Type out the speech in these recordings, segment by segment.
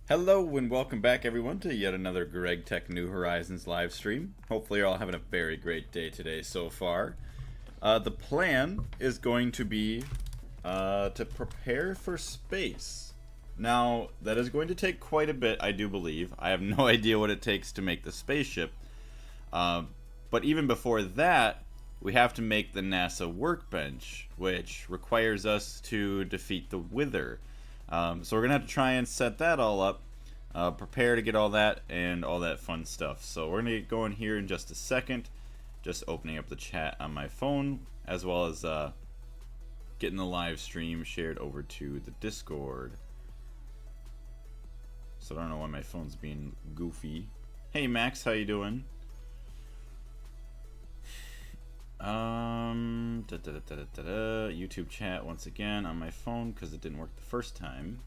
Hello and welcome back everyone to yet another Gregtech New Horizons live stream. Hopefully you're all having a very great day today so far. The plan is going to be to prepare for space. Now, that is going to take quite a bit, I do believe. I have no idea what it takes to make the spaceship. But even before that, we have to make the NASA workbench, which requires us to defeat the Wither. So we're going to have to try and set that all up, prepare to get all that, and all that fun stuff. So we're going to get going here in just a second, just opening up the chat on my phone, as well as getting the live stream shared over to the Discord. So I don't know why my phone's being goofy. Hey Max, how you doing? YouTube chat once again on my phone because it didn't work the first time.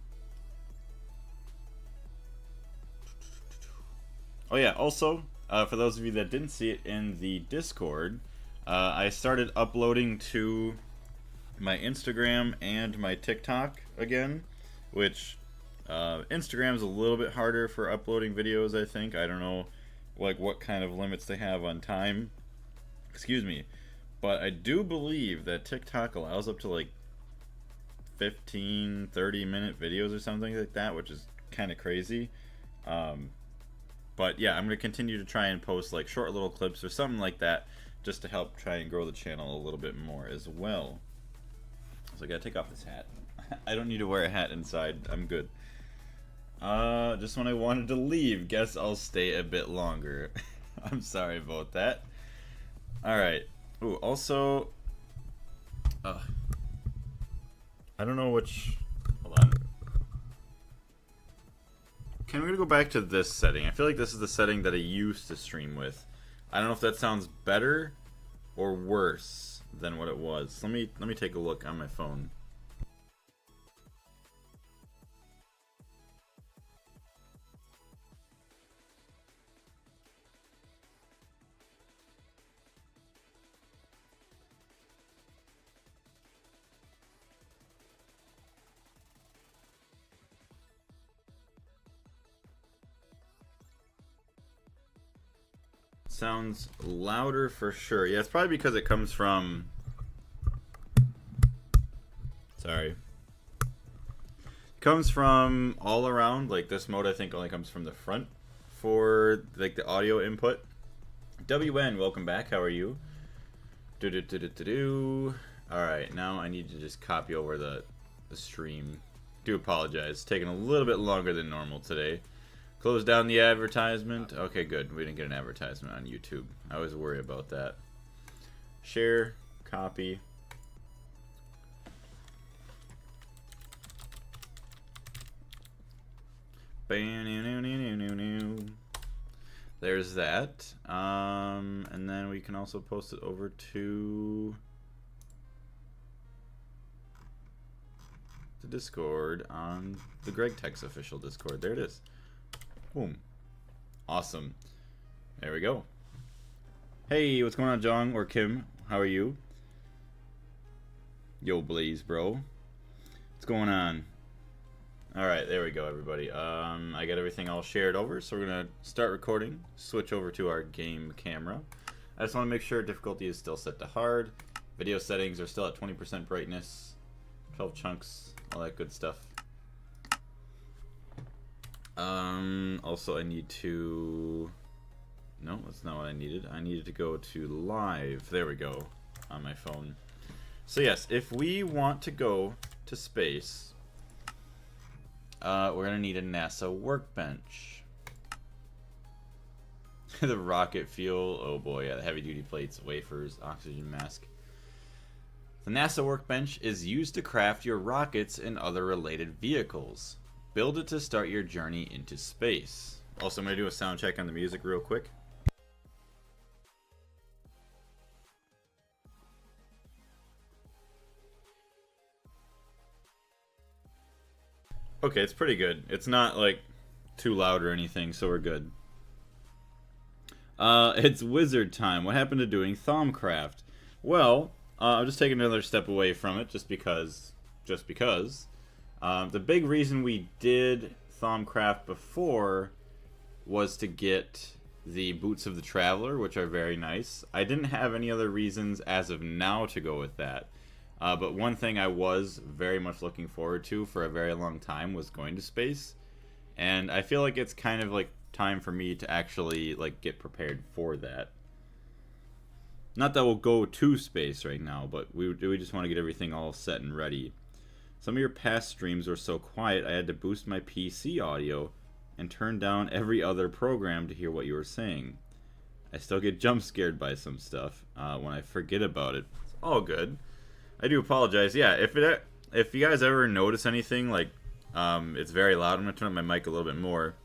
Oh yeah, also for those of you that didn't see it in the Discord, I started uploading to my Instagram and my TikTok again, which Instagram's a little bit harder for uploading videos, I think. I don't know like what kind of limits they have on time. Excuse me. But I do believe that TikTok allows up to like 15, 30-minute videos or something like that, which is kind of crazy. But yeah, I'm going to continue to try and post like short little clips or something like that just to help try and grow the channel a little bit more as well. So I got to take off this hat. I don't need to wear a hat inside. I'm good. Just when I wanted to leave, guess I'll stay a bit longer. I'm sorry about that. Alright. Ooh, also, I don't know which, hold on. Okay, we're going to go back to this setting. I feel like this is the setting that I used to stream with. I don't know if that sounds better or worse than what it was. Let me take a look on my phone. Sounds louder for sure. Yeah, it's probably because it comes from... Sorry. It comes from all around. Like this mode I think only comes from the front for like the audio input. WN, welcome back. How are you? Alright, now I need to just copy over the stream. Do apologize. It's taking a little bit longer than normal today. Close down the advertisement. Okay, good. We didn't get an advertisement on YouTube. I always worry about that. Share, copy. There's that. And then we can also post it over to the Discord on the Gregtech's official Discord. There it is. Boom. Awesome. There we go. Hey, what's going on, Jong or Kim? How are you? Yo, Blaze, bro. What's going on? Alright, there we go, everybody. I got everything all shared over, so we're going to start recording. Switch over to our game camera. I just want to make sure difficulty is still set to hard. Video settings are still at 20% brightness. 12 chunks, all that good stuff. Also I need to, no, that's not what I needed. I needed to go to live. There we go, on my phone. So yes, if we want to go to space, we're going to need a NASA workbench. The rocket fuel, oh boy, yeah, the heavy duty plates, wafers, oxygen mask. The NASA workbench is used to craft your rockets and other related vehicles. Build it to start your journey into space. Also, I'm going to do a sound check on the music real quick. Okay, it's pretty good. It's not like too loud or anything, so we're good. It's wizard time. What happened to doing Thaumcraft? Well, I'm just taking another step away from it just because. The big reason we did Thaumcraft before was to get the Boots of the Traveler, which are very nice. I didn't have any other reasons as of now to go with that. But one thing I was very much looking forward to for a very long time was going to space. And I feel like it's kind of like time for me to actually like get prepared for that. Not that we'll go to space right now, but we just want to get everything all set and ready. Some of your past streams were so quiet I had to boost my PC audio and turn down every other program to hear what you were saying. I still get jump scared by some stuff when I forget about it. It's all good. I do apologize. Yeah, if you guys ever notice anything like it's very loud, I'm gonna turn up my mic a little bit more,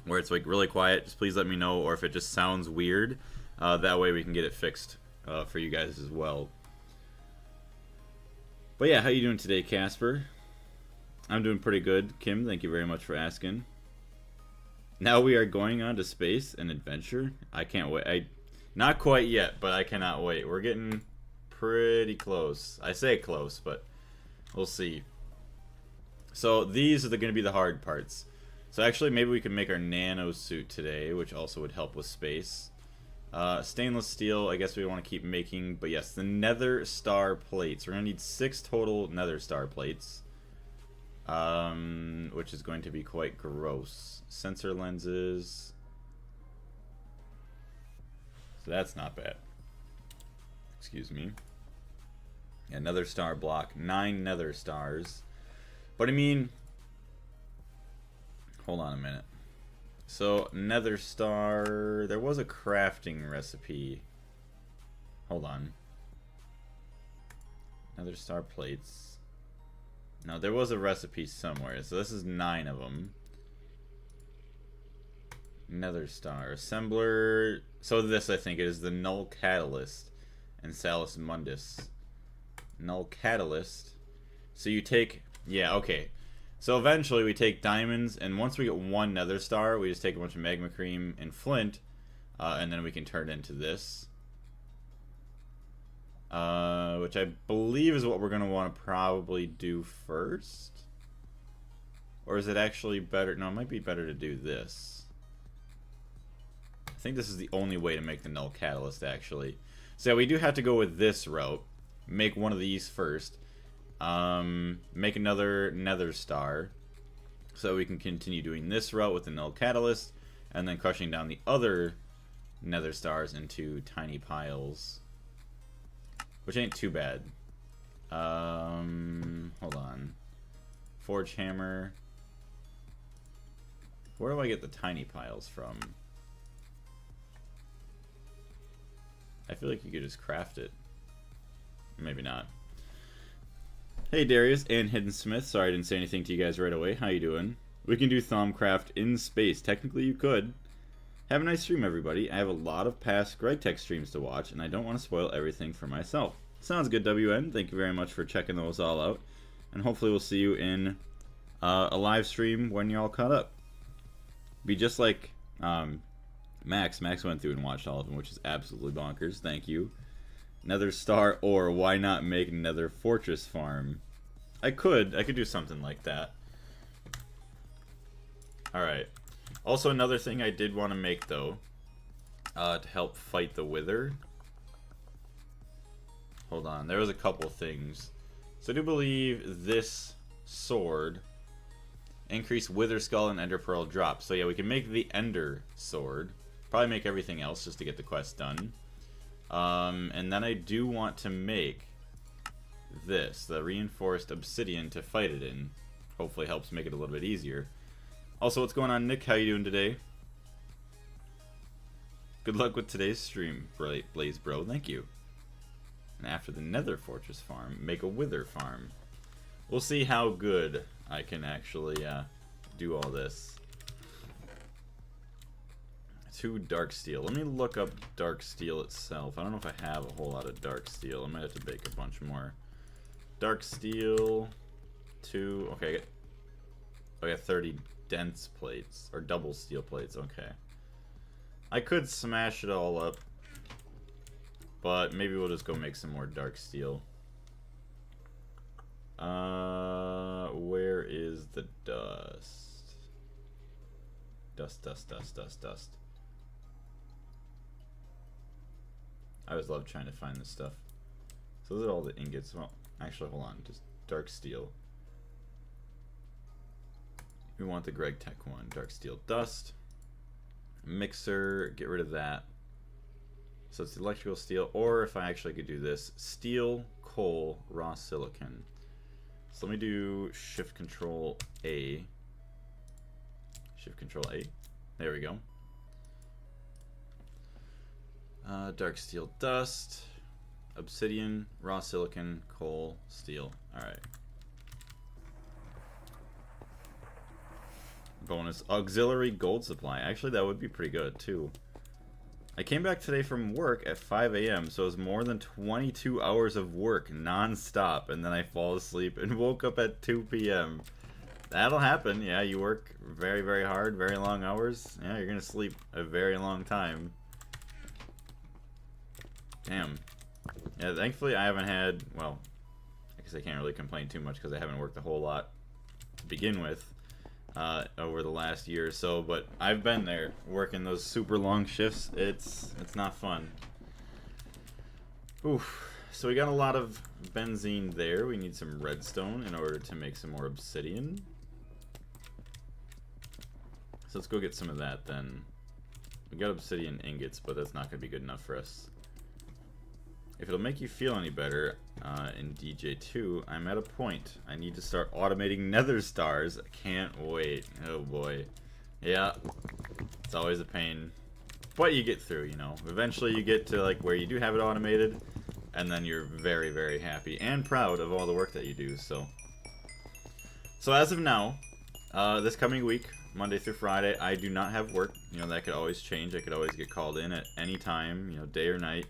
where it's like really quiet. Just please let me know, or if it just sounds weird, that way we can get it fixed for you guys as well. But yeah, how you doing today, Casper? I'm doing pretty good. Kim, thank you very much for asking. Now we are going on to space and adventure. I can't wait. Not quite yet, but I cannot wait. We're getting pretty close. I say close, but we'll see. So these are going to be the hard parts. So actually, maybe we can make our nano suit today, which also would help with space. Stainless steel, I guess we want to keep making. But yes, the nether star plates. We're going to need 6 total nether star plates. Which is going to be quite gross. Sensor lenses. So that's not bad. Excuse me. Another star block. 9 nether stars. But I mean, hold on a minute. So nether star, there was a crafting recipe. Hold on. Nether star plates. No, there was a recipe somewhere. So this is 9 of them. Nether star assembler. So this, I think, is the null catalyst and Salus Mundus. Null catalyst. So you take, yeah, okay. So eventually we take diamonds, and once we get 1 nether star, we just take a bunch of magma cream and flint, and then we can turn it into this. Which I believe is what we're going to want to probably do first. Or is it actually better? No, it might be better to do this. I think this is the only way to make the null catalyst, actually. So yeah, we do have to go with this route. Make one of these first. Make another nether star. So we can continue doing this route with the null catalyst. And then crushing down the other nether stars into tiny piles. Which ain't too bad. Hold on. Forge hammer. Where do I get the tiny piles from? I feel like you could just craft it. Maybe not. Hey Darius and Hidden Smith. Sorry I didn't say anything to you guys right away. How you doing? We can do Thaumcraft in space. Technically you could. Have a nice stream, everybody. I have a lot of past Gregtech streams to watch, and I don't want to spoil everything for myself. Sounds good, WN. Thank you very much for checking those all out. And hopefully we'll see you in a live stream when you're all caught up. Be just like Max. Max went through and watched all of them, which is absolutely bonkers. Thank you. Nether star, or why not make Nether fortress farm? I could do something like that. Alright. Also, another thing I did want to make, though, to help fight the Wither. Hold on, there was a couple things. So I do believe this sword increase Wither Skull and Ender Pearl drop. So yeah, we can make the Ender sword. Probably make everything else just to get the quest done. And then I do want to make this, the reinforced obsidian, to fight it in. Hopefully helps make it a little bit easier. Also, what's going on, Nick? How you doing today? Good luck with today's stream, Blaze Bro. Thank you. And after the Nether Fortress farm, make a Wither farm. We'll see how good I can actually do all this. 2 dark steel. Let me look up dark steel itself. I don't know if I have a whole lot of dark steel. I might have to bake a bunch more. Dark steel, 2. Okay, I got 30 dense plates, or double steel plates. Okay. I could smash it all up, but maybe we'll just go make some more dark steel. Where is the dust? Dust, dust, dust, dust, dust. I always love trying to find this stuff. So those are all the ingots. Well, actually, hold on. Just dark steel. We want the Gregtech one. Dark steel dust. Mixer. Get rid of that. So it's electrical steel. Or if I actually could do this. Steel, coal, raw silicon. So let me do Shift Control A. Shift Control A. There we go. Dark steel dust. Obsidian, raw silicon, coal, steel. Alright. Bonus auxiliary gold supply. Actually, that would be pretty good too. I came back today from work at 5 a.m. so it was more than 22 hours of work non-stop, and then I fall asleep and woke up at 2 p.m. That'll happen. Yeah, you work very, very hard, very long hours. Yeah, you're gonna sleep a very long time. Damn. Yeah, thankfully I haven't had, well, I guess I can't really complain too much because I haven't worked a whole lot to begin with over the last year or so, but I've been there working those super long shifts. It's not fun. Oof. So we got a lot of benzene there. We need some redstone in order to make some more obsidian. So let's go get some of that then. We got obsidian ingots, but that's not going to be good enough for us. If it'll make you feel any better, in DJ2, I'm at a point. I need to start automating nether stars. I can't wait. Oh boy. Yeah, it's always a pain. But you get through, you know. Eventually you get to like where you do have it automated, and then you're very, very happy and proud of all the work that you do. So as of now, this coming week, Monday through Friday, I do not have work. You know, that could always change. I could always get called in at any time, you know, day or night.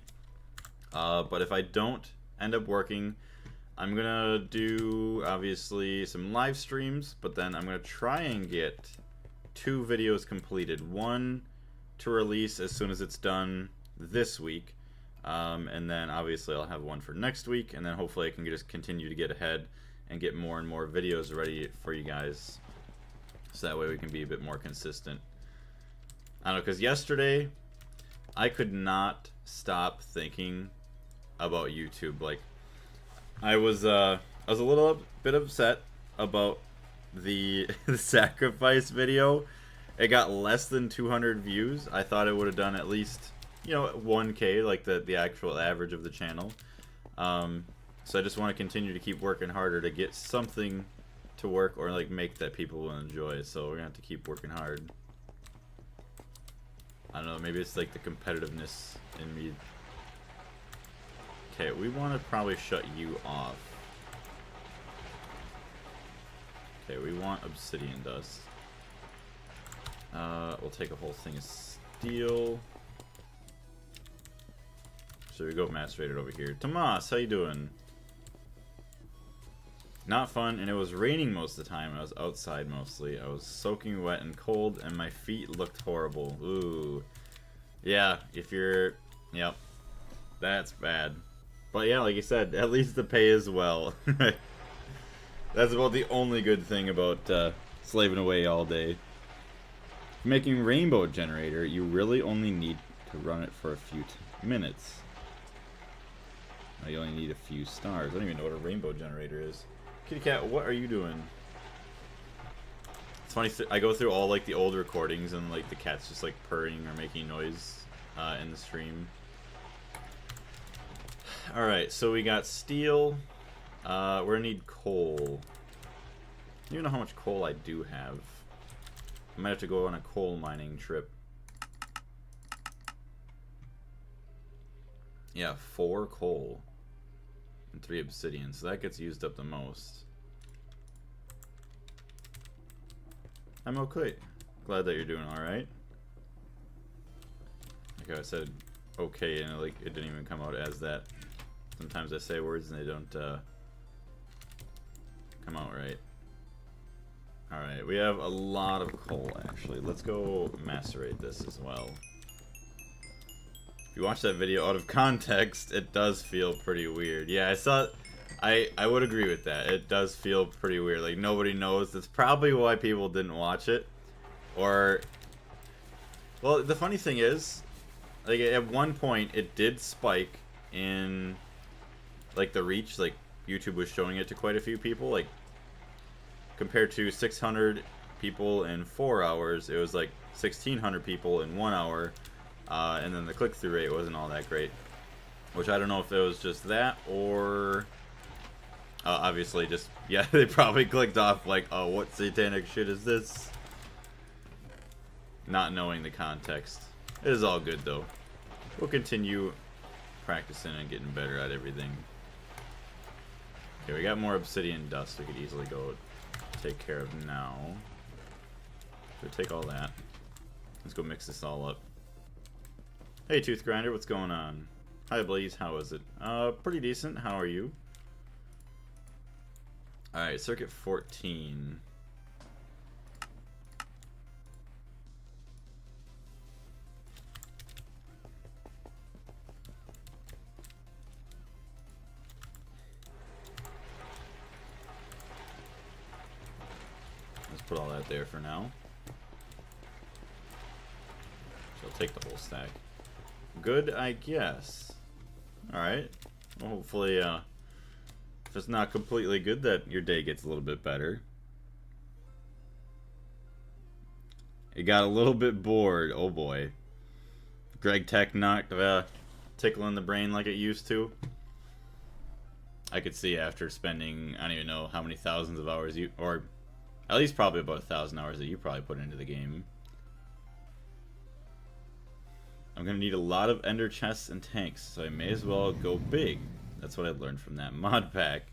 But if I don't end up working, I'm gonna do obviously some live streams, but then I'm gonna try and get 2 videos completed. One to release as soon as it's done this week, and then obviously I'll have one for next week, and then hopefully I can just continue to get ahead and get more and more videos ready for you guys, so that way we can be a bit more consistent. I don't know, because yesterday I could not stop thinking about YouTube. Like, I was a little bit upset about the sacrifice video. It got less than 200 views. I thought it would have done at least, you know, 1K, like the actual average of the channel. So I just want to continue to keep working harder to get something to work or like make that people will enjoy. So we're gonna have to keep working hard. I don't know, maybe it's like the competitiveness in me. Okay, we want to probably shut you off. Okay, we want obsidian dust. We'll take a whole thing of steel. So we go macerated over here. Tomas, how you doing? Not fun, and it was raining most of the time. I was outside mostly. I was soaking wet and cold, and my feet looked horrible. Ooh. Yeah, if you're... Yep. That's bad. But yeah, like you said, at least the pay is well. That's about the only good thing about slaving away all day. Making rainbow generator, you really only need to run it for a few minutes. Oh, you only need a few stars. I don't even know what a rainbow generator is. Kitty cat, what are you doing? It's funny, I go through all like the old recordings and like the cat's just like purring or making noise in the stream. Alright, so we got steel. We're gonna need coal. I don't even know how much coal I do have. I might have to go on a coal mining trip. Yeah, 4 coal and 3 obsidian, so that gets used up the most. I'm okay. Glad that you're doing alright. Like I said, okay, and like it didn't even come out as that. Sometimes I say words and they don't come out right. Alright, we have a lot of coal actually. Let's go macerate this as well. If you watch that video out of context, it does feel pretty weird. Yeah, I saw it. I would agree with that. It does feel pretty weird. Like nobody knows. That's probably why people didn't watch it. Or Well, the funny thing is, like at one point it did spike in like the reach. Like YouTube was showing it to quite a few people. Like compared to 600 people in 4 hours, it was like 1,600 people in 1 hour, and then the click-through rate wasn't all that great. Which I don't know if it was just that or obviously just yeah they probably clicked off like, oh, what satanic shit is this? Not knowing the context. It is all good though. We'll continue practicing and getting better at everything. Okay, we got more obsidian dust we could easily go take care of now. So take all that. Let's go mix this all up. Hey Tooth Grinder, what's going on? Hi Blaze, how is it? Pretty decent. How are you? Alright, circuit 14. Put all that there for now. So I'll take the whole stack. Good, I guess. Alright. Well, hopefully, if it's not completely good, that your day gets a little bit better. It got a little bit bored. Oh boy. Gregtech not tickling the brain like it used to. I could see after spending, I don't even know how many thousands of hours you, or at least probably about 1,000 hours that you probably put into the game. I'm going to need a lot of ender chests and tanks, so I may as well go big. That's what I learned from that mod pack.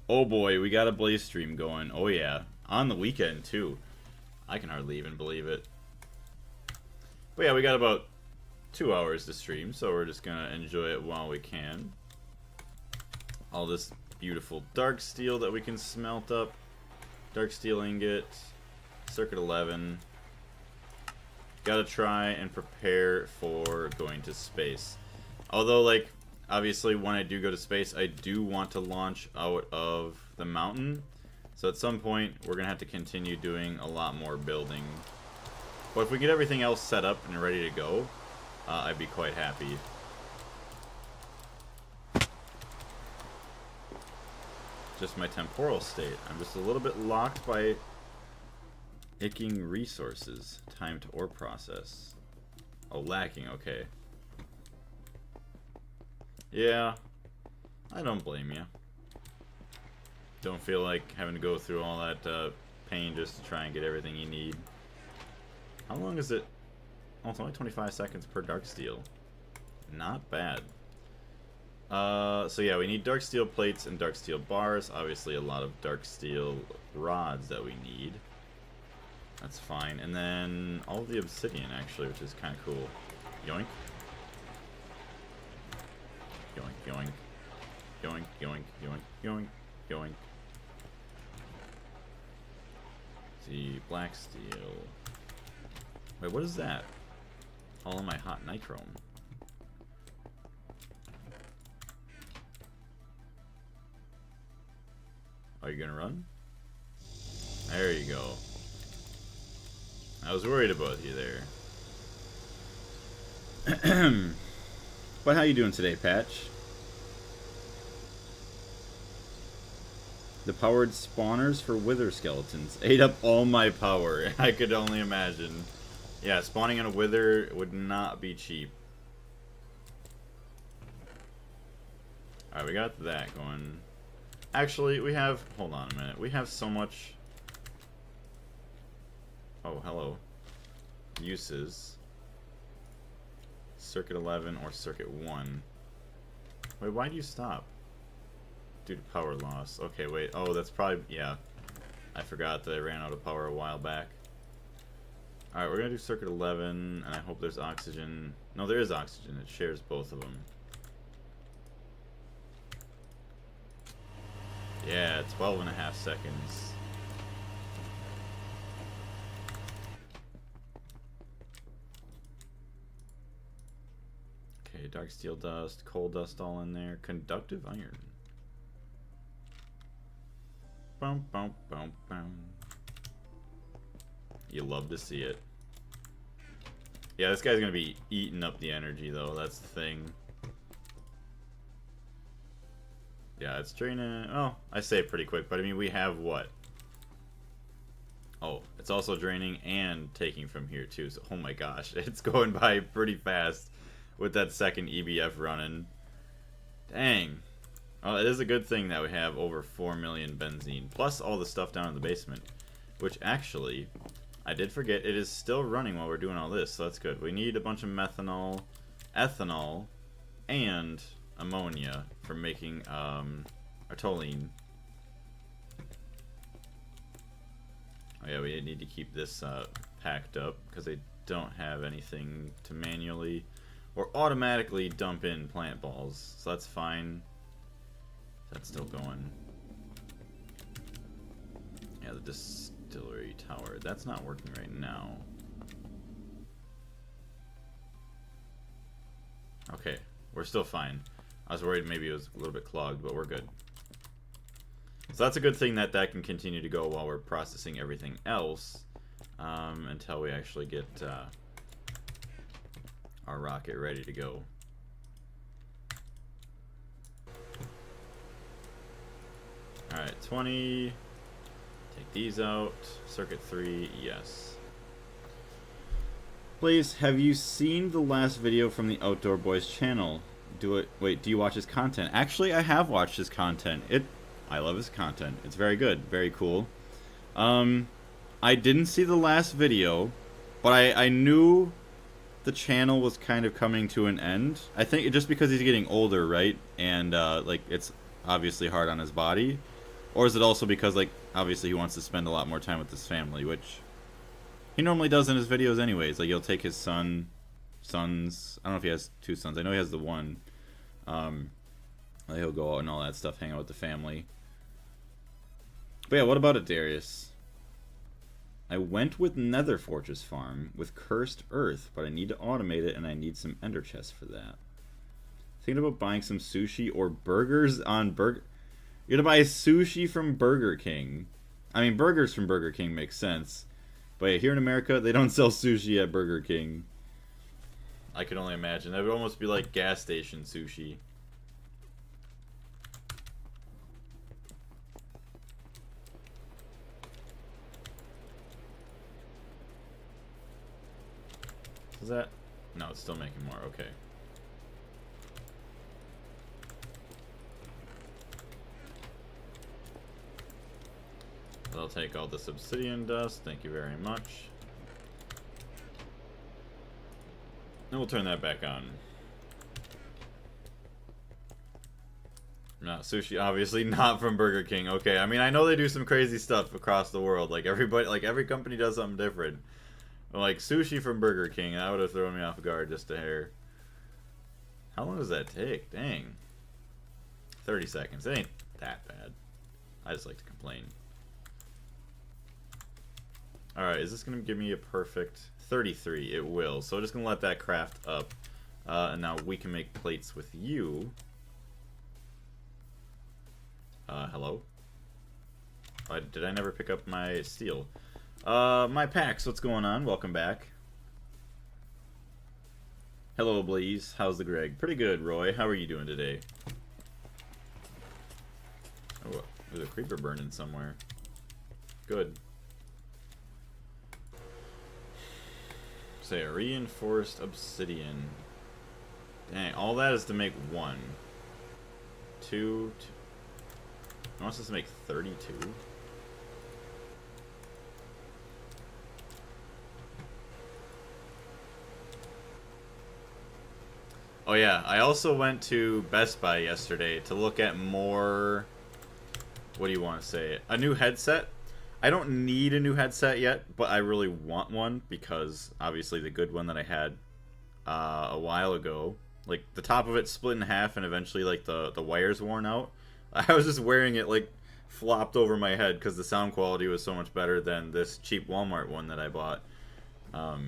Oh boy, we got a Blaze stream going. Oh yeah. On the weekend too. I can hardly even believe it. But yeah, we got about 2 hours to stream, so we're just going to enjoy it while we can. All this beautiful dark steel that we can smelt up. Dark steel ingot, circuit 11. Gotta try and prepare for going to space. Although, like, obviously when I do go to space, I do want to launch out of the mountain. So at some point, we're gonna have to continue doing a lot more building. But if we get everything else set up and ready to go, I'd be quite happy. Just my temporal state. I'm just a little bit locked by icking resources. Time to ore process. Oh, lacking. Okay. Yeah. I don't blame you. Don't feel like having to go through all that pain just to try and get everything you need. How long is it? Oh, it's only 25 seconds per dark steel. Not bad. So yeah, we need dark steel plates and dark steel bars. Obviously a lot of dark steel rods that we need. That's fine. And then all of the obsidian actually, which is kind of cool. Yoink. Yoink, yoink. Yoink, yoink, yoink, yoink, yoink. See, black steel. Wait, what is that? All of my hot nitrome. Are you gonna run? There you go. I was worried about you there. But how you doing today, Patch? The powered spawners for wither skeletons ate up all my power. I could only imagine. Yeah, spawning in a wither would not be cheap. Alright, we got that going. Actually, we have... Hold on a minute. We have so much... Oh, hello. Uses. Circuit 11 or Circuit 1. Wait, why do you stop? Due to power loss. Okay, wait. Oh, that's probably... Yeah. I forgot that I ran out of power a while back. Alright, we're gonna do Circuit 11, and I hope there's oxygen. No, there is oxygen. It shares both of them. Yeah, 12.5 seconds. Okay, dark steel dust, coal dust all in there. Conductive iron. Boom, boom, boom, boom. You love to see it. Yeah, this guy's gonna be eating up the energy, though. That's the thing. Yeah, it's draining. Oh, I say it pretty quick, but I mean, we have what? Oh, it's also draining and taking from here, too. So, oh my gosh, it's going by pretty fast with that second EBF running. Dang. Well, it is a good thing that we have over 4 million benzene, plus all the stuff down in the basement. Which, actually, I did forget, it is still running while we're doing all this, so that's good. We need a bunch of methanol, ethanol, and ammonia for making our toluene. Oh yeah, we need to keep this packed up because they don't have anything to manually or automatically dump in plant balls, so that's fine. That's still going. Yeah, the distillery tower, that's not working right now. Okay, we're still fine. I was worried maybe it was a little bit clogged, but we're good. So that's a good thing that that can continue to go while we're processing everything else until we actually get our rocket ready to go. Alright, 20. Take these out. Circuit 3, yes. Please, have you seen the last video from the Outdoor Boys channel? Wait, do you watch his content? Actually, I have watched his content. I love his content. It's very good, very cool. I didn't see the last video, but I knew the channel was kind of coming to an end. I think just because he's getting older, right? And like it's obviously hard on his body, or is it also because like obviously he wants to spend a lot more time with his family, which he normally does in his videos anyways. Like he'll take his sons. I don't know if he has 2 sons. I know he has the one. He'll go out and all that stuff, hang out with the family. But yeah, what about it, Darius? I went with Nether Fortress Farm with Cursed Earth, but I need to automate it and I need some ender chests for that. Thinking about buying some sushi or burgers on Burger... You're gonna buy sushi from Burger King. I mean, burgers from Burger King makes sense. But yeah, here in America, they don't sell sushi at Burger King. I can only imagine. That would almost be like gas station sushi. Is that... No, it's still making more. Okay. I'll take all this obsidian dust. Thank you very much. And we'll turn that back on. No, sushi, obviously not from Burger King. Okay, I mean, I know they do some crazy stuff across the world. Like, everybody, like, every company does something different. But, like, sushi from Burger King, that would have thrown me off guard just a hair. How long does that take? Dang. 30 seconds. It ain't that bad. I just like to complain. Alright, is this going to give me a perfect 33? It will. So I'm just going to let that craft up. And now we can make plates with you. Hello? Did I never pick up my steel? My packs, what's going on? Welcome back. Hello, Blaze. How's the Greg? Pretty good, Roy. How are you doing today? Oh, there's a creeper burning somewhere. Good. Say a reinforced obsidian. Dang, all that is to make 1. 2. I want us to make 32. Oh yeah, I also went to Best Buy yesterday to look at more... What do you want to say? A new headset? I don't need a new headset yet, but I really want one because obviously the good one that I had a while ago, like the top of it split in half and eventually like the wires worn out. I was just wearing it like flopped over my head because the sound quality was so much better than this cheap Walmart one that I bought. But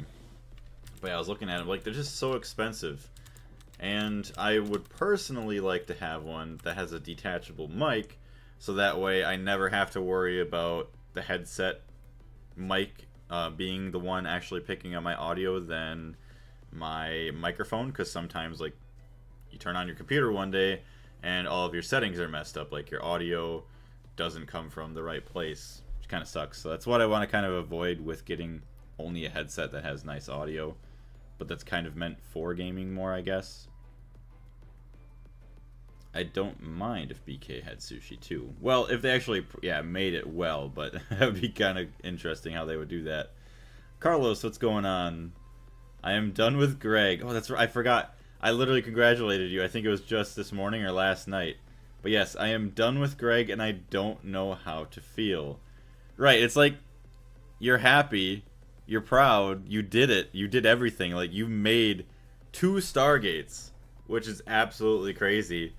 yeah, I was looking at them, like they're just so expensive. And I would personally like to have one that has a detachable mic so that way I never have to worry about the headset mic being the one actually picking up my audio than my microphone, because sometimes like you turn on your computer one day and all of your settings are messed up, like your audio doesn't come from the right place, which kind of sucks. So that's what I want to kind of avoid with getting only a headset that has nice audio, but that's kind of meant for gaming more, I guess. I don't mind if BK had sushi too. Well, if they actually, yeah, made it well, but that would be kind of interesting how they would do that. Carlos, what's going on? I am done with Greg. Oh, that's right. I forgot. I literally congratulated you. I think it was just this morning or last night. But yes, I am done with Greg, and I don't know how to feel. Right, it's like you're happy, you're proud, you did it, you did everything. Like, you made 2 Stargates, which is absolutely crazy.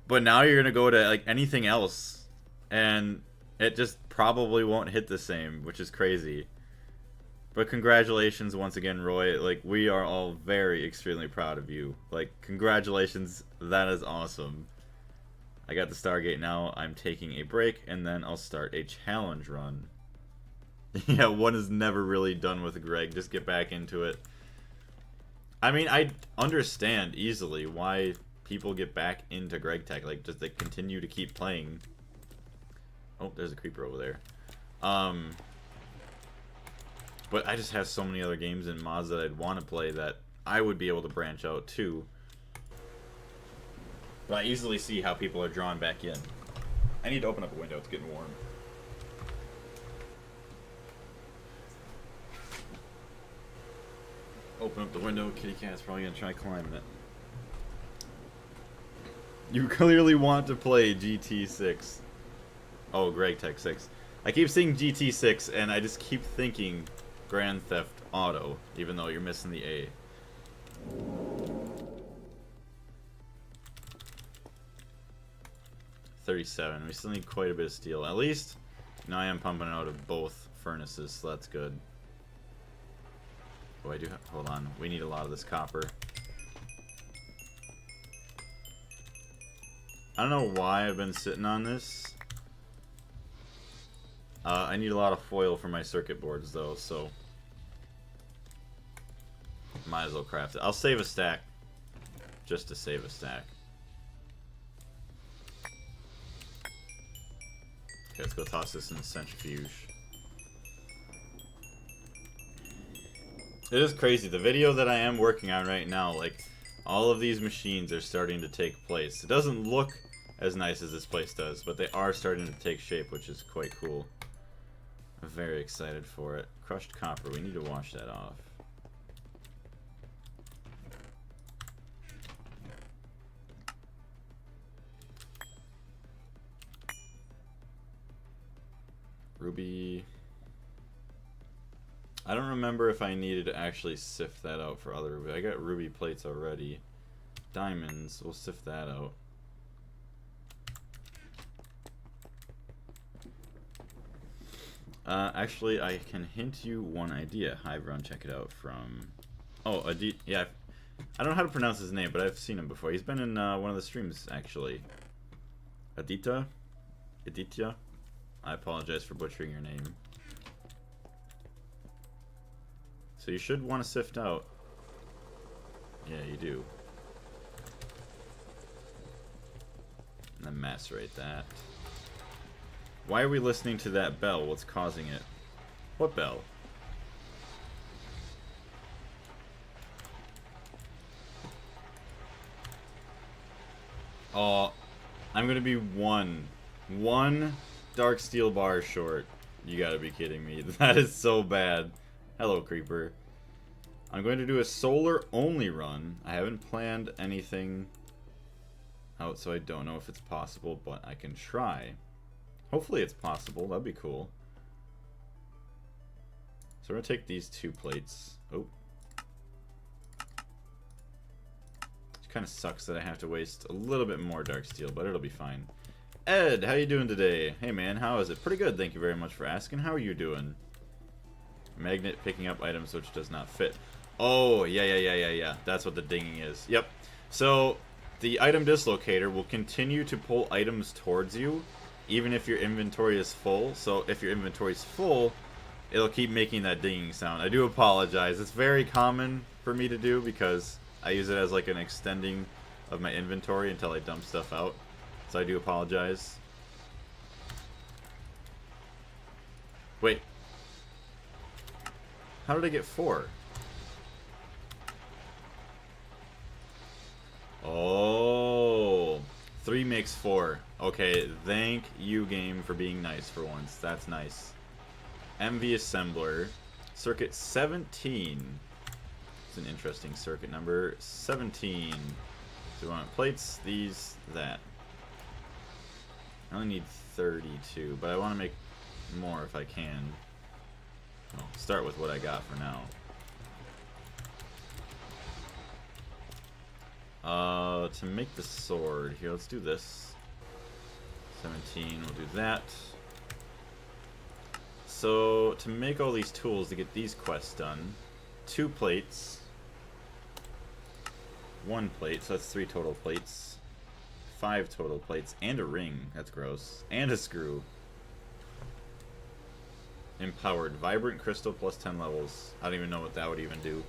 But now you're going to go to like anything else, and it just probably won't hit the same, which is crazy. But congratulations once again, Roy. Like, we are all very extremely proud of you. Like, congratulations, that is awesome. I got the Stargate now. I'm taking a break, and then I'll start a challenge run. Yeah, one is never really done with Greg. Just get back into it. I mean, I understand easily why people get back into Gregtech, like, just they continue to keep playing. Oh, there's a creeper over there. But I just have so many other games and mods that I'd want to play that I would be able to branch out to. But I easily see how people are drawn back in. I need to open up a window, it's getting warm. Open up the window, kitty cat's probably gonna try climbing it. You clearly want to play GT6. Oh, Gregtech 6. I keep seeing GT6 and I just keep thinking Grand Theft Auto, even though you're missing the A. $37. We still need quite a bit of steel. At least, now I am pumping out of both furnaces, so that's good. Oh, I do have, hold on. We need a lot of this copper. I don't know why I've been sitting on this. I need a lot of foil for my circuit boards, though, so might as well craft it. I'll save a stack, just to save a stack. Okay, let's go toss this in the centrifuge. It is crazy. The video that I am working on right now, like, all of these machines are starting to take place. It doesn't look as nice as this place does, but they are starting to take shape, which is quite cool. I'm very excited for it. Crushed copper. We need to wash that off. Ruby. I don't remember if I needed to actually sift that out for other ruby. I got ruby plates already. Diamonds. We'll sift that out. Actually, I can hint you one idea. Hi, everyone, check it out from... Oh, yeah, I don't know how to pronounce his name, but I've seen him before. He's been in one of the streams, actually. Aditya? I apologize for butchering your name. So you should want to sift out. Yeah, you do. And then macerate that. Why are we listening to that bell? What's causing it? What bell? Oh, I'm gonna be one dark steel bar short. You gotta be kidding me. That is so bad. Hello, creeper. I'm going to do a solar only run. I haven't planned anything out, so I don't know if it's possible, but I can try. Hopefully it's possible. That'd be cool. So we're gonna take these 2 plates. Oh. It kind of sucks that I have to waste a little bit more dark steel, but it'll be fine. Ed, how you doing today? Hey man, how is it? Pretty good, thank you very much for asking. How are you doing? Magnet picking up items which does not fit. Oh, yeah. That's what the dinging is. Yep. So, the item dislocator will continue to pull items towards you, even if your inventory is full. So, if your inventory is full, it'll keep making that dinging sound. I do apologize. It's very common for me to do because I use it as like an extending of my inventory until I dump stuff out. So I do apologize. Wait. How did I get 4? Oh, 3 makes 4. Okay, thank you, game, for being nice for once. That's nice. MV Assembler. Circuit 17. It's an interesting circuit number. 17. So we want plates, these, that. I only need 32, but I want to make more if I can. I'll start with what I got for now. To make the sword, here, let's do this. 17, we'll do that. So, to make all these tools to get these quests done, 2 plates, 1 plate, so that's 3 total plates, 5 total plates, and a ring, that's gross, and a screw. Empowered, vibrant crystal plus 10 levels. I don't even know what that would even do.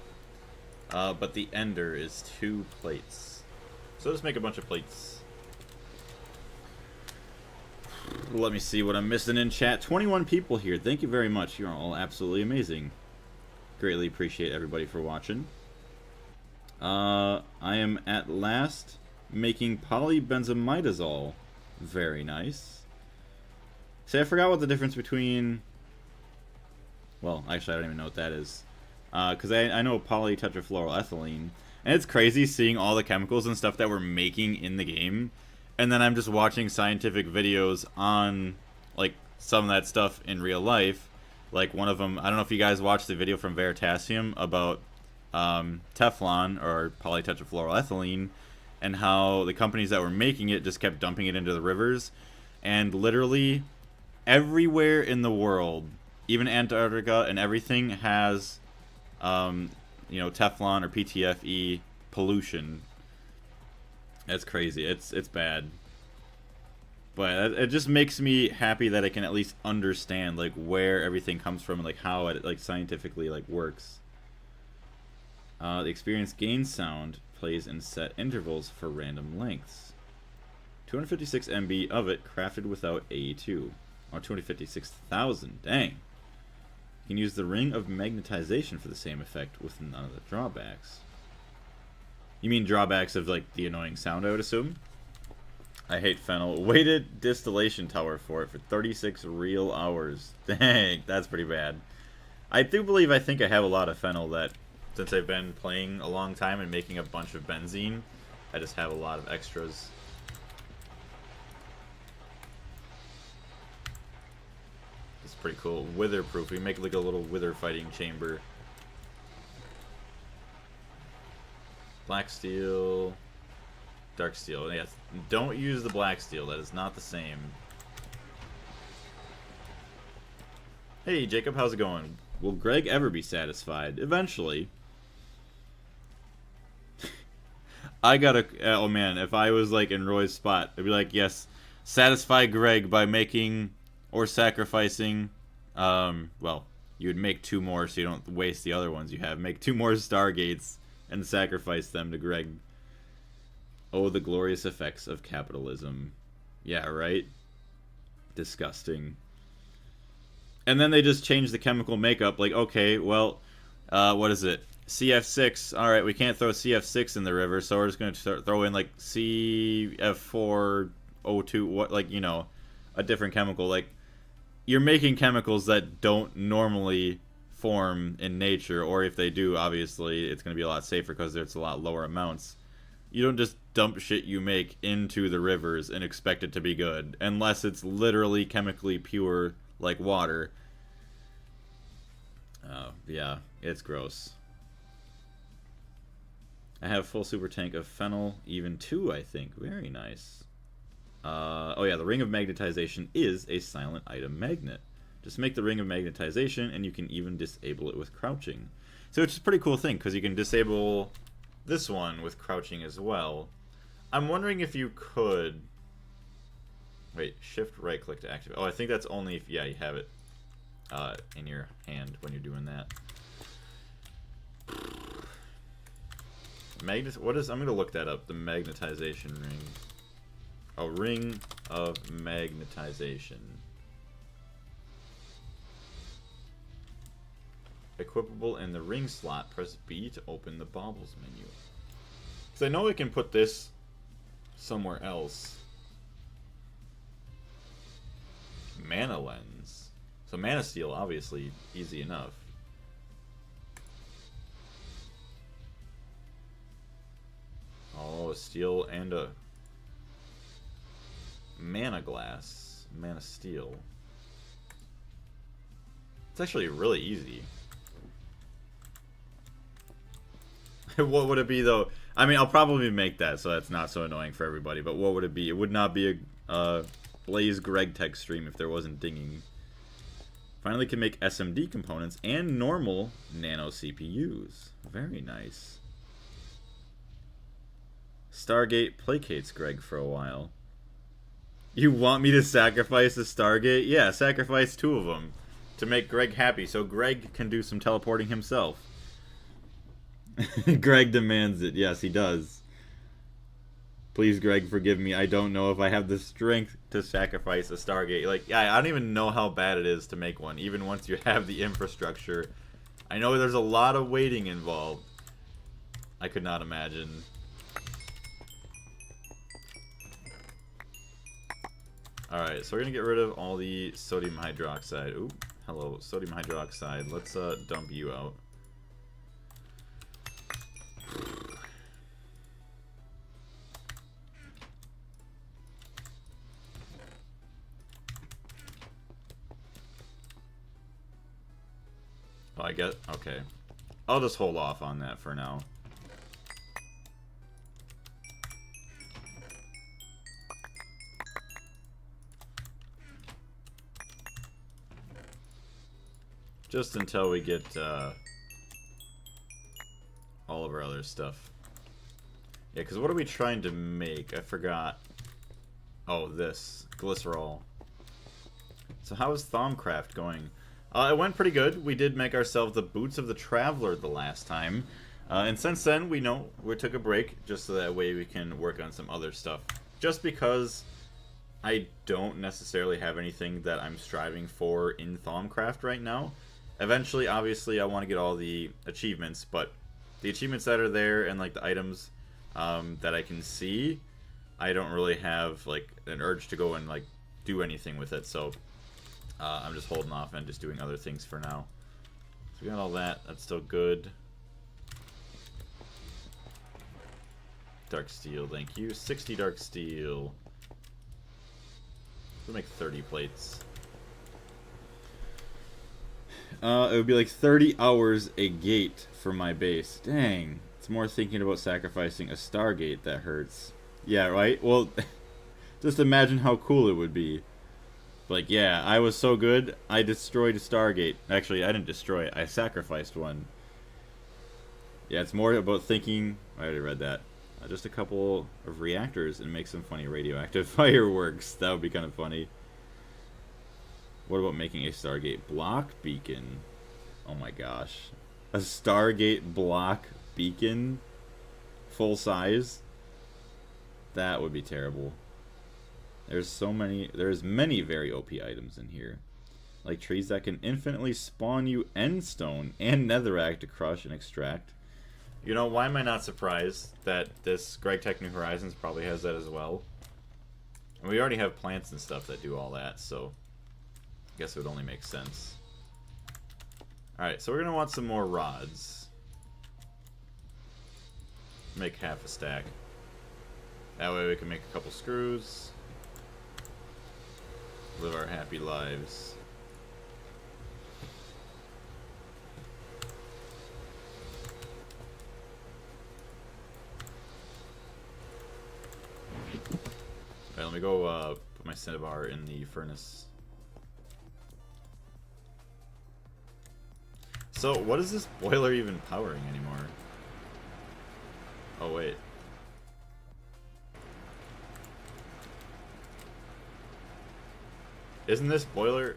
But the ender is 2 plates. So let's make a bunch of plates. Let me see what I'm missing in chat. 21 people here. Thank you very much. You're all absolutely amazing. Greatly appreciate everybody for watching. I am at last making polybenzimidazole. Very nice. See, I forgot what the difference between... Well, actually, I don't even know what that is. Because I know polytetrafluoroethylene. And it's crazy seeing all the chemicals and stuff that we're making in the game. And then I'm just watching scientific videos on, like, some of that stuff in real life. Like, one of them, I don't know if you guys watched the video from Veritasium about Teflon, or polytetrafluoroethylene, and how the companies that were making it just kept dumping it into the rivers. And literally everywhere in the world, even Antarctica and everything, has, you know, Teflon or PTFE pollution. That's crazy. It's bad. But it just makes me happy that I can at least understand, like, where everything comes from and, like, how it, like, scientifically, like, works. The experience gain sound plays in set intervals for random lengths. 256 MB of it crafted without AE2. Or 256,000. Dang. You can use the ring of magnetization for the same effect with none of the drawbacks. You mean drawbacks of, like, the annoying sound, I would assume? I hate fennel. Weighted distillation tower for it for 36 real hours. Dang, that's pretty bad. I think I have a lot of fennel that, since I've been playing a long time and making a bunch of benzene, I just have a lot of extras. It's pretty cool. Witherproof. We make, like, a little wither fighting chamber. Black steel, dark steel. Yes, don't use the black steel. That is not the same. Hey, Jacob, how's it going? Will Greg ever be satisfied? Eventually. I gotta... Oh, man, if I was, like, in Roy's spot, I'd be like, yes, satisfy Greg by making or sacrificing... well, you would make 2 more so you don't waste the other ones you have. Make 2 more Stargates and sacrifice them to Greg. Oh, the glorious effects of capitalism. Yeah, right? Disgusting. And then they just change the chemical makeup. Like, okay, well, what is it? CF6. Alright, we can't throw CF6 in the river, so we're just going to throw in, like, CF4O2, what, like, you know, a different chemical. Like, you're making chemicals that don't normally form in nature, or if they do, obviously it's going to be a lot safer because it's a lot lower amounts. You don't just dump shit you make into the rivers and expect it to be good, unless it's literally chemically pure like water. Yeah, it's gross. I have full super tank of fennel, even 2, I think. Very nice. Oh yeah, the ring of magnetization is a silent item magnet. Just make the ring of magnetization, and you can even disable it with crouching. So it's a pretty cool thing, because you can disable this one with crouching as well. I'm wondering if you could... Wait, shift right click to activate. Oh, I think that's only if, yeah, you have it in your hand when you're doing that. What is? I'm gonna look that up. The magnetization ring. A ring of magnetization. Equipable in the ring slot. Press B to open the baubles menu. Because I know I can put this somewhere else. Mana lens. So mana steel, obviously, easy enough. Oh, a steel and a mana glass. Mana steel. It's actually really easy. What would it be, though? I mean, I'll probably make that, so that's not so annoying for everybody. But what would it be? It would not be a Blaze Gregtech stream if there wasn't dinging. Finally can make SMD components and normal nano CPUs. Very nice. Stargate placates Greg for a while. You want me to sacrifice a Stargate? Yeah, sacrifice 2 of them to make Greg happy so Greg can do some teleporting himself. Greg demands it. Yes, he does. Please, Greg, forgive me. I don't know if I have the strength to sacrifice a Stargate. Like, yeah, I don't even know how bad it is to make one, even once you have the infrastructure. I know there's a lot of waiting involved. I could not imagine. Alright, so we're going to get rid of all the sodium hydroxide. Ooh, hello, sodium hydroxide. Let's dump you out. Oh, I get... Okay. I'll just hold off on that for now. Just until we get all of our other stuff. Yeah, because what are we trying to make? I forgot. Oh, this. Glycerol. So how is Thaumcraft going? It went pretty good. We did make ourselves the Boots of the Traveler the last time. And since then, we took a break just so that way we can work on some other stuff. Just because I don't necessarily have anything that I'm striving for in Thaumcraft right now. Eventually, obviously, I want to get all the achievements, but the achievements that are there and like the items that I can see, I don't really have like an urge to go and like do anything with it. So I'm just holding off and just doing other things for now. So we got all that. That's still good. Dark steel, thank you. 60 dark steel. We'll make 30 plates. It would be like 30 hours a gate for my base. Dang. It's more thinking about sacrificing a Stargate that hurts. Yeah, right? Well, just imagine how cool it would be. Like, yeah, I was so good, I destroyed a Stargate. Actually, I didn't destroy it. I sacrificed one. Yeah, it's more about thinking... I already read that. Just a couple of reactors and make some funny radioactive fireworks. That would be kind of funny. What about making a Stargate block beacon? Oh my gosh. A Stargate block beacon? Full size? That would be terrible. There's many very OP items in here. Like trees that can infinitely spawn you endstone and netherrack to crush and extract. You know, why am I not surprised that this Gregtech New Horizons probably has that as well? And we already have plants and stuff that do all that, so I guess it would only make sense. Alright, so we're going to want some more rods. Make half a stack. That way we can make a couple screws. Live our happy lives. Alright, let me go put my cinnabar in the furnace. So, what is this boiler even powering anymore? Oh, wait. Isn't this boiler...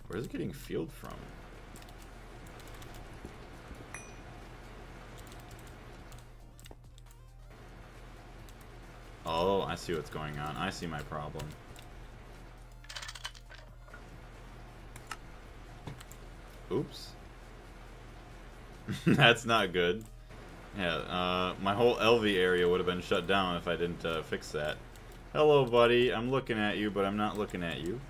Where's it getting fueled from? Oh, I see what's going on. I see my problem. Oops. That's not good. Yeah, my whole LV area would have been shut down if I didn't fix that. Hello, buddy. I'm looking at you, but I'm not looking at you.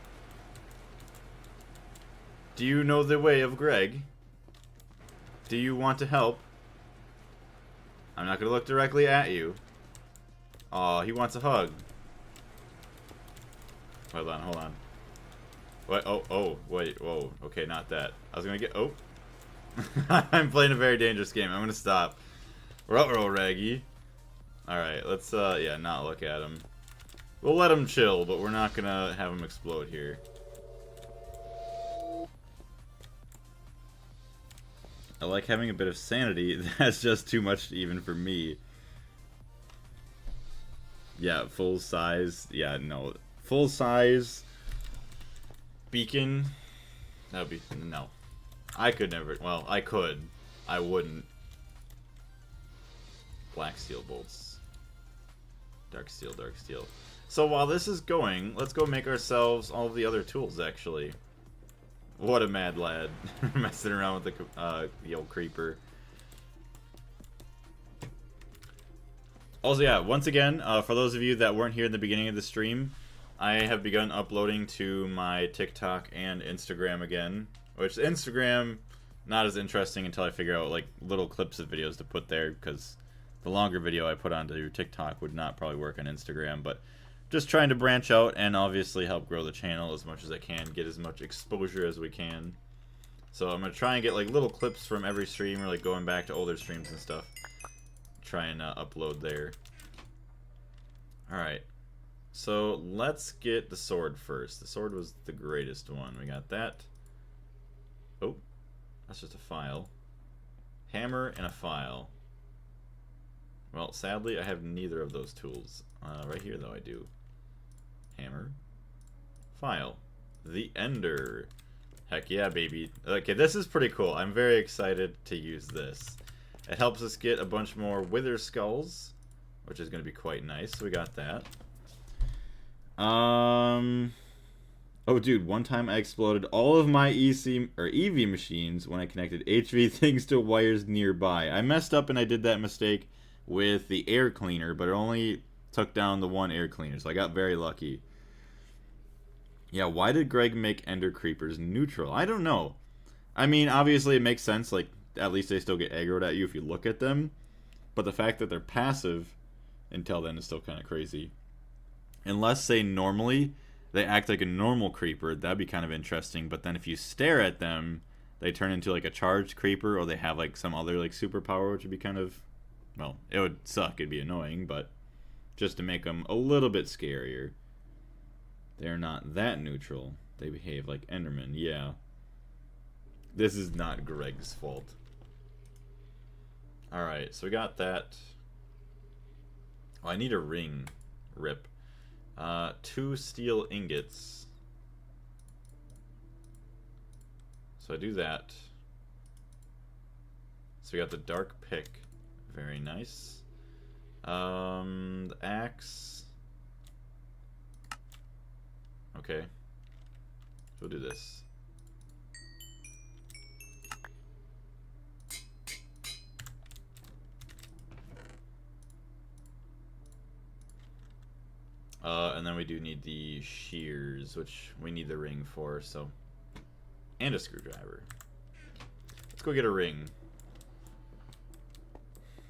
Do you know the way of Greg? Do you want to help? I'm not going to look directly at you. Aw, he wants a hug. Hold on, hold on. What? Oh, wait, whoa. Okay, not that. I was going to get... Oh. I'm playing a very dangerous game. I'm going to stop. Ruh-roh, Raggy. Alright, let's, yeah, not look at him. We'll let him chill, but we're not going to have him explode here. I like having a bit of sanity. That's just too much even for me. Yeah, full size. Yeah, no. Full size beacon. That would be... No. I could never... Well, I could. I wouldn't. Black steel bolts. Dark steel, dark steel. So while this is going, let's go make ourselves all of the other tools, actually. What a mad lad. Messing around with the old creeper. Also, yeah, once again, for those of you that weren't here in the beginning of the stream, I have begun uploading to my TikTok and Instagram again. Which, Instagram, not as interesting until I figure out, like, little clips of videos to put there, because the longer video I put onto your TikTok would not probably work on Instagram, but just trying to branch out and obviously help grow the channel as much as I can, get as much exposure as we can. So I'm going to try and get like little clips from every stream, or like going back to older streams and stuff. Try and upload there. Alright, so let's get the sword first. The sword was the greatest one. We got that. Oh, that's just a file. Hammer and a file. Well, sadly I have neither of those tools. Right here though I do. Hammer. File. The Ender. Heck yeah, baby. Okay, this is pretty cool. I'm very excited to use this. It helps us get a bunch more wither skulls, which is going to be quite nice. So we got that. Oh, dude, one time I exploded all of my EC or EV machines when I connected HV things to wires nearby. I messed up and I did that mistake with the air cleaner, but it only took down the one air cleaner, so I got very lucky. Yeah, why did Greg make Ender Creepers neutral? I don't know. I mean, obviously it makes sense, like, at least they still get aggroed at you if you look at them. But the fact that they're passive until then is still kind of crazy. Unless, say, normally they act like a normal creeper, that'd be kind of interesting. But then if you stare at them, they turn into, like, a charged creeper, or they have, like, some other, like, superpower, which would be kind of... Well, it would suck, it'd be annoying, but just to make them a little bit scarier. They're not that neutral. They behave like Endermen, yeah. This is not Greg's fault. Alright, so we got that. Oh, I need a ring. Rip. 2 steel ingots. So I do that. So we got the dark pick. Very nice. The axe. Okay. We'll do this. And then we do need the shears, which we need the ring for, so... And a screwdriver. Let's go get a ring.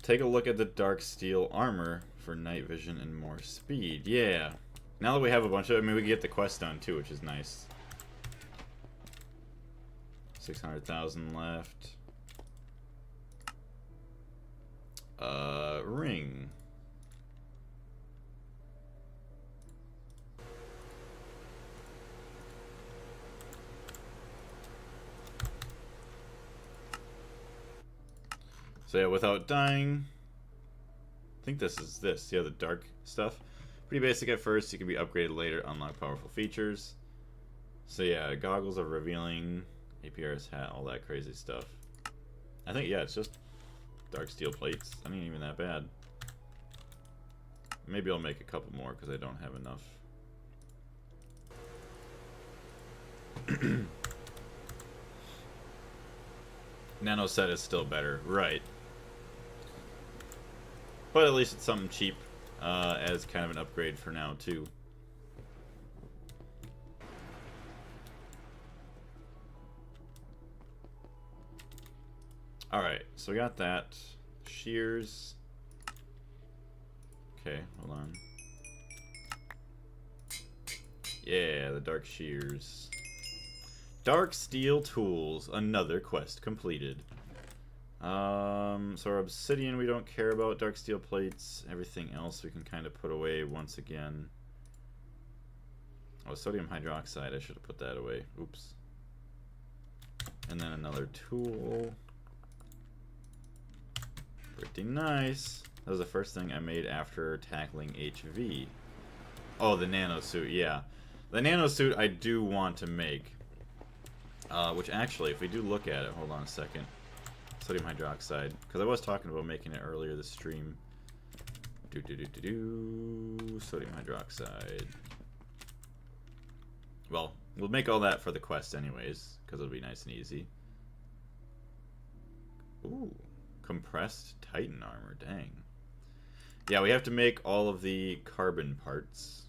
Take a look at the dark steel armor for night vision and more speed. Yeah. Now that we have a bunch of... I mean, we can get the quest done, too, which is nice. 600,000 left. Ring. So yeah, without dying, I think this is this. Yeah, the dark stuff. Pretty basic at first. You can be upgraded later. Unlock powerful features. So yeah, goggles of revealing, APR's hat, all that crazy stuff. I think, yeah, it's just dark steel plates. I ain't even that bad. Maybe I'll make a couple more because I don't have enough. Nano set is still better, right? But at least it's something cheap as kind of an upgrade for now too. Alright, so we got that. Shears. Okay, hold on. Yeah, the dark shears. Dark steel tools. Another quest completed. So our obsidian we don't care about. Dark steel plates. Everything else we can kind of put away once again. Oh, sodium hydroxide. I should have put that away. Oops. And then another tool. Pretty nice. That was the first thing I made after tackling HV. Oh, the nanosuit, yeah. The nanosuit I do want to make. Which actually, if we do look at it, hold on a second. Sodium hydroxide. Because I was talking about making it earlier this stream. Sodium hydroxide. Well, we'll make all that for the quest anyways. Because it'll be nice and easy. Ooh. Compressed Titan armor, dang. Yeah, we have to make all of the carbon parts.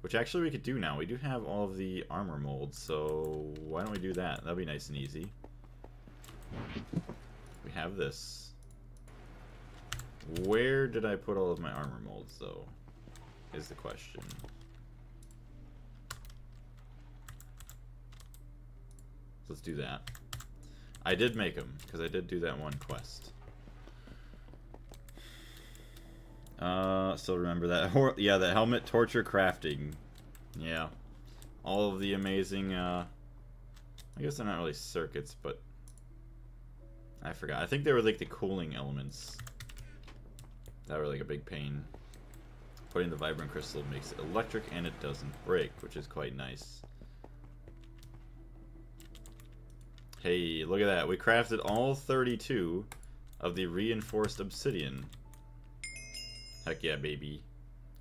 Which actually we could do now. We do have all of the armor molds, so why don't we do that? That'll be nice and easy. We have this. Where did I put all of my armor molds, though? Is the question. Let's do that. I did make them, because I did do that one quest. Still remember that. Yeah, the helmet torture crafting. Yeah. All of the amazing, I guess they're not really circuits, but I forgot. I think they were like the cooling elements. That were like a big pain. Putting the vibrant crystal makes it electric and it doesn't break, which is quite nice. Hey, look at that. We crafted all 32 of the reinforced obsidian. Heck yeah, baby.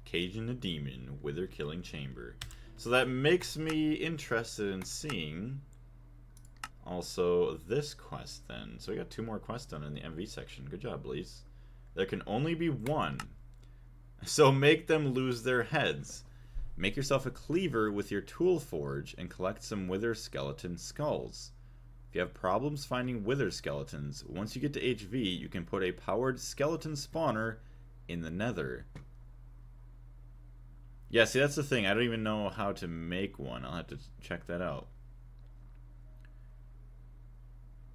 Caging the demon, wither killing chamber. So that makes me interested in seeing also this quest then. So we got 2 more quests done in the MV section. Good job, Blaze. There can only be 1. So make them lose their heads. Make yourself a cleaver with your tool forge and collect some wither skeleton skulls. If you have problems finding wither skeletons, once you get to HV, you can put a powered skeleton spawner in the nether. Yeah, see, that's the thing. I don't even know how to make one. I'll have to check that out.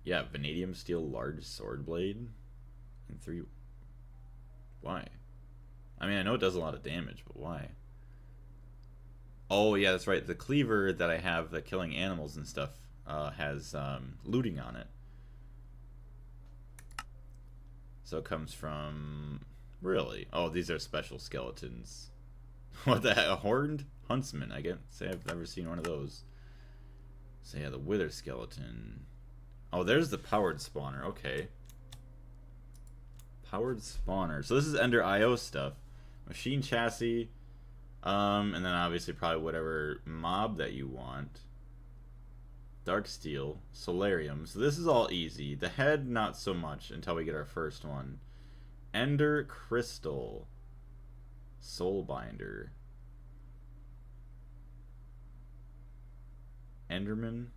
Yeah, vanadium steel large sword blade. And 3... Why? I mean, I know it does a lot of damage, but why? Oh, yeah, that's right. The cleaver that I have, the killing animals and stuff, has looting on it. So it comes from... Really? Oh, these are special skeletons. What the heck? A horned huntsman, I guess. Say I've never seen one of those. So yeah, the wither skeleton. Oh, there's the powered spawner. Okay. Powered spawner. So this is Ender IO stuff. Machine chassis. And then obviously probably whatever mob that you want. Dark steel. Solarium. So this is all easy. The head, not so much until we get our first one. Ender crystal. Soulbinder. Enderman.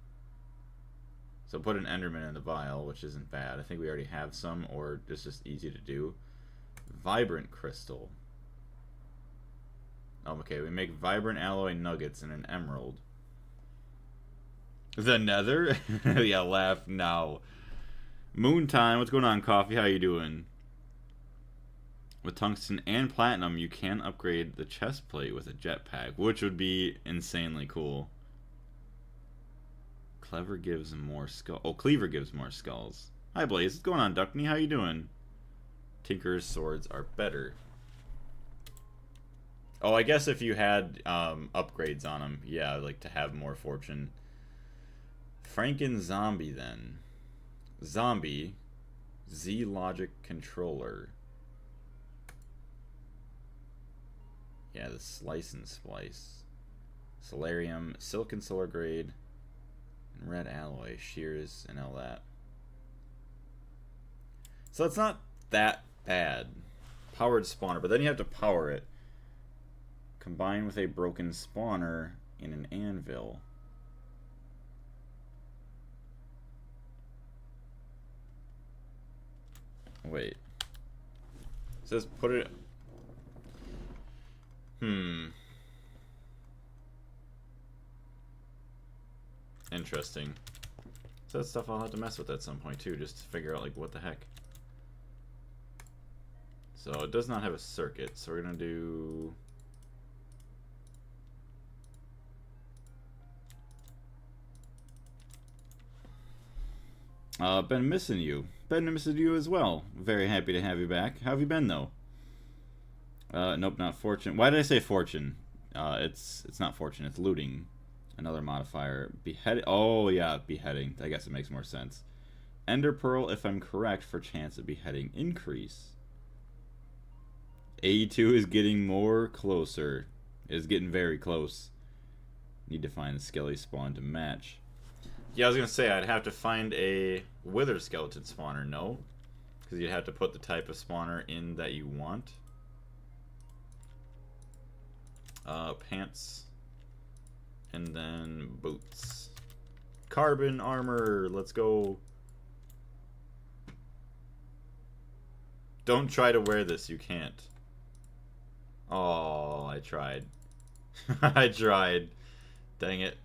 So put an Enderman in the vial, which isn't bad. I think we already have some, or it's just easy to do. Vibrant crystal. Oh, okay, we make vibrant alloy nuggets and an emerald. The nether? Yeah, laugh now. Moontime, what's going on, Coffee? How you doing? With tungsten and platinum, you can upgrade the chest plate with a jetpack, which would be insanely cool. Clever gives more skull. Oh, Cleaver gives more skulls. Hi, Blaze. What's going on, Duckney? How you doing? Tinker's swords are better. Oh, I guess if you had upgrades on them, yeah, like to have more fortune. Franken Zombie then. Zombie. Z Logic Controller. Yeah, the Slice and Splice. Solarium, Silicon Solar Grade, and Red Alloy, Shears, and all that. So it's not that bad. Powered spawner, but then you have to power it. Combined with a broken spawner in an anvil. Wait. It says put it... Interesting. So that's stuff I'll have to mess with at some point too, just to figure out like what the heck. So it does not have a circuit, so we're gonna do... been missing you. Been missing you as well. Very happy to have you back. How have you been though? Nope, not fortune. Why did I say fortune? It's not fortune. It's looting. Another modifier. Beheading. Oh yeah, beheading. I guess it makes more sense. Ender Pearl, if I'm correct, for chance of beheading increase. A2 is getting more closer. It is getting very close. Need to find the Skelly spawn to match. Yeah, I was gonna say I'd have to find a Wither Skeleton spawner. No, because you'd have to put the type of spawner in that you want. Pants, and then boots. Carbon armor. Let's go. Don't try to wear this. You can't. Oh, I tried. I tried. Dang it.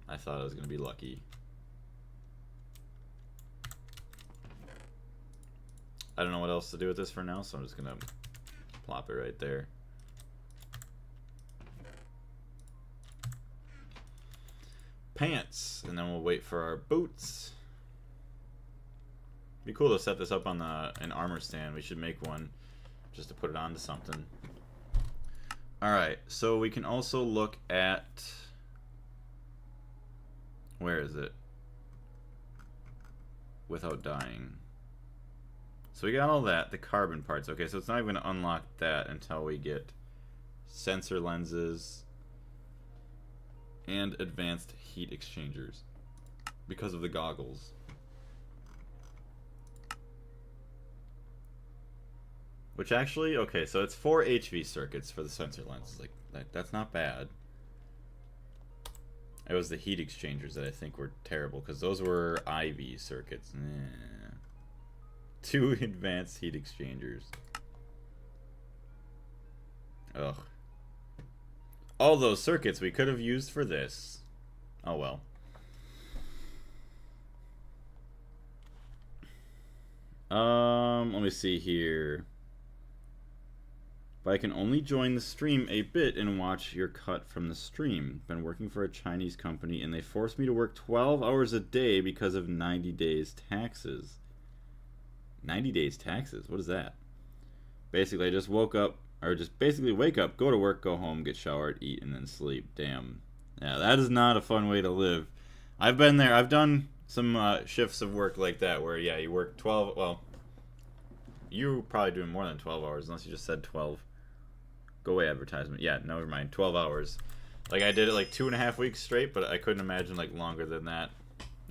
I thought I was going to be lucky. I don't know what else to do with this for now, so I'm just going to plop it right there. Pants, and then we'll wait for our boots. Be cool to set this up on an armor stand. We should make one just to put it onto something. Alright, so we can also look at... Where is it? Without dying. So we got all that, the carbon parts. Okay, so it's not even going to unlock that until we get sensor lenses and advanced heat exchangers because of the goggles. Which actually, okay, so it's 4 HV circuits for the sensor lenses. Like that's not bad. It was the heat exchangers that I think were terrible because those were IV circuits. 2 advanced heat exchangers. Ugh. All those circuits we could have used for this. Oh well. Let me see here. But I can only join the stream a bit and watch your cut from the stream. Been working for a Chinese company and they forced me to work 12 hours a day because of 90 days taxes. 90 days taxes? What is that? Basically, I just woke up, or just basically wake up, go to work, go home, get showered, eat, and then sleep. Damn. Yeah, that is not a fun way to live. I've been there. I've done some shifts of work like that where, yeah, you work 12, well, you're probably doing more than 12 hours unless you just said 12. Go away advertisement. Yeah, never mind. 12 hours. Like I did it like 2.5 weeks straight, but I couldn't imagine like longer than that.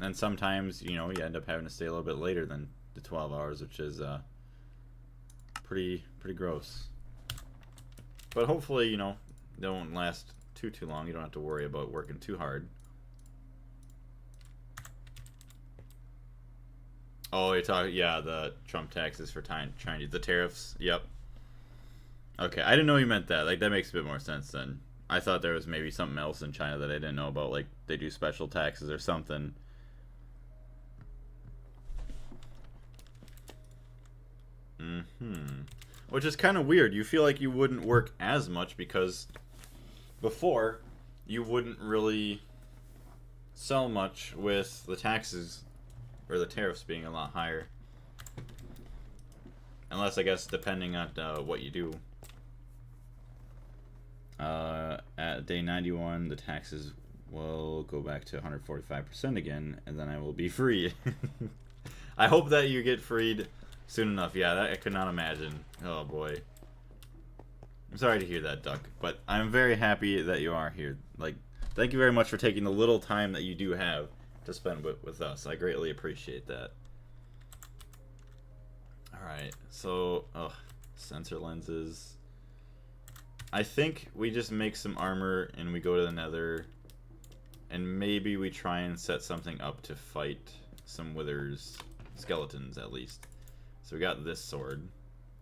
And sometimes, you know, you end up having to stay a little bit later than the 12 hours, which is pretty gross. But hopefully, you know, they won't last too long. You don't have to worry about working too hard. Oh, you're talking, yeah, the Trump taxes for Chinese, the tariffs. Yep. Okay, I didn't know you meant that. Like, that makes a bit more sense then. I thought there was maybe something else in China that I didn't know about. Like, they do special taxes or something. Which is kind of weird. You feel like you wouldn't work as much because before you wouldn't really sell much with the taxes or the tariffs being a lot higher. Unless, I guess, depending on what you do. At day 91, the taxes will go back to 145% again, and then I will be free. I hope that you get freed soon enough. Yeah, that I could not imagine. Oh, boy. I'm sorry to hear that, Duck, but I'm very happy that you are here. Like, thank you very much for taking the little time that you do have to spend with us. I greatly appreciate that. Alright, so, sensor lenses. I think we just make some armor and we go to the Nether, and maybe we try and set something up to fight some withers, skeletons at least. So we got this sword,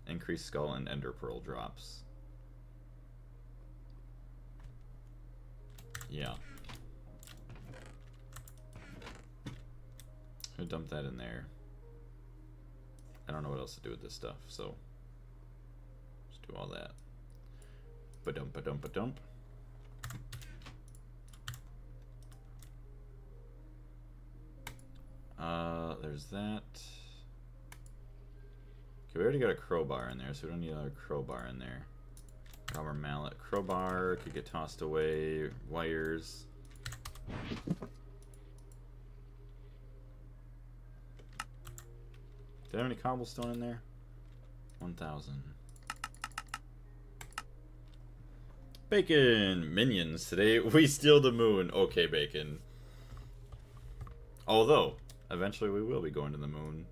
increased skull and ender pearl drops. Yeah. I'm gonna dump that in there. I don't know what else to do with this stuff, so just do all that. Ba-dump, ba-dump, ba-dump. There's that. Okay, we already got a crowbar in there, so we don't need another crowbar in there. Crowbar mallet. Crowbar could get tossed away. Wires. Did I have any cobblestone in there? 1,000. Bacon! Minions. Today we steal the moon. Okay, Bacon. Although, eventually we will be going to the moon.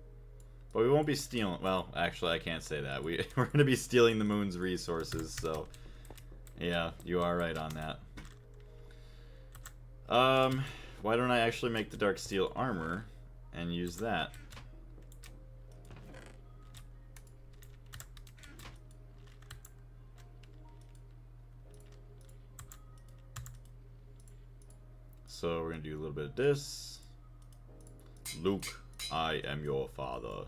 But we won't be stealing... Well, actually, I can't say that. We're going to be stealing the moon's resources, so... Yeah, you are right on that. Why don't I actually make the dark steel armor and use that? So we're going to do a little bit of this. Luke, I am your father.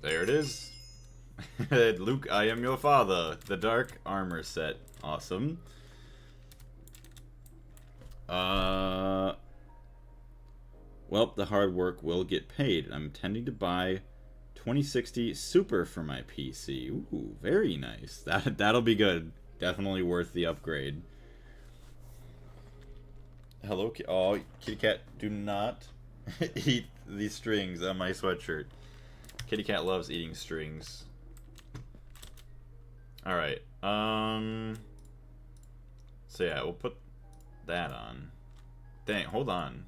There it is. Luke, I am your father. The dark armor set. Awesome. Well, the hard work will get paid. I'm intending to buy 2060 Super for my PC. Ooh, very nice. That'll be good. Definitely worth the upgrade. Hello, oh, kitty cat, do not eat these strings on my sweatshirt. Kitty cat loves eating strings. Alright, so yeah, we'll put that on. Dang, hold on.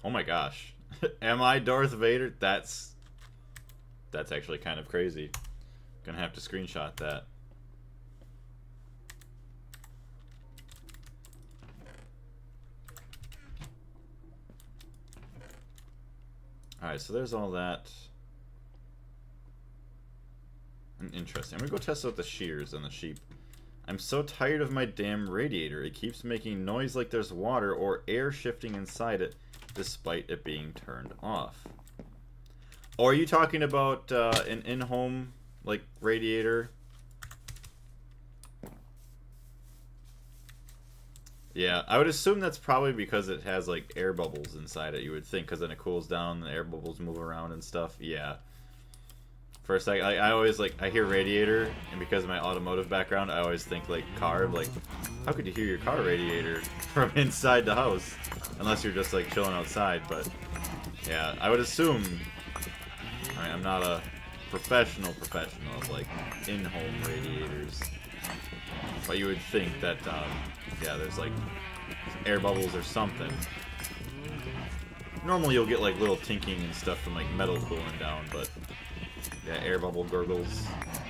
Oh my gosh. Am I Darth Vader? That's actually kind of crazy. Gonna have to screenshot that. Alright, so there's all that. Interesting. I'm gonna go test out the shears on the sheep. I'm so tired of my damn radiator. It keeps making noise like there's water or air shifting inside it, despite it being turned off. Or are you talking about an in-home, like, radiator? Yeah, I would assume that's probably because it has, like, air bubbles inside it, you would think, because then it cools down, the air bubbles move around and stuff. Yeah. For a second, I always, like, I hear radiator, and because of my automotive background, I always think, like, car. Like, how could you hear your car radiator from inside the house? Unless you're just, like, chilling outside, but... Yeah, I would assume... I mean, I'm not a professional of, like, in-home radiators. But you would think that, yeah, there's, like, air bubbles or something. Normally you'll get, like, little tinking and stuff from, like, metal cooling down, but... Yeah, air bubble gurgles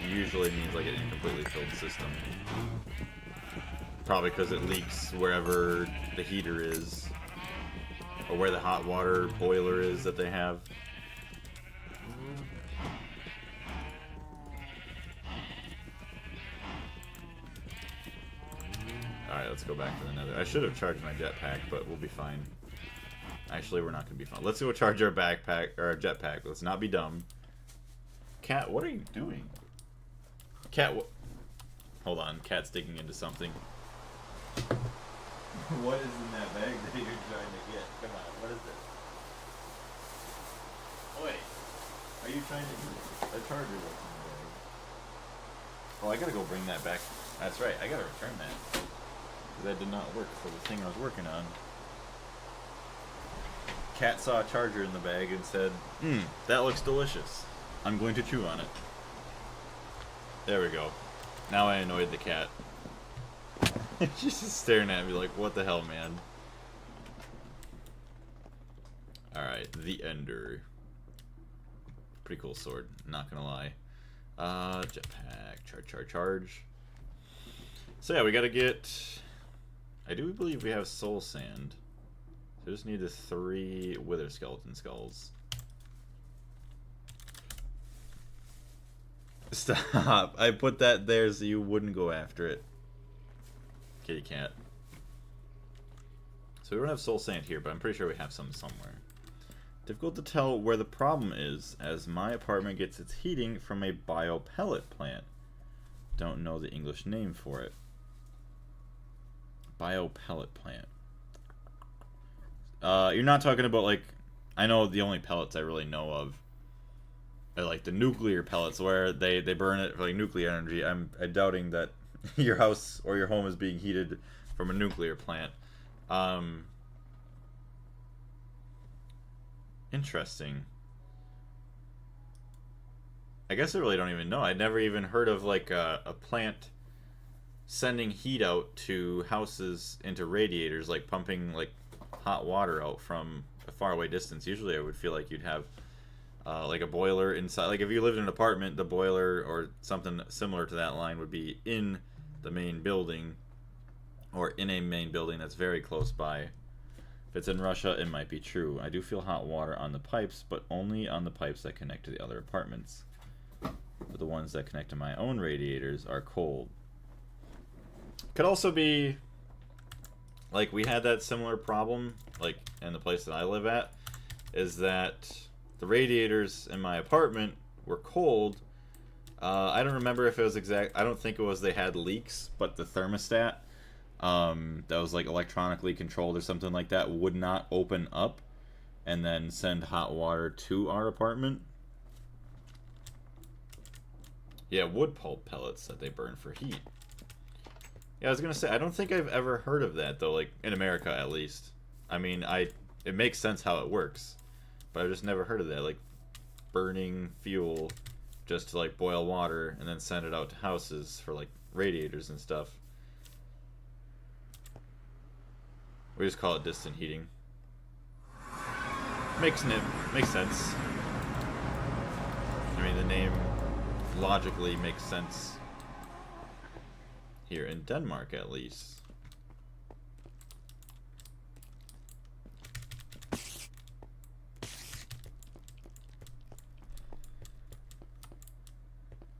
usually means like an incompletely filled system. Probably because it leaks wherever the heater is, or where the hot water boiler is that they have. Alright, let's go back to the Nether. I should have charged my jetpack, but we'll be fine. Actually, we're not going to be fine. Let's go charge our backpack, or our jetpack. Let's not be dumb. Cat, what are you doing? Cat, what? Hold on, cat's digging into something. What is in that bag that you're trying to get? Come on, what is it? Wait, are you trying to get a charger that's in the bag? Oh, I gotta go bring that back. That's right, I gotta return that. Because that did not work for the thing I was working on. Cat saw a charger in the bag and said, that looks delicious. I'm going to chew on it. There we go. Now I annoyed the cat. She's just staring at me like, what the hell, man? Alright, the Ender. Pretty cool sword, not gonna lie. Jetpack, charge. So yeah, we gotta get... I do believe we have soul sand. So I just need the 3 wither skeleton skulls. Stop. I put that there so you wouldn't go after it. Kitty cat. So we don't have soul sand here, but I'm pretty sure we have some somewhere. Difficult to tell where the problem is, as my apartment gets its heating from a biopellet plant. Don't know the English name for it. Biopellet plant. You're not talking about, like... I know the only pellets I really know of are like the nuclear pellets where they burn it for like nuclear energy. I'm doubting that your house or your home is being heated from a nuclear plant. Interesting. I guess I really don't even know. I'd never even heard of like a plant sending heat out to houses into radiators, like pumping like hot water out from a faraway distance. Usually I would feel like you'd have like a boiler inside. Like if you lived in an apartment, the boiler or something similar to that line would be in the main building, or in a main building that's very close by. If it's in Russia, it might be true. I do feel hot water on the pipes, but only on the pipes that connect to the other apartments. But the ones that connect to my own radiators are cold. Could also be like we had that similar problem like in the place that I live at, is that the radiators in my apartment were cold. I don't remember if it was I don't think it was they had leaks, but the thermostat that was like electronically controlled or something like that would not open up and then send hot water to our apartment. Yeah, wood pulp pellets that they burn for heat. Yeah, I was gonna say, I don't think I've ever heard of that though, like in America at least. I mean, it makes sense how it works, but I've just never heard of that, like burning fuel just to like boil water and then send it out to houses for like radiators and stuff. We just call it distant heating. Makes sense. I mean, the name logically makes sense here in Denmark, at least.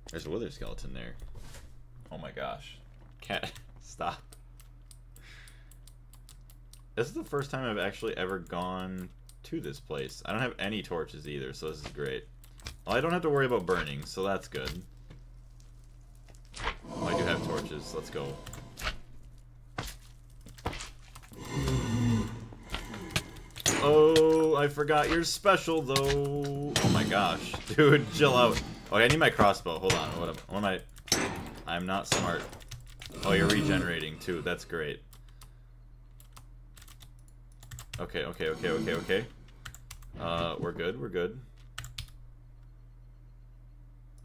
There's a wither skeleton there. Oh my gosh. Cat, stop. This is the first time I've actually ever gone to this place. I don't have any torches either, so this is great. Well, I don't have to worry about burning, so that's good. Oh, I do have torches. Let's go. Oh, I forgot you're special, though. Oh my gosh. Dude, chill out. Okay, I need my crossbow. Hold on. What am I... I'm not smart. Oh, you're regenerating, too. That's great. Okay. We're good.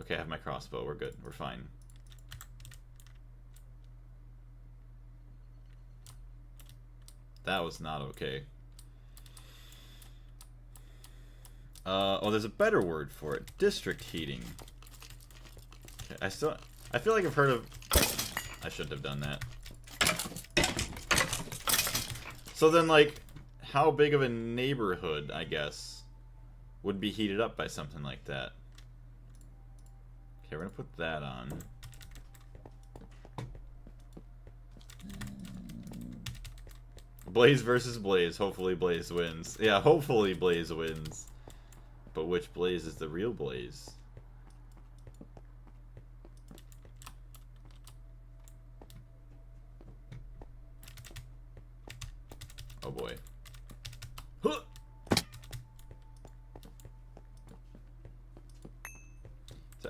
Okay, I have my crossbow. We're good. We're fine. That was not okay. Oh, there's a better word for it. District heating. Okay, I feel like I've heard of... I shouldn't have done that. So then, like, how big of a neighborhood, I guess, would be heated up by something like that? Okay, we're gonna put that on. Blaze versus Blaze. Hopefully Blaze wins. Yeah, hopefully Blaze wins. But which Blaze is the real Blaze?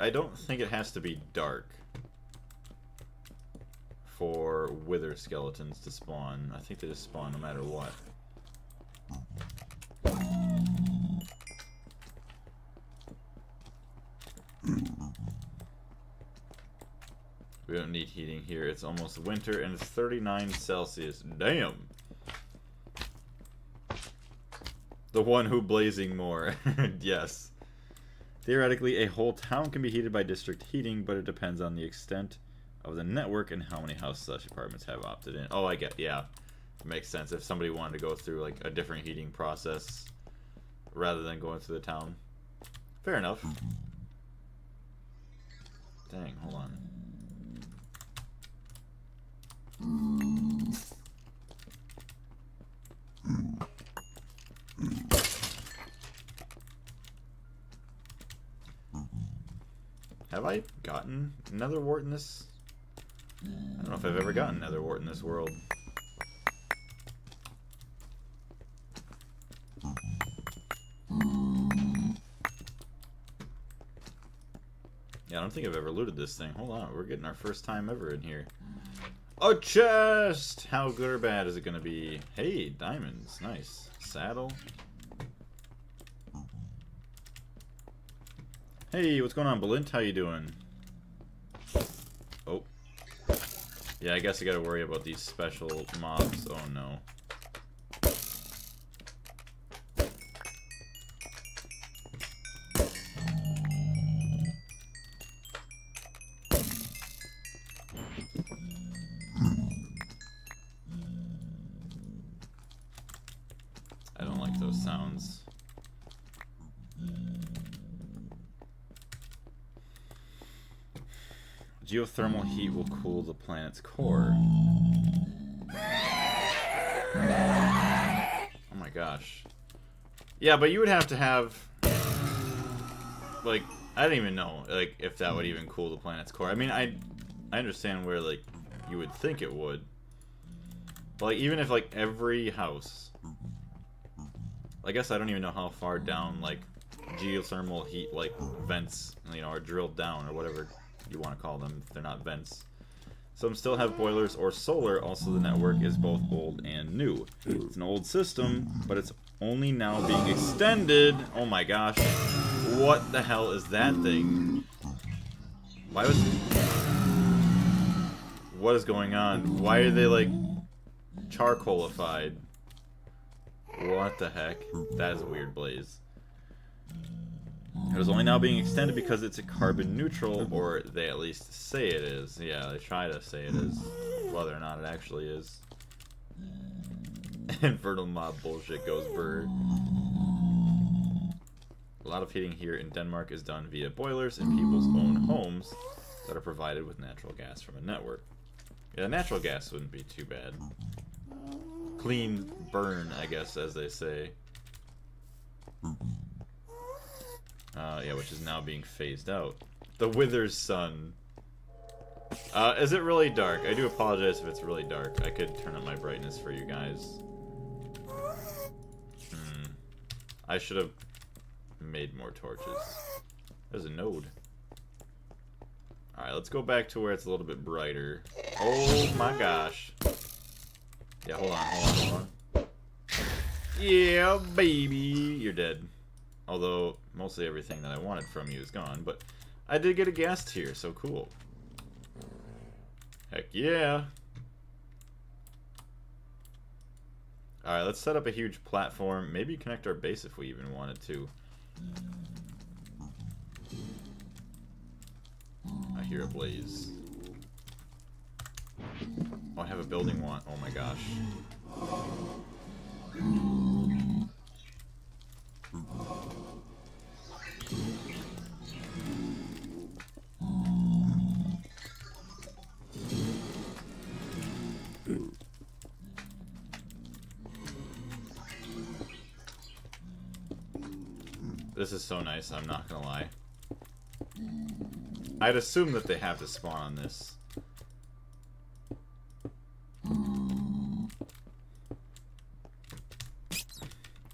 I don't think it has to be dark for wither skeletons to spawn. I think they just spawn no matter what. We don't need heating here. It's almost winter and it's 39 Celsius. Damn! The one who blazing more. Yes. Theoretically, a whole town can be heated by district heating, but it depends on the extent of the network and how many house/apartments have opted in. Oh, I get, yeah. It makes sense if somebody wanted to go through like a different heating process rather than going through the town. Fair enough. Dang, hold on. Have I gotten nether wart in this? I don't know if I've ever gotten nether wart in this world. Yeah, I don't think I've ever looted this thing. Hold on, we're getting our first time ever in here. A chest! How good or bad is it gonna be? Hey, diamonds. Nice. Saddle. Hey, what's going on, Balint? How you doing? Oh. Yeah, I guess I gotta worry about these special mobs. Oh no. I don't like those sounds. Geothermal heat will cool the planet's core. Oh my gosh. Yeah, but you would have to have... Like, I don't even know, like, if that would even cool the planet's core. I mean, I understand where, like, you would think it would. But, like, even if, like, every house... I guess I don't even know how far down, like, geothermal heat, like, vents, you know, are drilled down, or whatever you want to call them, if they're not vents. Some still have boilers or solar. Also, the network is both old and new. It's an old system, but it's only now being extended. Oh my gosh. What the hell is that thing? Why was... What is going on? Why are they, like, charcoalified? What the heck? That is a weird blaze. It is only now being extended because it's a carbon neutral, or they at least say it is. Yeah, they try to say it is, whether or not it actually is. Infernal mob bullshit goes burr. A lot of heating here in Denmark is done via boilers in people's own homes that are provided with natural gas from a network. Yeah, natural gas wouldn't be too bad. Clean burn, I guess, as they say. Yeah, which is now being phased out. The Wither's Sun. Is it really dark? I do apologize if it's really dark. I could turn up my brightness for you guys. I should have made more torches. There's a node. Alright, let's go back to where it's a little bit brighter. Oh my gosh. Yeah, hold on. Yeah, baby. You're dead. Although, mostly everything that I wanted from you is gone, but I did get a gas tier, so cool. Heck yeah. Alright, let's set up a huge platform. Maybe connect our base if we even wanted to. I hear a blaze. Oh, I have a building want. Oh my gosh. This is so nice, I'm not gonna lie. I'd assume that they have to spawn on this.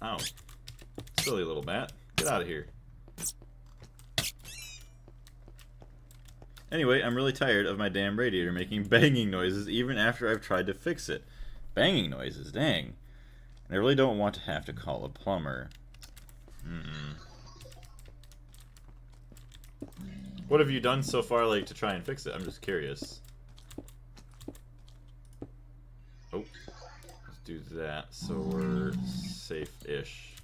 Ow. Silly little bat. Get out of here. Anyway, I'm really tired of my damn radiator making banging noises even after I've tried to fix it. Banging noises, dang. And I really don't want to have to call a plumber. What have you done so far, like, to try and fix it? I'm just curious. Oh, let's do that so we're safe-ish.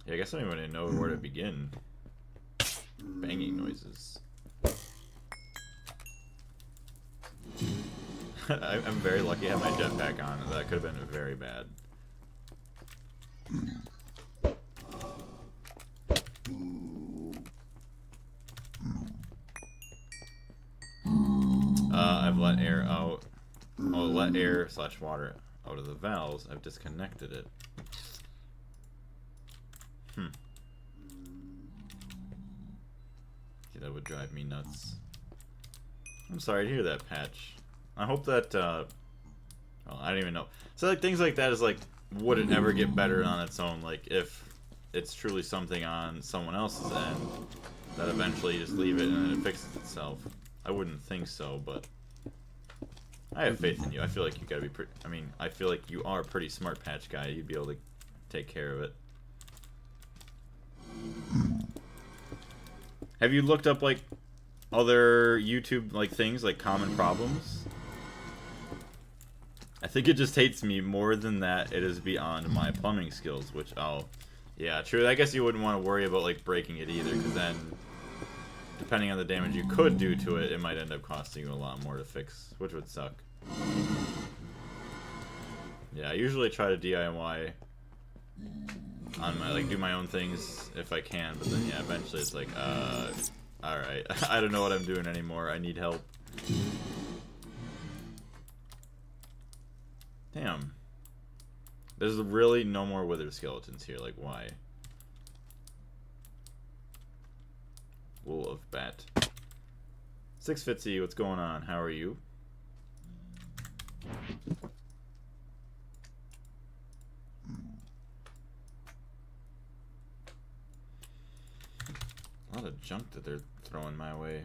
Yeah, I guess I don't even know where to begin. Banging noises. I'm very lucky I have my jetpack on. That could have been very bad. I've let air out. Oh, let air / water out of the valves. I've disconnected it. Yeah, that would drive me nuts. I'm sorry to hear that, Patch. I hope that, well, I don't even know. So, like, things like that is, like, would it ever get better on its own? Like, if it's truly something on someone else's end, that eventually you just leave it and then it fixes itself. I wouldn't think so, but I have faith in you. I feel like you gotta be pretty, I mean, I feel like you are a pretty smart, Patch guy. You'd be able to take care of it. Have you looked up, like, other YouTube, like, things, like common problems? I think it just hates me more than that. It is beyond my plumbing skills, which yeah, true. I guess you wouldn't want to worry about, like, breaking it either, because then, depending on the damage you could do to it, it might end up costing you a lot more to fix, which would suck. Yeah, I usually try to DIY on my, like, do my own things if I can, but then, yeah, eventually it's like, alright, I don't know what I'm doing anymore, I need help. Damn. There's really no more wither skeletons here, like, why? Wool of bat. 6Fitzy, what's going on? How are you? A lot of junk that they're throwing my way.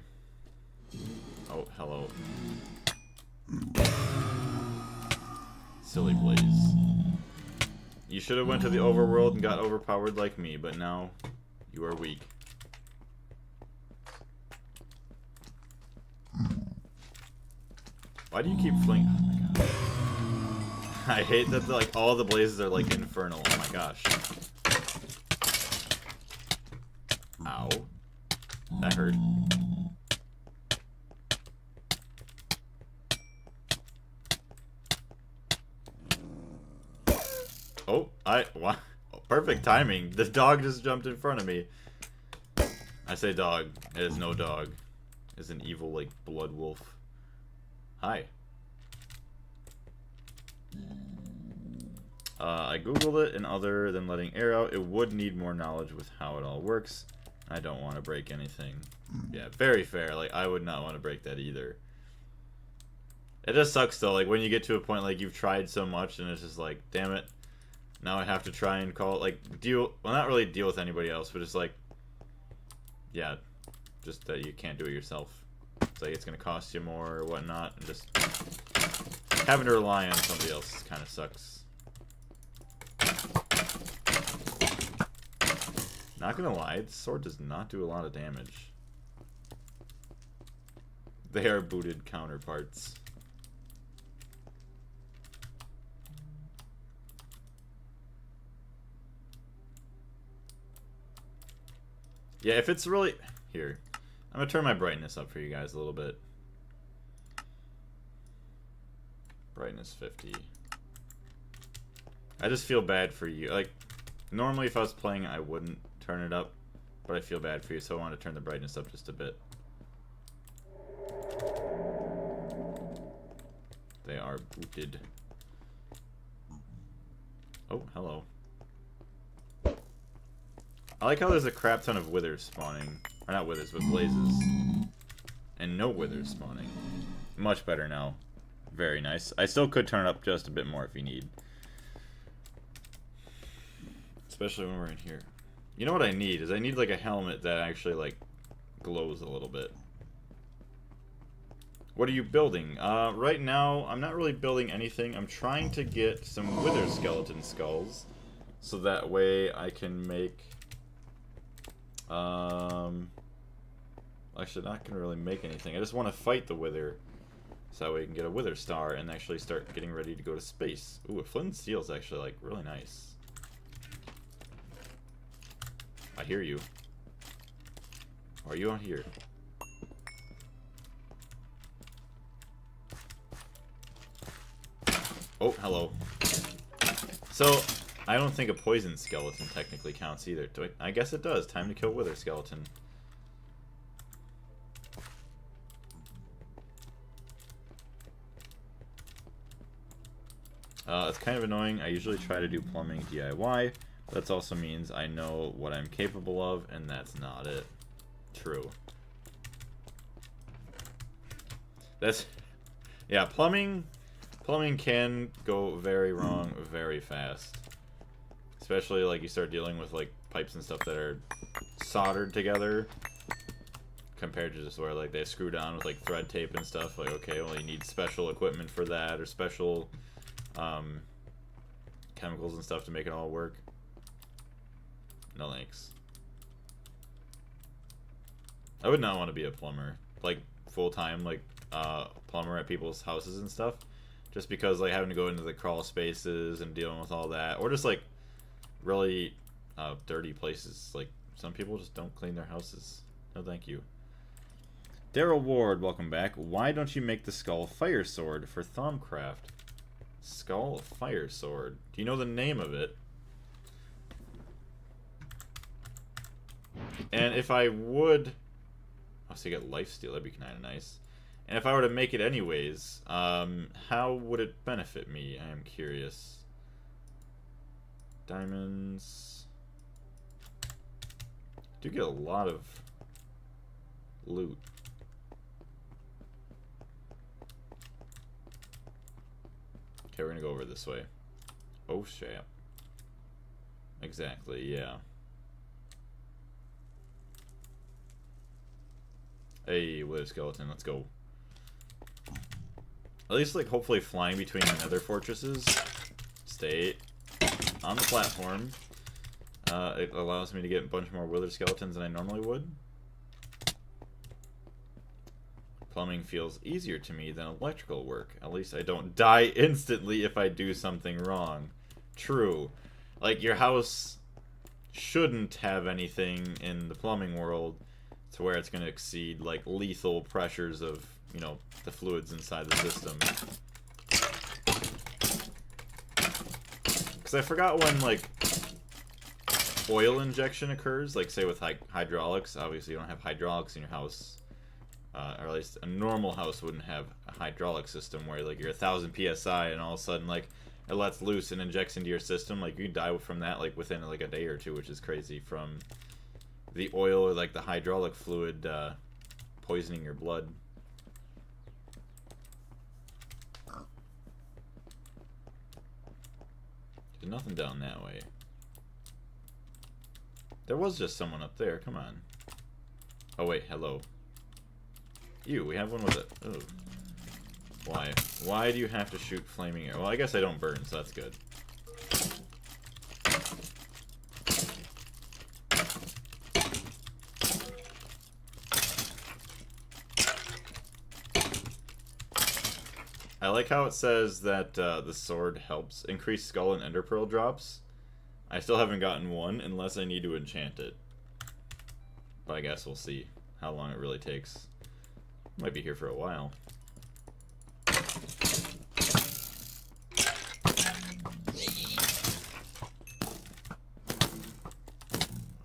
Oh, hello. Silly Blaze. You should have went to the overworld and got overpowered like me, but now you are weak. Why do you keep flinging? Oh my god. I hate that like all the blazes are like infernal. Oh my gosh. Ow. That hurt. Oh, wow. Perfect timing. The dog just jumped in front of me. I say dog. It is no dog. It's an evil, like, blood wolf. Hi. I googled it, and other than letting air out, it would need more knowledge with how it all works. I don't want to break anything. Yeah, very fair. Like, I would not want to break that either. It just sucks, though. Like, when you get to a point, like, you've tried so much, and it's just like, damn it. Now I have to try and call, like, well, not really deal with anybody else, but just, like, yeah, just that you can't do it yourself. It's like, it's going to cost you more or whatnot, and just having to rely on somebody else kind of sucks. Not gonna lie, this sword does not do a lot of damage. They are booted counterparts. Yeah, if it's really... Here. I'm gonna turn my brightness up for you guys a little bit. Brightness 50. I just feel bad for you. Like, normally if I was playing, I wouldn't turn it up, but I feel bad for you, so I want to turn the brightness up just a bit. They are booted. Oh, hello. I like how there's a crap ton of withers spawning. Or not withers, but blazes. And no withers spawning. Much better now. Very nice. I still could turn it up just a bit more if you need. Especially when we're in here. You know what I need is I need like a helmet that actually like glows a little bit. What are you building? Right now I'm not really building anything. I'm trying to get some wither skeleton skulls so that way I can make actually not gonna really make anything. I just want to fight the wither so that way we can get a wither star and actually start getting ready to go to space. Ooh, a flint and steel is actually like really nice. I hear you. Are you out here? Oh, hello. So, I don't think a poison skeleton technically counts either. I guess it does. Time to kill wither skeleton. It's kind of annoying. I usually try to do plumbing DIY. That also means I know what I'm capable of, and that's not it. True. That's... Yeah, plumbing can go very wrong very fast. Especially, like, you start dealing with, like, pipes and stuff that are soldered together. Compared to just where, like, they screw down with, like, thread tape and stuff. Like, okay, well, you need special equipment for that, or special, chemicals and stuff to make it all work. No thanks. I would not want to be a plumber, like full-time, like plumber at people's houses and stuff, just because like having to go into the crawl spaces and dealing with all that, or just like really dirty places. Like some people just don't clean their houses. No, thank you. Daryl Ward, welcome back. Why don't you make the skull fire sword for Thaumcraft? Skull fire sword. Do you know the name of it? And if I would... Oh, so you get lifesteal, that'd be kind of nice. And if I were to make it anyways, how would it benefit me? I am curious. Diamonds... Do get a lot of loot. Okay, we're gonna go over this way. Oh, shit. Exactly, yeah. Hey, wither skeleton, let's go. At least, like, hopefully flying between the nether fortresses. Stay on the platform. It allows me to get a bunch more wither skeletons than I normally would. Plumbing feels easier to me than electrical work. At least I don't die instantly if I do something wrong. True. Like, your house shouldn't have anything in the plumbing world to where it's going to exceed, like, lethal pressures of, you know, the fluids inside the system. Because I forgot when, like, oil injection occurs, like, say with hydraulics. Obviously, you don't have hydraulics in your house. Or at least a normal house wouldn't have a hydraulic system where, like, you're 1,000 PSI and all of a sudden, like, it lets loose and injects into your system. Like, you die from that, like, within, like, a day or two, which is crazy, from the oil or, like, the hydraulic fluid poisoning your blood. There's nothing down that way. There was just someone up there. Come on. Oh, wait. Hello. Ew, we have one with it. Oh. Why? Why do you have to shoot flaming arrow? Well, I guess I don't burn, so that's good. I like how it says that the sword helps increase skull and ender pearl drops. I still haven't gotten one unless I need to enchant it. But I guess we'll see how long it really takes. Might be here for a while.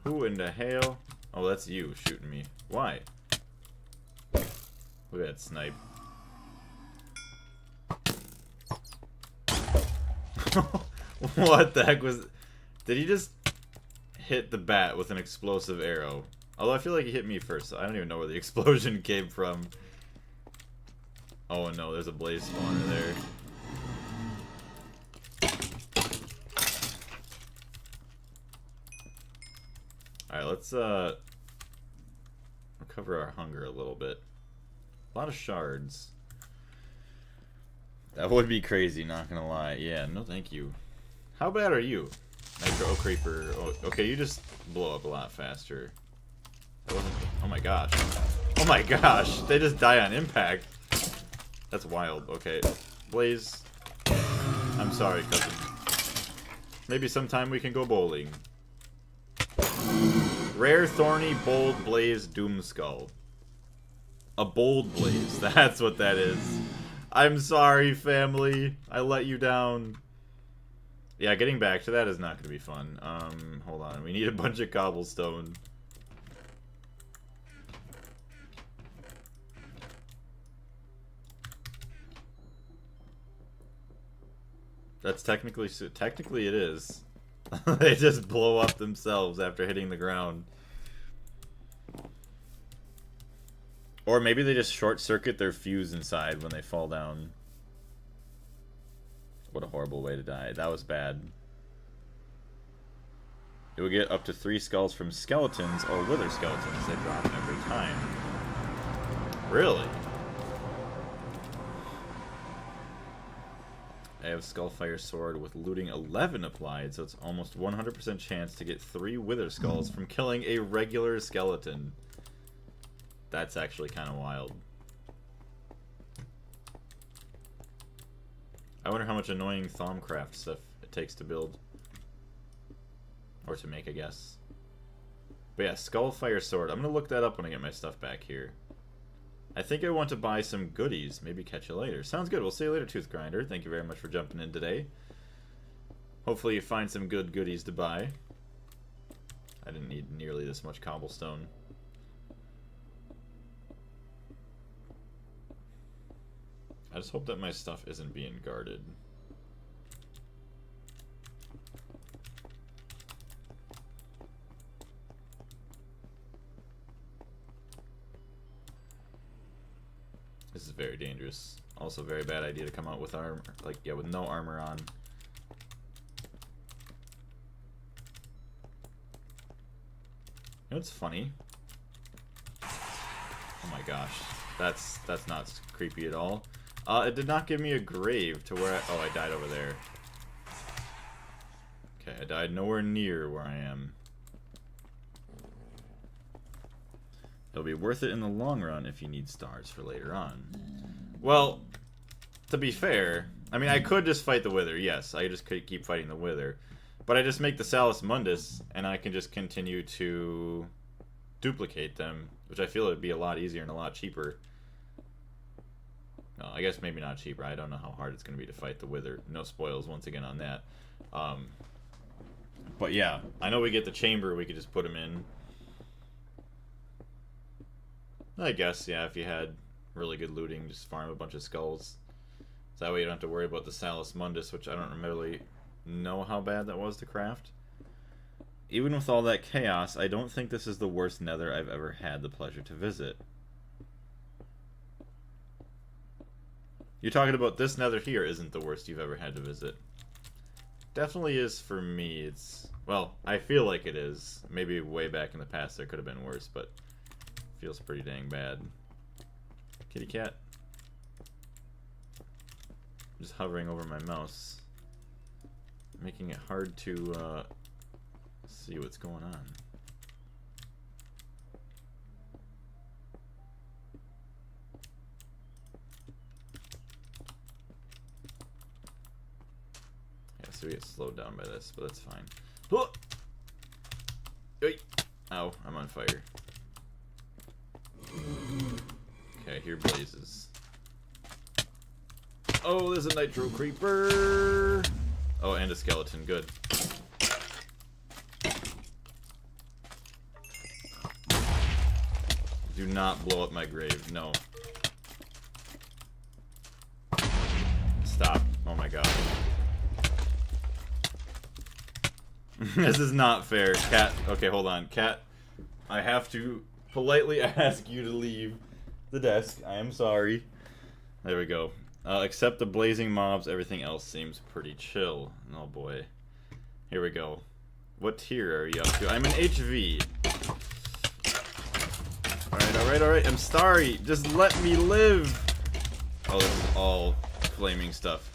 Who in the hell? Oh, that's you shooting me. Why? Look at that snipe. What the heck was... Did he just hit the bat with an explosive arrow? Although I feel like he hit me first, so I don't even know where the explosion came from. Oh no, there's a blaze spawner there. let's recover our hunger a little bit. A lot of shards. That would be crazy, not gonna lie. Yeah, no thank you. How bad are you? Nitro Creeper. Oh, okay, you just blow up a lot faster. That wasn't... Oh my gosh. Oh my gosh! They just die on impact. That's wild. Okay. Blaze. I'm sorry, cousin. Maybe sometime we can go bowling. Rare, thorny, bold, blaze, doom skull. A bold blaze. That's what that is. I'm sorry, family. I let you down. Yeah, getting back to that is not going to be fun. Hold on. We need a bunch of cobblestone. That's technically it is. They just blow up themselves after hitting the ground. Or maybe they just short circuit their fuse inside when they fall down. What a horrible way to die. That was bad. It will get up to 3 skulls from skeletons or wither skeletons. They drop every time. Really? I have Skullfire Sword with looting 11 applied, so it's almost 100% chance to get 3 wither skulls from killing a regular skeleton. That's actually kind of wild. I wonder how much annoying Thaumcraft stuff it takes to build. Or to make, I guess. But yeah, Skullfire Sword. I'm going to look that up when I get my stuff back here. I think I want to buy some goodies. Maybe catch you later. Sounds good. We'll see you later, Tooth Grinder. Thank you very much for jumping in today. Hopefully you find some good goodies to buy. I didn't need nearly this much cobblestone. I just hope that my stuff isn't being guarded. This is very dangerous. Also, very bad idea to come out with armor, like, yeah, with no armor on. You know what's funny? Oh my gosh, that's not creepy at all. It did not give me a grave to where oh, I died over there. Okay, I died nowhere near where I am. It'll be worth it in the long run if you need stars for later on. Well, to be fair, I mean, I could just fight the Wither, yes. I just could keep fighting the Wither. But I just make the Salus Mundus, and I can just continue to duplicate them, which I feel would be a lot easier and a lot cheaper. No, I guess maybe not cheaper. I don't know how hard it's going to be to fight the Wither. No spoils once again on that. But yeah, I know we get the chamber we could just put them in. I guess, yeah, if you had really good looting, just farm a bunch of skulls. So that way you don't have to worry about the Salus Mundus, which I don't really know how bad that was to craft. Even with all that chaos, I don't think this is the worst nether I've ever had the pleasure to visit. You're talking about this nether here isn't the worst you've ever had to visit. Definitely is for me. It's, well, I feel like it is. Maybe way back in the past there could have been worse, but feels pretty dang bad. Kitty cat. Just hovering over my mouse, making it hard to see what's going on. Yeah, so we get slowed down by this, but that's fine. Ow, I'm on fire. Okay, here blazes. Oh, there's a nitro creeper. Oh, and a skeleton. Good. Do not blow up my grave. No. Stop. Oh my god. This is not fair. Cat. Okay, hold on. Cat, I have to politely ask you to leave the desk. I am sorry. There we go. Except the blazing mobs, everything else seems pretty chill. Oh boy. Here we go. What tier are you up to? I'm an HV. Alright. I'm sorry. Just let me live. Oh, this is all flaming stuff.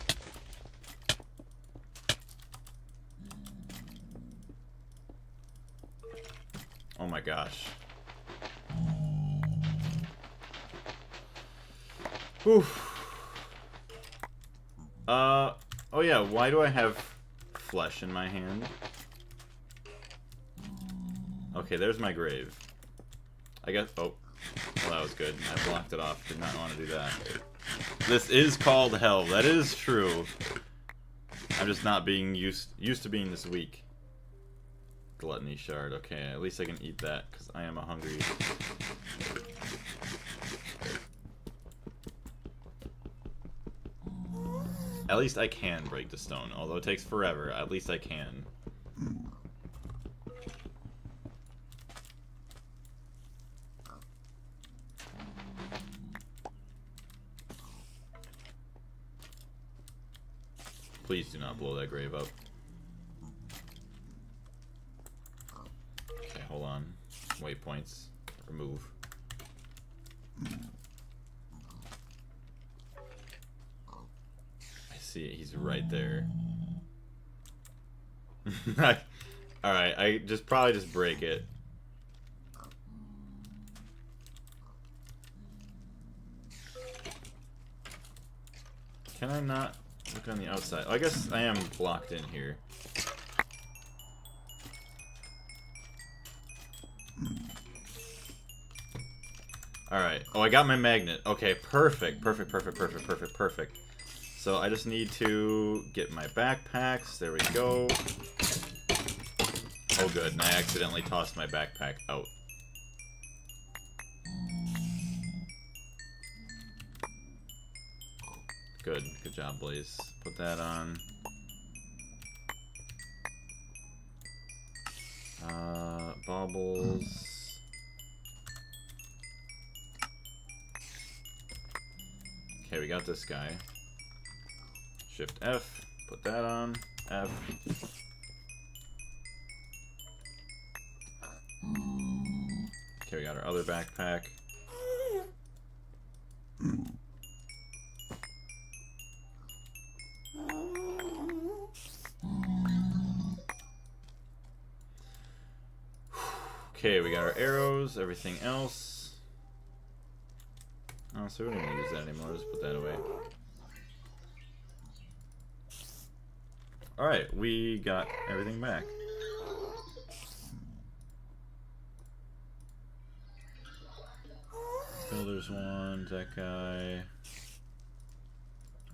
Oh my gosh. Whew. Oh yeah, why do I have flesh in my hand? Okay, there's my grave. I guess, oh. Well, that was good. I blocked it off. Did not want to do that. This is called hell. That is true. I'm just not being used to being this weak. Gluttony shard. Okay, at least I can eat that, because I am a hungry... At least I can break the stone. Although it takes forever, at least I can. Please do not blow that grave up. Okay, hold on. Waypoints. Remove. I see it. He's right there. Alright, I probably just break it. Can I not look on the outside? Oh, I guess I am blocked in here. Alright. Oh, I got my magnet. Okay, perfect. Perfect. So I just need to get my backpacks. There we go. Oh, good. And I accidentally tossed my backpack out. Good. Good job, Blaze. Put that on. Baubles. Okay, we got this guy. Shift F. Put that on. F. Okay, we got our other backpack. Okay, we got our arrows, everything else. Oh, so we don't need to use that anymore. Let's put that away. Alright, we got everything back. Builder's wand, that guy.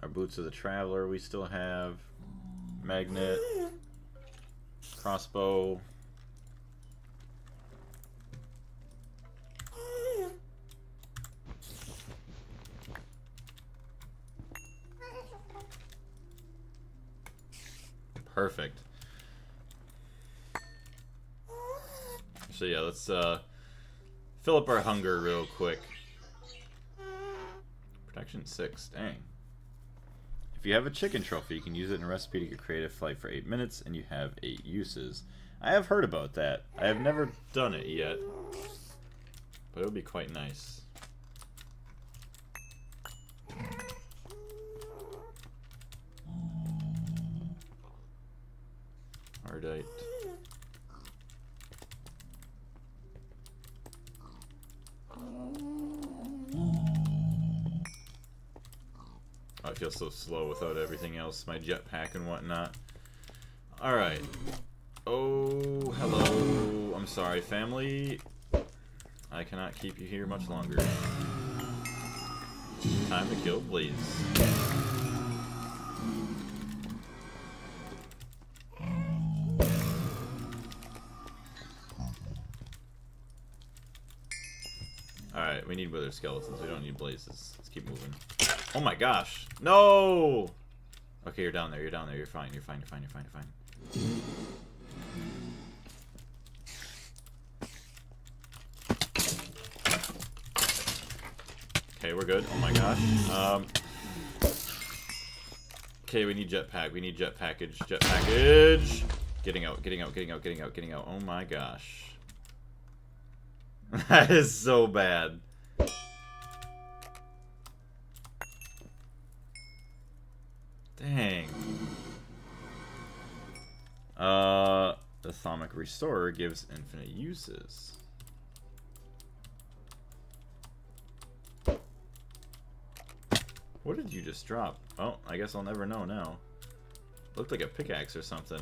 Our boots of the traveler we still have. Magnet. Crossbow. Perfect. So yeah, let's fill up our hunger real quick. Protection 6, dang. If you have a chicken trophy, you can use it in a recipe to get creative flight for 8 minutes, and you have 8 uses. I have heard about that. I have never done it yet, but it would be quite nice. Ardite. I feel so slow without everything else, my jetpack and whatnot. Alright. Oh, hello. I'm sorry, family. I cannot keep you here much longer. Time to kill Blaze. Alright, we need wither skeletons. We don't need blazes. Let's keep moving. Oh my gosh. No! Okay, you're down there. You're down there. You're fine. You're fine. You're fine. You're fine. You're fine. Okay, we're good. Oh my gosh. Okay, we need jetpack. We need jet package. Jet package! Getting out. Getting out. Getting out. Getting out. Getting out. Oh my gosh. That is so bad. Dang. The Atomic Restorer gives infinite uses. What did you just drop? Oh, I guess I'll never know now. Looked like a pickaxe or something.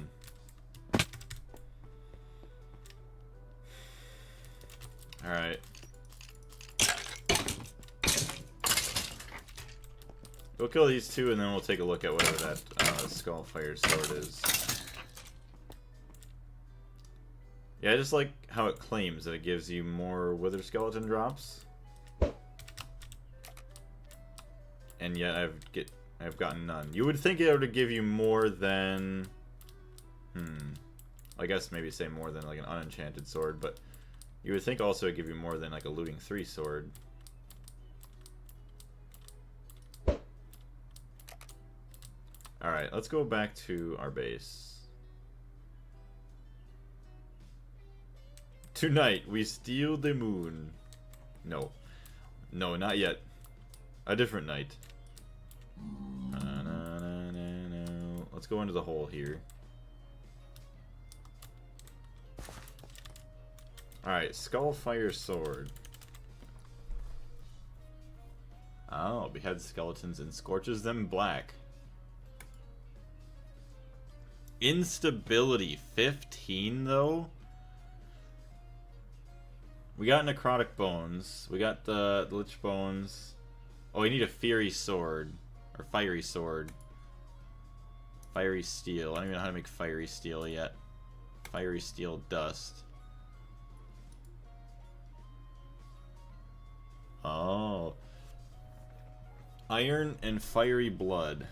Alright. We'll kill these two and then we'll take a look at whatever that Skullfire Sword is. Yeah, I just like how it claims that it gives you more Wither Skeleton drops. And yet I've gotten none. You would think it would give you more than... I guess maybe say more than like an unenchanted sword, but you would think also it'd give you more than like a looting 3 sword. Alright, let's go back to our base. Tonight, we steal the moon. No. No, not yet. A different night. Let's go into the hole here. Alright, Skullfire Sword. Oh, beheads skeletons and scorches them black. Instability 15 though? We got necrotic bones. We got the lich bones. Oh, we need a fiery sword. Or fiery sword. Fiery steel. I don't even know how to make fiery steel yet. Fiery steel dust. Oh. Iron and fiery blood.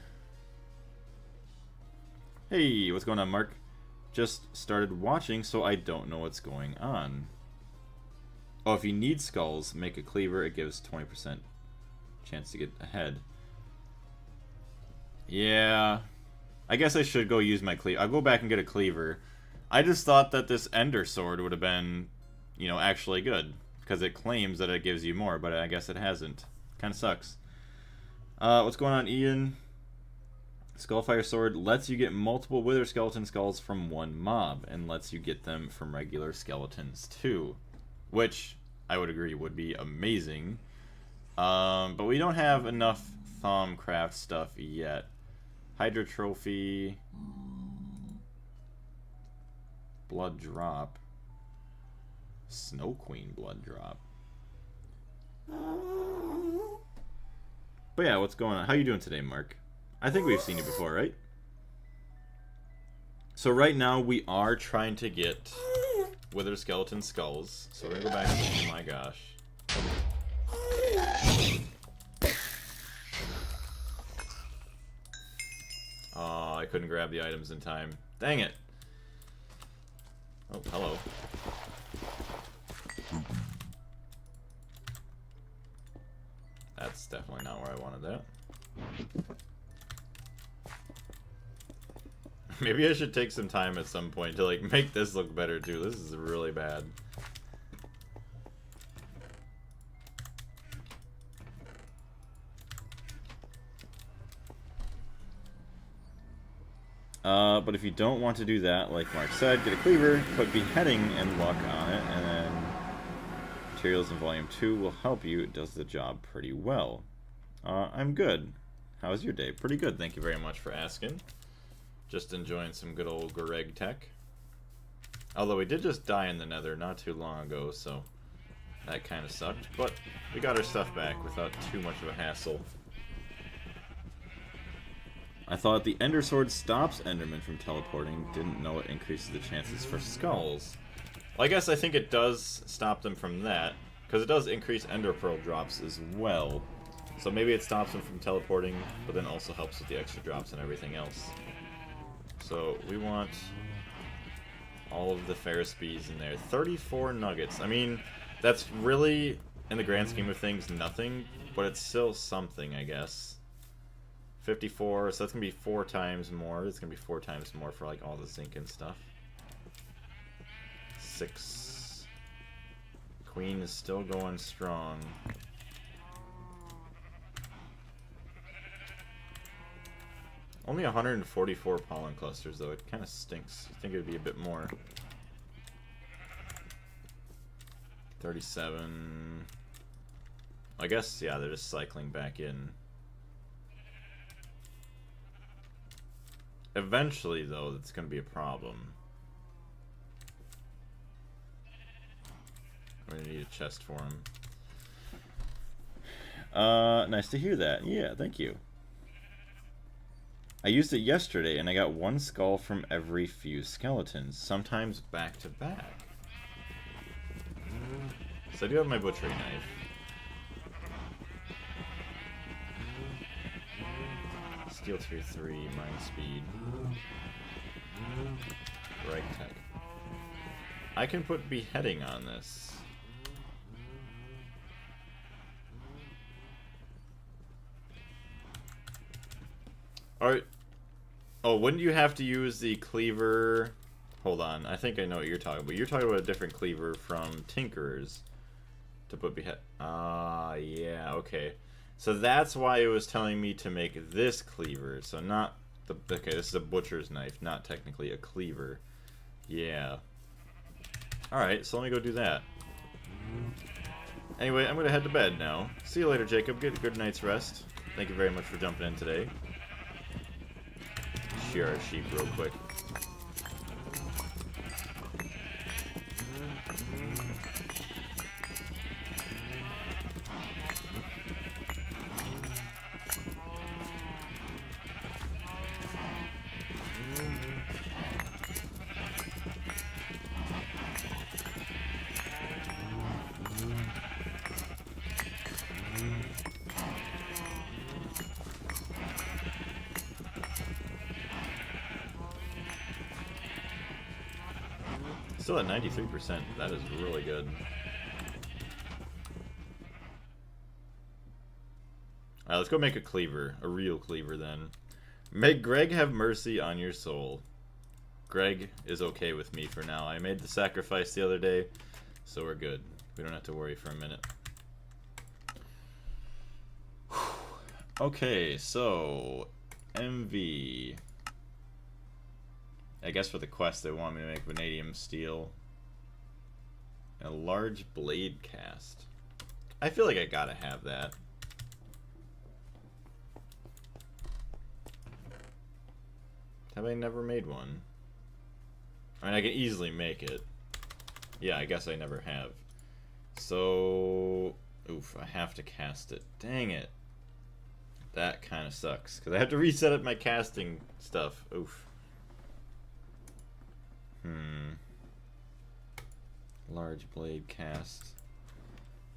Hey, what's going on, Mark? Just started watching, so I don't know what's going on. Oh, if you need skulls, make a cleaver. It gives 20% chance to get ahead. Yeah. I guess I should go use my cleaver. I'll go back and get a cleaver. I just thought that this Ender Sword would have been, you know, actually good. Because it claims that it gives you more, but I guess it hasn't. Kind of sucks. What's going on, Ian? Skullfire Sword lets you get multiple Wither Skeleton skulls from one mob, and lets you get them from regular skeletons too. Which, I would agree, would be amazing. But we don't have enough Thaumcraft stuff yet. Hydra Trophy. Blood Drop. Snow Queen Blood Drop. But yeah, what's going on? How you doing today, Mark? I think we've seen you before, right? So right now we are trying to get Wither Skeleton skulls. So we're gonna go back. Oh my gosh. Oh, I couldn't grab the items in time. Dang it. Oh, hello. That's definitely not where I wanted that. Maybe I should take some time at some point to like make this look better too. This is really bad. But if you don't want to do that, like Mark said, get a cleaver, put beheading and luck on it, and then materials in volume 2 will help you. It does the job pretty well. I'm good. How was your day? Pretty good, thank you very much for asking. Just enjoying some good old Gregtech. Although we did just die in the nether not too long ago, so that kind of sucked. But we got our stuff back without too much of a hassle. I thought the Ender Sword stops Enderman from teleporting. Didn't know it increases the chances for skulls. Well, I guess I think it does stop them from that, because it does increase Ender Pearl drops as well. So maybe it stops them from teleporting, but then also helps with the extra drops and everything else. So we want all of the Ferris bees in there. 34 nuggets. I mean, that's really, in the grand scheme of things, nothing, but it's still something, I guess. 54, so that's going to be 4 times more. It's going to be 4 times more for like all the zinc and stuff. 6 Queen is still going strong. Only 144 pollen clusters, though. It kind of stinks. I think it would be a bit more. 37. I guess, yeah, they're just cycling back in. Eventually, though, that's going to be a problem. I'm going to need a chest for him. Nice to hear that. Yeah, thank you. I used it yesterday, and I got one skull from every few skeletons, sometimes back to back. So I do have my butchery knife. Steel tier 3, mine speed. Gregtech. I can put beheading on this. Alright. Oh, wouldn't you have to use the cleaver? Hold on, I think I know what you're talking about. You're talking about a different cleaver from Tinkerers to put behead. Yeah, okay. So that's why it was telling me to make this cleaver. So not the... Okay, this is a butcher's knife, not technically a cleaver. Yeah. Alright, so let me go do that. Anyway, I'm going to head to bed now. See you later, Jacob. Get a good night's rest. Thank you very much for jumping in today. Shear our sheep real quick. Still at 93%. That is really good. Alright, let's go make a cleaver. A real cleaver, then. May Greg have mercy on your soul. Greg is okay with me for now. I made the sacrifice the other day, so we're good. We don't have to worry for a minute. Okay, so... MV... I guess for the quest they want me to make vanadium steel. And a large blade cast. I feel like I gotta have that. Have I never made one? I mean, I can easily make it. Yeah, I guess I never have. So... Oof, I have to cast it. Dang it. That kind of sucks. Because I have to reset up my casting stuff. Oof. Large blade cast.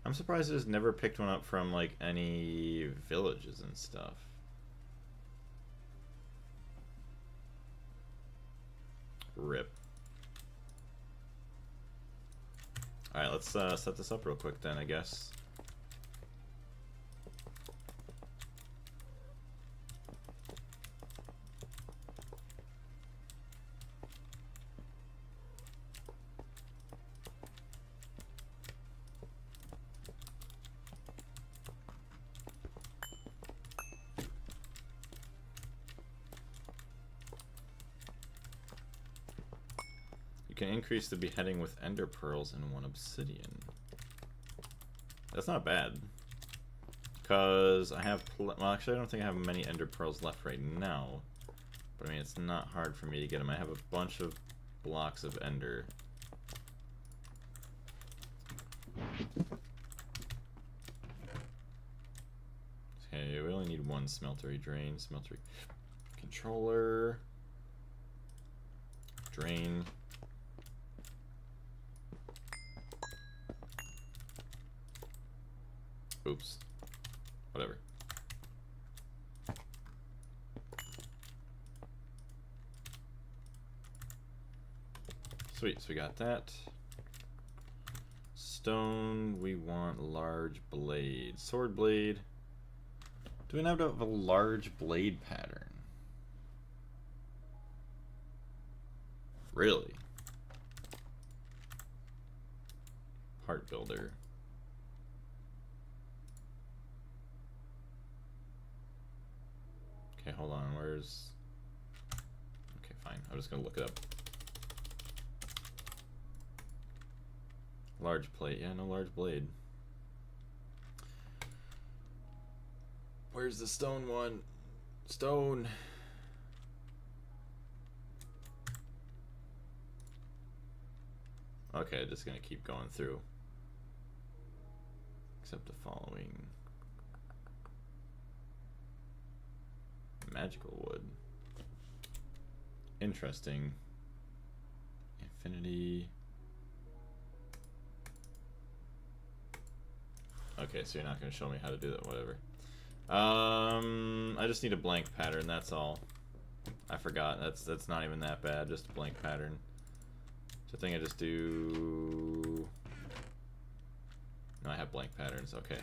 I'm surprised I just never picked one up from, like, any villages and stuff. Rip. Alright, let's set this up real quick then, I guess. Can increase the beheading with ender pearls and 1 obsidian. That's not bad. Because I have... Well, actually, I don't think I have many ender pearls left right now. But I mean, it's not hard for me to get them. I have a bunch of blocks of ender. Okay, we only need 1 smeltery drain. Smeltery controller. Drain. Oops. Whatever. Sweet, so we got that. Stone, we want large blade. Sword blade. Do we have to have a large blade pattern? Really? part builder. Okay, hold on. Where's... Okay, fine. I'm just gonna look it up. Large plate. Yeah, no large blade. Where's the stone one? Stone. Okay, just gonna keep going through. Except the following. Magical wood. Interesting. Infinity. Okay, so you're not going to show me how to do that, whatever. I just need a blank pattern, that's all. I forgot, that's not even that bad, just a blank pattern. So I think I just do... No, I have blank patterns, okay.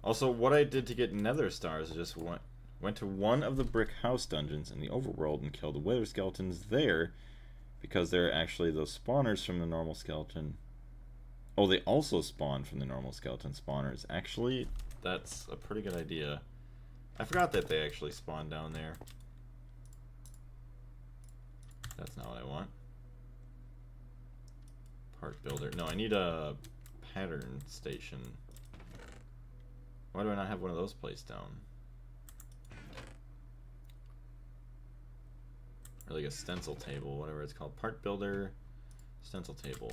Also, what I did to get nether stars is just went to one of the brick house dungeons in the overworld and killed the wither skeletons there, because they're actually those spawners from the normal skeleton. Oh, they also spawn from the normal skeleton spawners. Actually, that's a pretty good idea. I forgot that they actually spawn down there. That's not what I want. Part builder. No, I need a pattern station. Why do I not have one of those placed down? Or like a stencil table, whatever it's called. Part builder, stencil table.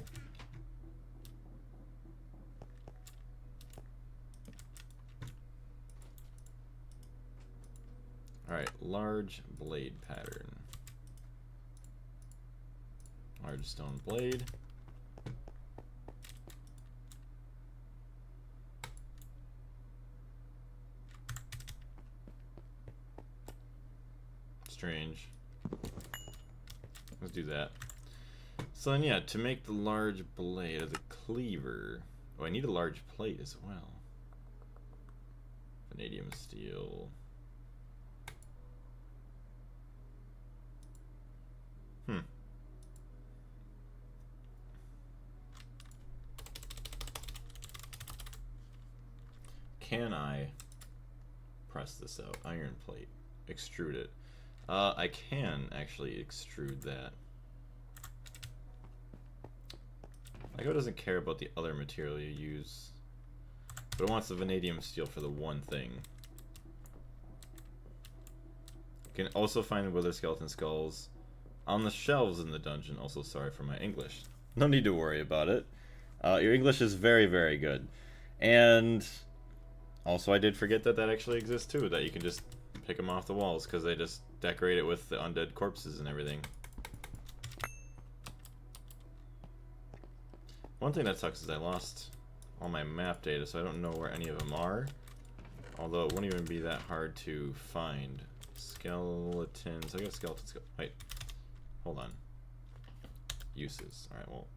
Alright, large blade pattern. Large stone blade. Strange. Let's do that. So then, yeah, to make the large blade of the cleaver... Oh, I need a large plate as well. Vanadium steel... Can I press this out? Iron plate. Extrude it. I can actually extrude that. Lego doesn't care about the other material you use, but it wants the vanadium steel for the one thing. You can also find wither skeleton skulls on the shelves in the dungeon. Also, sorry for my English. No need to worry about it. Your English is very, very good. And also, I did forget that that actually exists too, that you can just pick them off the walls because they just decorate it with the undead corpses and everything. One thing that sucks is I lost all my map data, so I don't know where any of them are. Although it wouldn't even be that hard to find. Skeletons. I got skeletons. Wait. Hold on. Uses. Alright, well,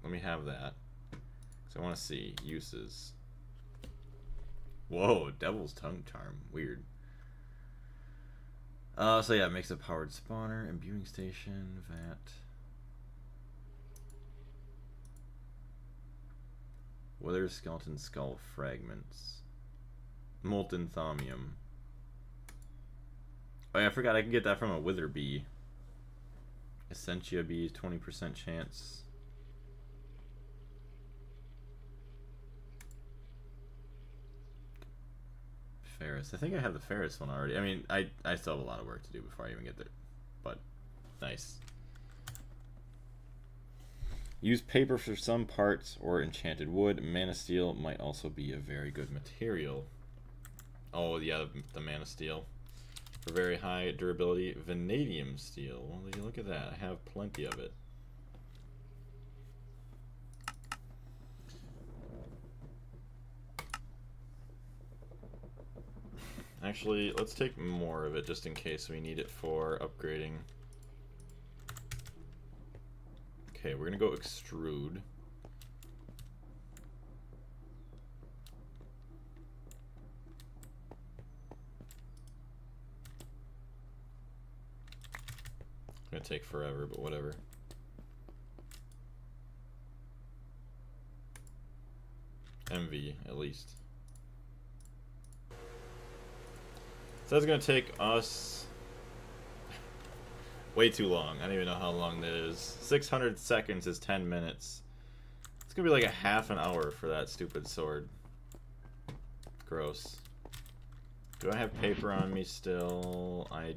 let me have that. So I want to see uses. Whoa, Devil's Tongue Charm. Weird. So yeah, it makes a powered spawner, imbuing station, vat. Wither skeleton skull fragments. Molten thaumium. Oh yeah, I forgot I can get that from a wither bee. Essentia bee, 20% chance. Ferris. I think I have the Ferris one already. I mean, I still have a lot of work to do before I even get there. But, nice. Use paper for some parts or enchanted wood. Mana steel might also be a very good material. Oh, yeah, the mana steel. For very high durability. Vanadium steel. Well, look at that. I have plenty of it. Actually, let's take more of it just in case we need it for upgrading. Okay, we're gonna go extrude. It's gonna take forever, but whatever. MV at least. So that's gonna take us way too long. I don't even know how long that is. 600 seconds is 10 minutes. It's gonna be like a half an hour for that stupid sword. Gross. Do I have paper on me still? I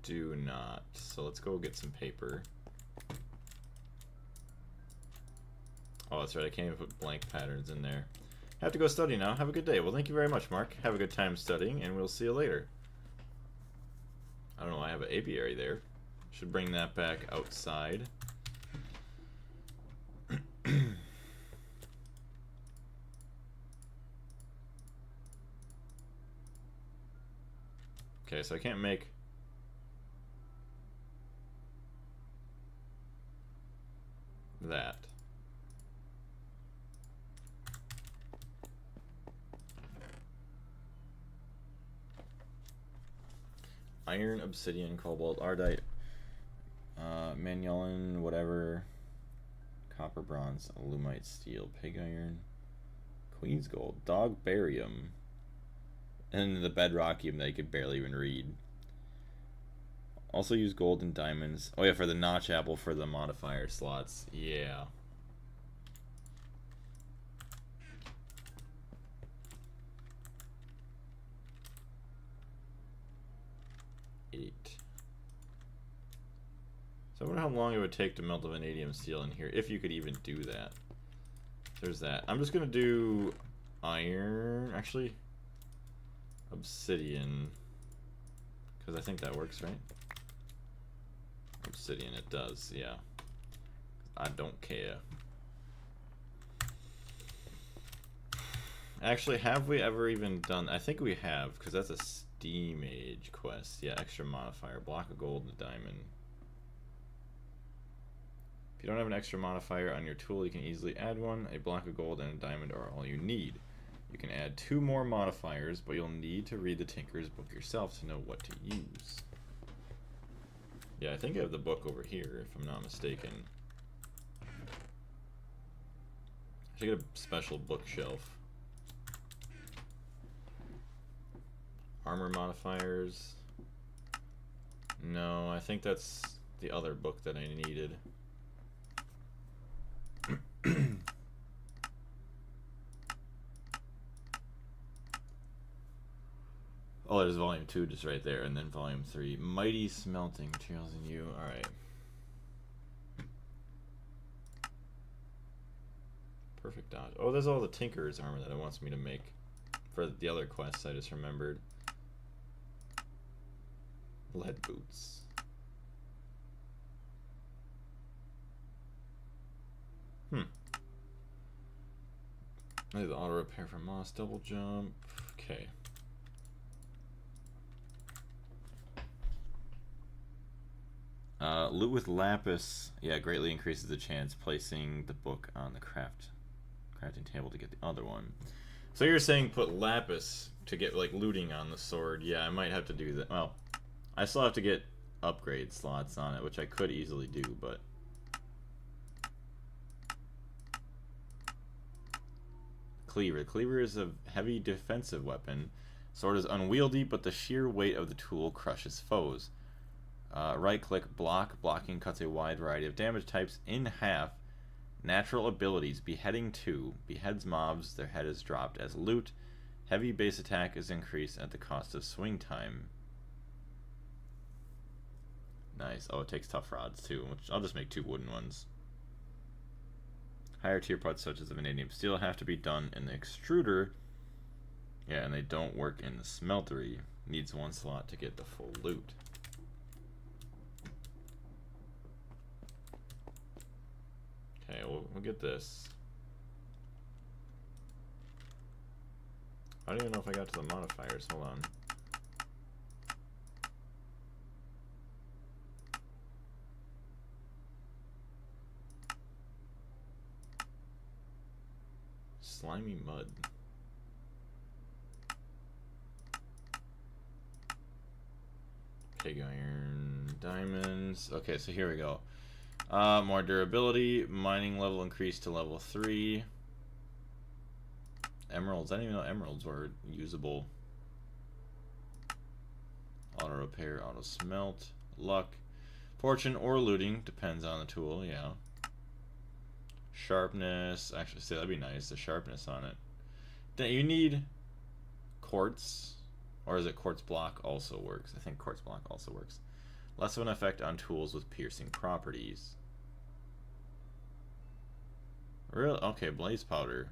do not. So let's go get some paper. Oh, that's right. I can't even put blank patterns in there. I have to go study now. Have a good day. Well, thank you very much, Mark. Have a good time studying, and we'll see you later. I don't know. I have an apiary there. Should bring that back outside. Okay, so I can't make that. Iron, obsidian, cobalt, ardite, manulin, whatever, copper, bronze, alumite, steel, pig iron, queen's gold, dog barium, and the bedrockium that you could barely even read. Also use gold and diamonds. Oh yeah, for the notch apple for the modifier slots. Yeah. So I wonder how long it would take to melt the vanadium steel in here, if you could even do that. There's that. I'm just gonna do iron, actually, obsidian, because I think that works, right? Obsidian, it does, yeah. I don't care. Actually, have we ever even done... I think we have, because that's a Steam Age quest. Yeah, extra modifier, block of gold and a diamond. If you don't have an extra modifier on your tool, you can easily add one. A block of gold and a diamond are all you need. You can add 2 more modifiers, but you'll need to read the Tinker's book yourself to know what to use. Yeah, I think I have the book over here, if I'm not mistaken. I should get a special bookshelf. Armor modifiers. No, I think that's the other book that I needed. Oh, there's volume 2 just right there, and then volume 3. Mighty smelting materials in you. Alright. Perfect dodge. Oh, there's all the Tinker's armor that it wants me to make for the other quests I just remembered. Lead boots. I need the auto repair for moss, double jump. Okay. Loot with lapis, yeah, greatly increases the chance placing the book on the crafting table to get the other one. So you're saying put lapis to get like looting on the sword? Yeah, I might have to do that. Well, I still have to get upgrade slots on it, which I could easily do, but cleaver. The cleaver is a heavy defensive weapon. Sword is unwieldy, but the sheer weight of the tool crushes foes. Right-click, block. Blocking cuts a wide variety of damage types in half. Natural abilities. Beheading 2. Beheads mobs. Their head is dropped as loot. Heavy base attack is increased at the cost of swing time. Nice. Oh, it takes tough rods too, which I'll just make 2 wooden ones. Higher tier parts such as the vanadium steel have to be done in the extruder. Yeah, and they don't work in the smeltery. Needs 1 slot to get the full loot. Okay, we'll get this. I don't even know if I got to the modifiers. Hold on. Slimy mud. Pig iron, diamonds. Okay, so here we go. More durability. Mining level increased to level 3. Emeralds. I didn't even know emeralds were usable. Auto repair, auto smelt, luck, fortune, or looting. Depends on the tool, yeah. Sharpness. Actually, see, that'd be nice. The sharpness on it. Then you need quartz. Or is it quartz block also works? I think quartz block also works. Less of an effect on tools with piercing properties. Really? Okay, blaze powder.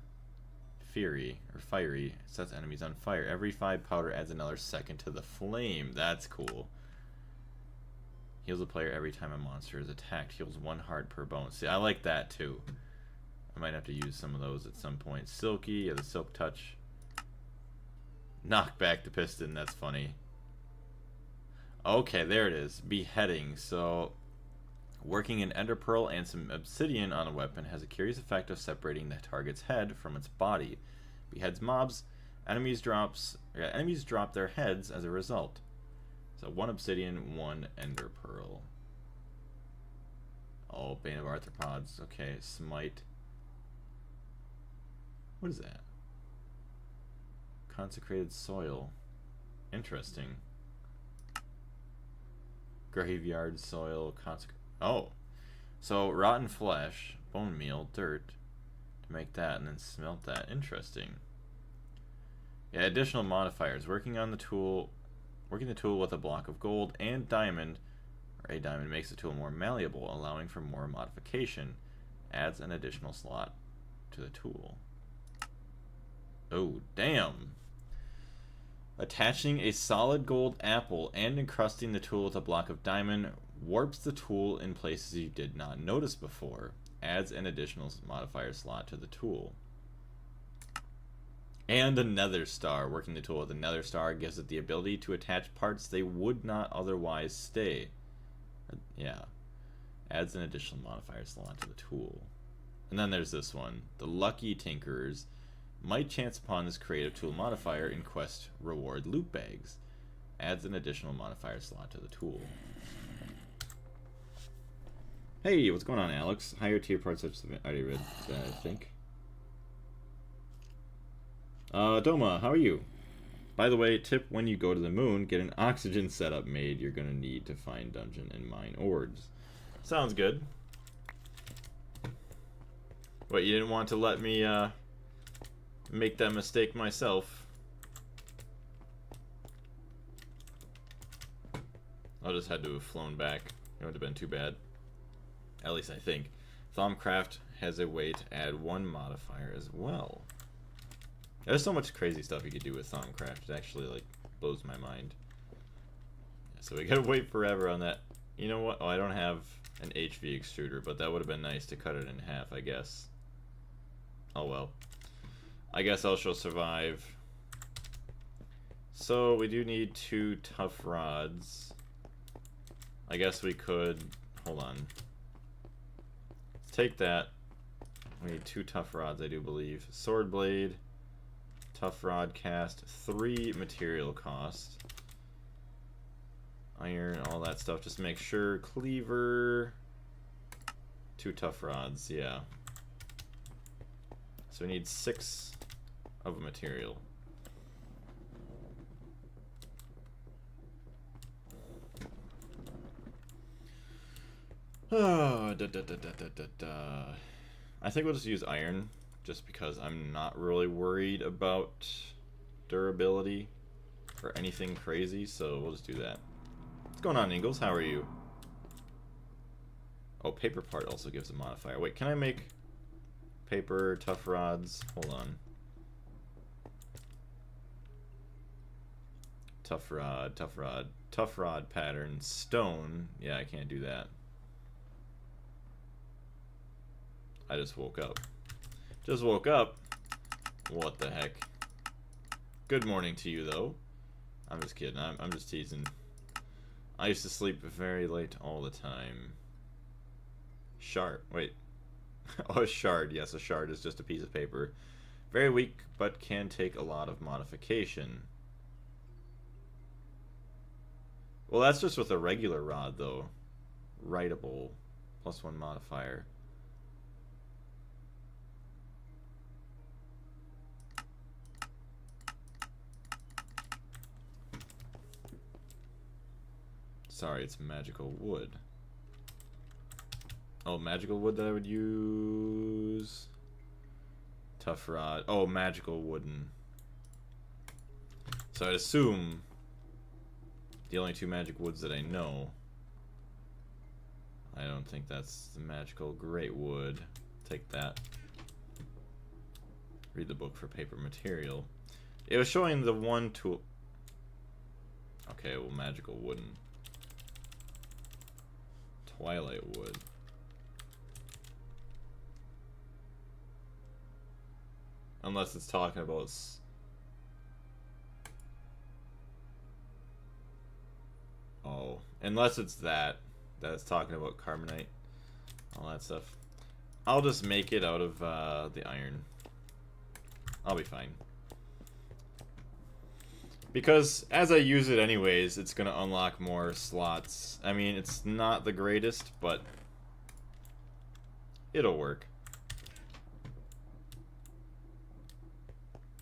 Fury, or fiery, sets enemies on fire. Every 5 powder adds another second to the flame. That's cool. Heals a player every time a monster is attacked. Heals 1 heart per bone. See, I like that too. I might have to use some of those at some point. Silky, yeah, the silk touch. Knock back the piston, that's funny. Okay, there it is. Beheading. So, working an ender pearl and some obsidian on a weapon has a curious effect of separating the target's head from its body. Beheads mobs. Enemies drop their heads as a result. So 1 obsidian, 1 ender pearl. Oh, Bane of Arthropods. Okay, smite. What is that? Consecrated soil. Interesting. Graveyard soil. Oh. So, rotten flesh, bone meal, dirt. To make that and then smelt that. Interesting. Yeah, additional modifiers. Working the tool with a block of gold and diamond, or a diamond, makes the tool more malleable, allowing for more modification. Adds an additional slot to the tool. Oh, damn. Attaching a solid gold apple and encrusting the tool with a block of diamond warps the tool in places you did not notice before. Adds an additional modifier slot to the tool. And a nether star. Working the tool with a nether star gives it the ability to attach parts they would not otherwise stay. Yeah. Adds an additional modifier slot to the tool. And then there's this one. The Lucky Tinkerers might chance upon this creative tool modifier in quest reward loot bags. Adds an additional modifier slot to the tool. Hey, what's going on, Alex? Higher tier parts such as I already read that, I think. Doma, how are you? By the way, tip when you go to the moon, get an oxygen setup made. You're gonna need to find dungeon and mine ores. Sounds good. What, you didn't want to let me, make that mistake myself? I just had to have flown back. It would have been too bad. At least I think. Thaumcraft has a way to add 1 modifier as well. There's so much crazy stuff you could do with Thaumcraft. It actually, like, blows my mind. Yeah, so we gotta wait forever on that. You know what? Oh, I don't have an HV extruder, but that would have been nice to cut it in half, I guess. Oh well. I guess I shall survive. So, we do need 2 tough rods. I guess we could... Hold on. Let's take that. We need 2 tough rods, I do believe. Sword blade. Tough rod cast. 3 material cost. Iron, all that stuff. Just make sure. Cleaver. 2 tough rods, yeah. So we need 6 of a material. Oh, I think we'll just use iron, just because I'm not really worried about durability or anything crazy, so we'll just do that. What's going on, Ingalls? How are you? Oh, paper part also gives a modifier. Wait, can I make paper, tough rods? Hold on. Tough rod, tough rod, tough rod pattern, stone. Yeah, I can't do that. I just woke up. Just woke up? What the heck? Good morning to you, though. I'm just kidding. I'm just teasing. I used to sleep very late all the time. Shard. Wait. Oh, a shard. Yes, a shard is just a piece of paper. Very weak, but can take a lot of modification. Well, that's just with a regular rod, though. Writable. +1 modifier. Sorry, it's magical wood. Oh, magical wood that I would use. Tough rod. Oh, magical wooden. So I'd assume the only two magic woods that I know. I don't think that's the magical great wood. Take that. Read the book for paper material. It was showing the one tool. Okay, well, magical wooden. Twilight wood. Unless it's talking about... Oh, unless it's that. That's talking about carbonite. All that stuff. I'll just make it out of the iron. I'll be fine. Because as I use it anyways, it's going to unlock more slots. I mean, it's not the greatest, but it'll work.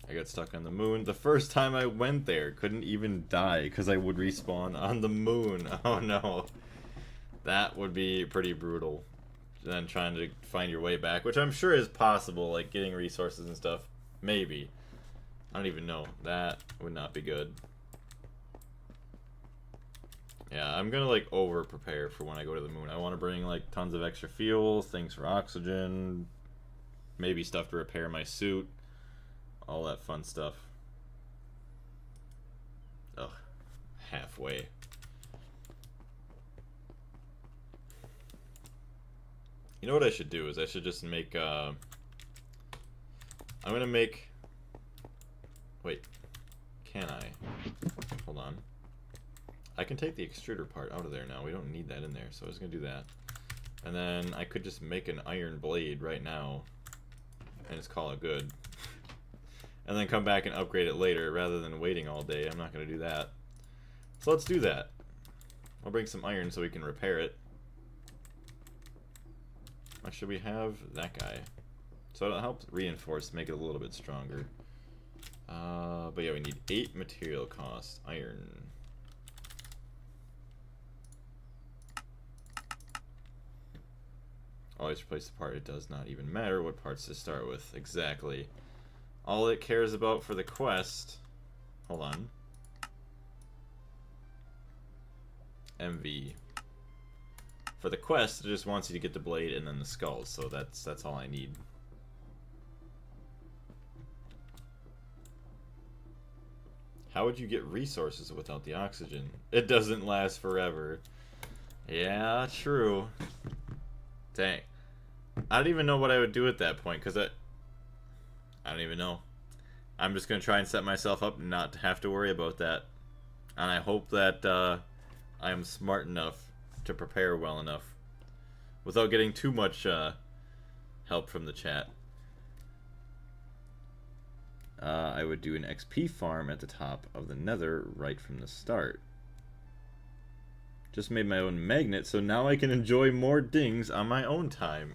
I got stuck on the moon. The first time I went there, couldn't even die because I would respawn on the moon. Oh no. That would be pretty brutal. Then trying to find your way back, which I'm sure is possible, like getting resources and stuff. Maybe. I don't even know. That would not be good. Yeah, I'm gonna like over prepare for when I go to the moon. I want to bring like tons of extra fuel, things for oxygen, maybe stuff to repair my suit. All that fun stuff. Ugh. Halfway. You know what I should do is I should just make, I'm gonna make... Wait. Can I? Hold on. I can take the extruder part out of there now. We don't need that in there, so I was gonna do that. And then I could just make an iron blade right now. And just call it good. And then come back and upgrade it later rather than waiting all day. I'm not going to do that. So let's do that. I'll bring some iron so we can repair it. Actually, we have that guy. So it'll help reinforce, make it a little bit stronger. But yeah, we need 8 material cost. Iron. Always replace the part. It does not even matter what parts to start with. Exactly. All it cares about for the quest... Hold on. MV. For the quest, it just wants you to get the blade and then the skulls, so that's all I need. How would you get resources without the oxygen? It doesn't last forever. Yeah, true. Dang. I don't even know what I would do at that point, because I don't even know. I'm just going to try and set myself up not to have to worry about that. And I hope that I am smart enough to prepare well enough without getting too much help from the chat. I would do an XP farm at the top of the nether right from the start. Just made my own magnet, so now I can enjoy more dings on my own time.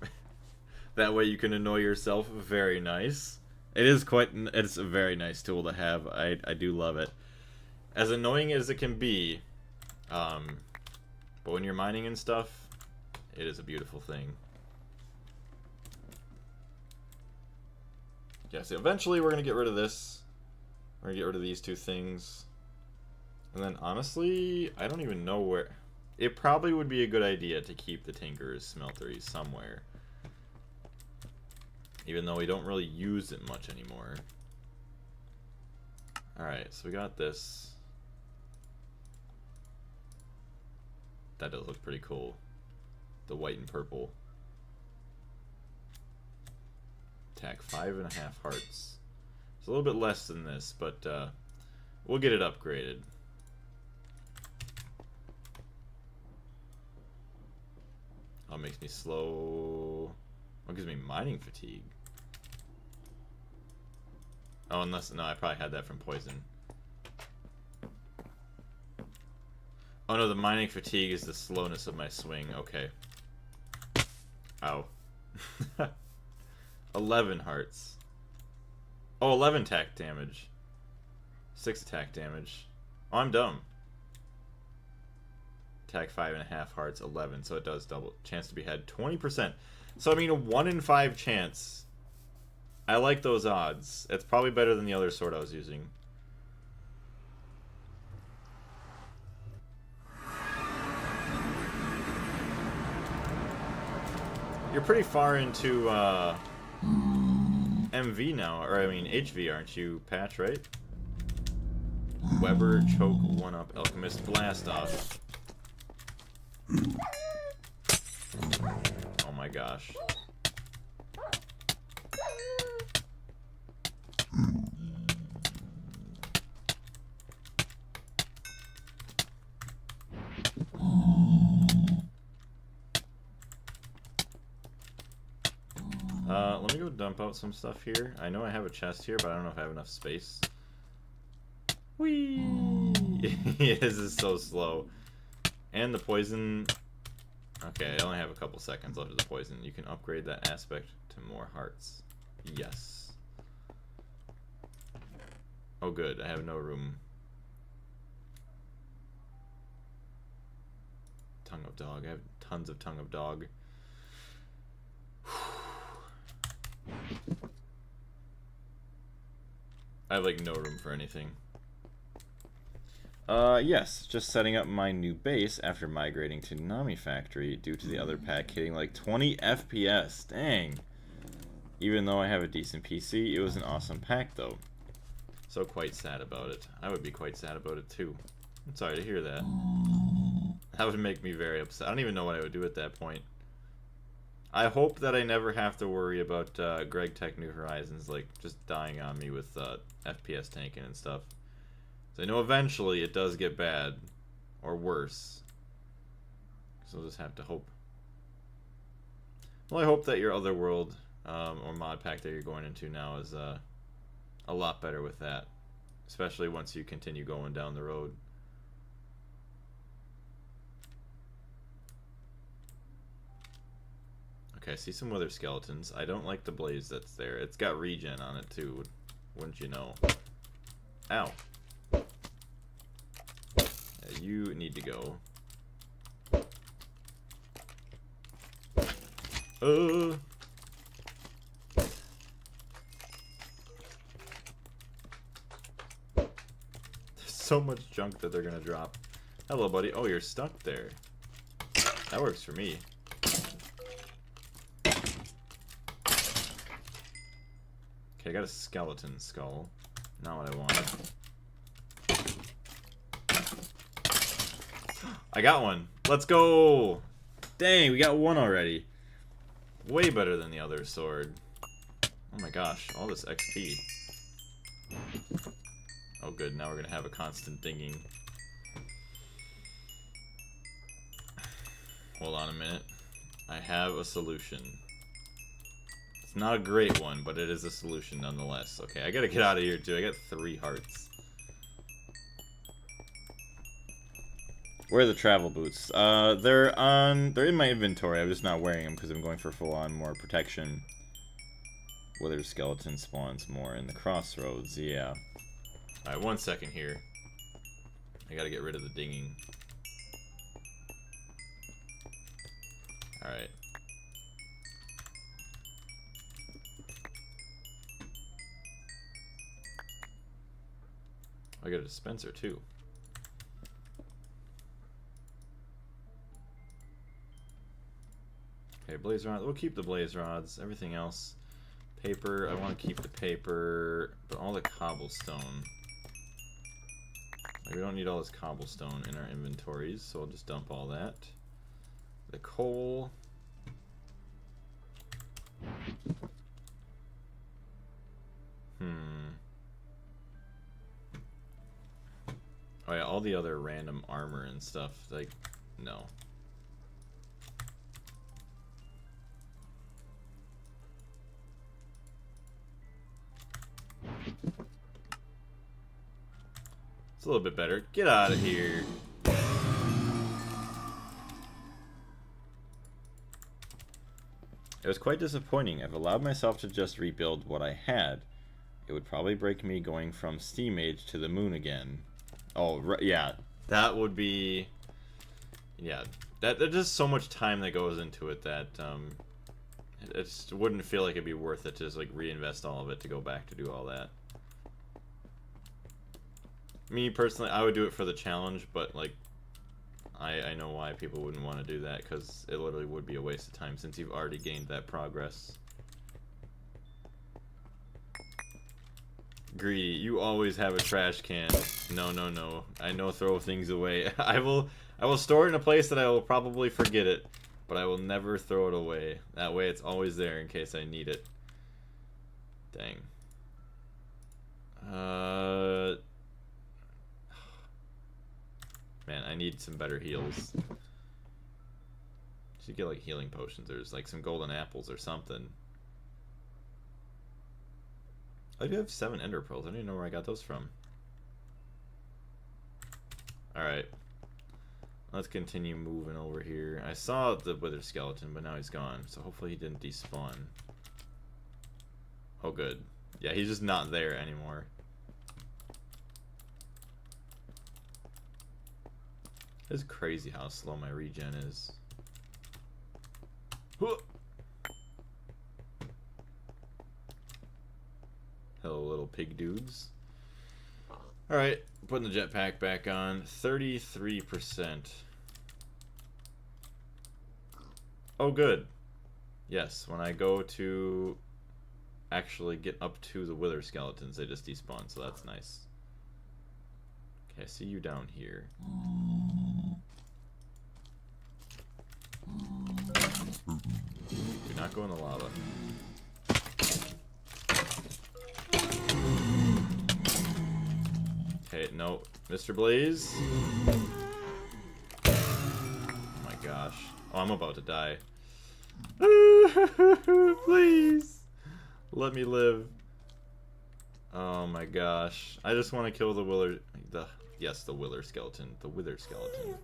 That way you can annoy yourself. Very nice. It's a very nice tool to have. I do love it. As annoying as it can be, but when you're mining and stuff, it is a beautiful thing. Yeah, so eventually we're going to get rid of this. We're going to get rid of these two things. And then honestly, I don't even know where... It probably would be a good idea to keep the Tinker's Smeltery somewhere. Even though we don't really use it much anymore. Alright, so we got this. That does look pretty cool. The white and purple. Attack 5.5 hearts. It's a little bit less than this, but we'll get it upgraded. Oh, it makes me slow. Oh, it gives me mining fatigue. Oh, unless... No, I probably had that from poison. Oh no, the mining fatigue is the slowness of my swing. Okay. Ow. 11 hearts. Oh, 11 attack damage. 6 attack damage. Oh, I'm dumb. Attack 5.5, hearts 11, so it does double. Chance to be had 20%. So I mean, a 1 in 5 chance. I like those odds. It's probably better than the other sword I was using. You're pretty far into MV now, or I mean HV, aren't you, Patch, right? Weber, Choke, 1-up, Alchemist, Blast Off. Oh my gosh. Let me go dump out some stuff here. I know I have a chest here, but I don't know if I have enough space. Whee! This is so slow. And the poison... Okay, I only have a couple seconds left of the poison. You can upgrade that aspect to more hearts. Yes. Oh good, I have no room. Tongue of Dog. I have tons of Tongue of Dog. I have like no room for anything. Yes, just setting up my new base after migrating to Nami Factory due to the other pack hitting like 20 FPS. Dang. Even though I have a decent PC, it was an awesome pack though. So quite sad about it. I would be quite sad about it too. I'm sorry to hear that. That would make me very upset. I don't even know what I would do at that point. I hope that I never have to worry about Gregtech New Horizons like just dying on me with FPS tanking and stuff. So I know eventually it does get bad or worse. So we'll just have to hope. Well, I hope that your other world or mod pack that you're going into now is a lot better with that, especially once you continue going down the road. Okay, I see some wither skeletons. I don't like the blaze that's there. It's got regen on it too, wouldn't you know? Ow. Yeah, you need to go. There's so much junk that they're gonna drop. Hello, buddy. Oh, you're stuck there. That works for me. Okay, I got a skeleton skull. Not what I wanted. I got one. Let's go! Dang, we got one already. Way better than the other sword. Oh my gosh, all this XP. Oh good, now we're gonna have a constant dinging. Hold on a minute. I have a solution. It's not a great one, but it is a solution nonetheless. Okay, I gotta get out of here too. I got 3 hearts. Where are the travel boots? They're in my inventory. I'm just not wearing them because I'm going for full-on more protection. Wither skeleton spawns more in the crossroads, yeah. Alright, 1 second here. I gotta get rid of the dinging. Alright. I got a dispenser too. Okay, blaze rods. We'll keep the blaze rods. Everything else. Paper. I want to keep the paper, but all the cobblestone. Like, we don't need all this cobblestone in our inventories, so I'll just dump all that. The coal. Oh yeah, all the other random armor and stuff, like, no. It's a little bit better. Get out of here. It was quite disappointing. I've allowed myself to just rebuild what I had. It would probably break me going from Steam Age to the moon again. Oh, yeah. That would be... You yeah, there's just so much time that goes into it that it just wouldn't feel like it'd be worth it to just like reinvest all of it to go back to do all that. Me personally, I would do it for the challenge, but like I know why people wouldn't want to do that, because it literally would be a waste of time since you've already gained that progress. Greedy, you always have a trash can. No, no, no. I know throw things away. I will store it in a place that I will probably forget it, but I will never throw it away. That way it's always there in case I need it. Dang. Man, I need some better heals. Should get like healing potions. There's like some golden apples or something. I do have 7 ender pearls. I don't even know where I got those from. Alright. Let's continue moving over here. I saw the wither skeleton, but now he's gone. So hopefully he didn't despawn. Oh, good. Yeah, he's just not there anymore. It's crazy how slow my regen is. Hello, little pig dudes. Alright, putting the jetpack back on. 33%. Oh, good. Yes, when I go to actually get up to the wither skeletons, they just despawn, so that's nice. Okay, I see you down here. Do not go in the lava. Okay, no. Mr. Blaze. Oh my gosh. Oh, I'm about to die. Please. Let me live. Oh my gosh. I just want to kill the wither. Yes, the wither skeleton. The wither skeleton.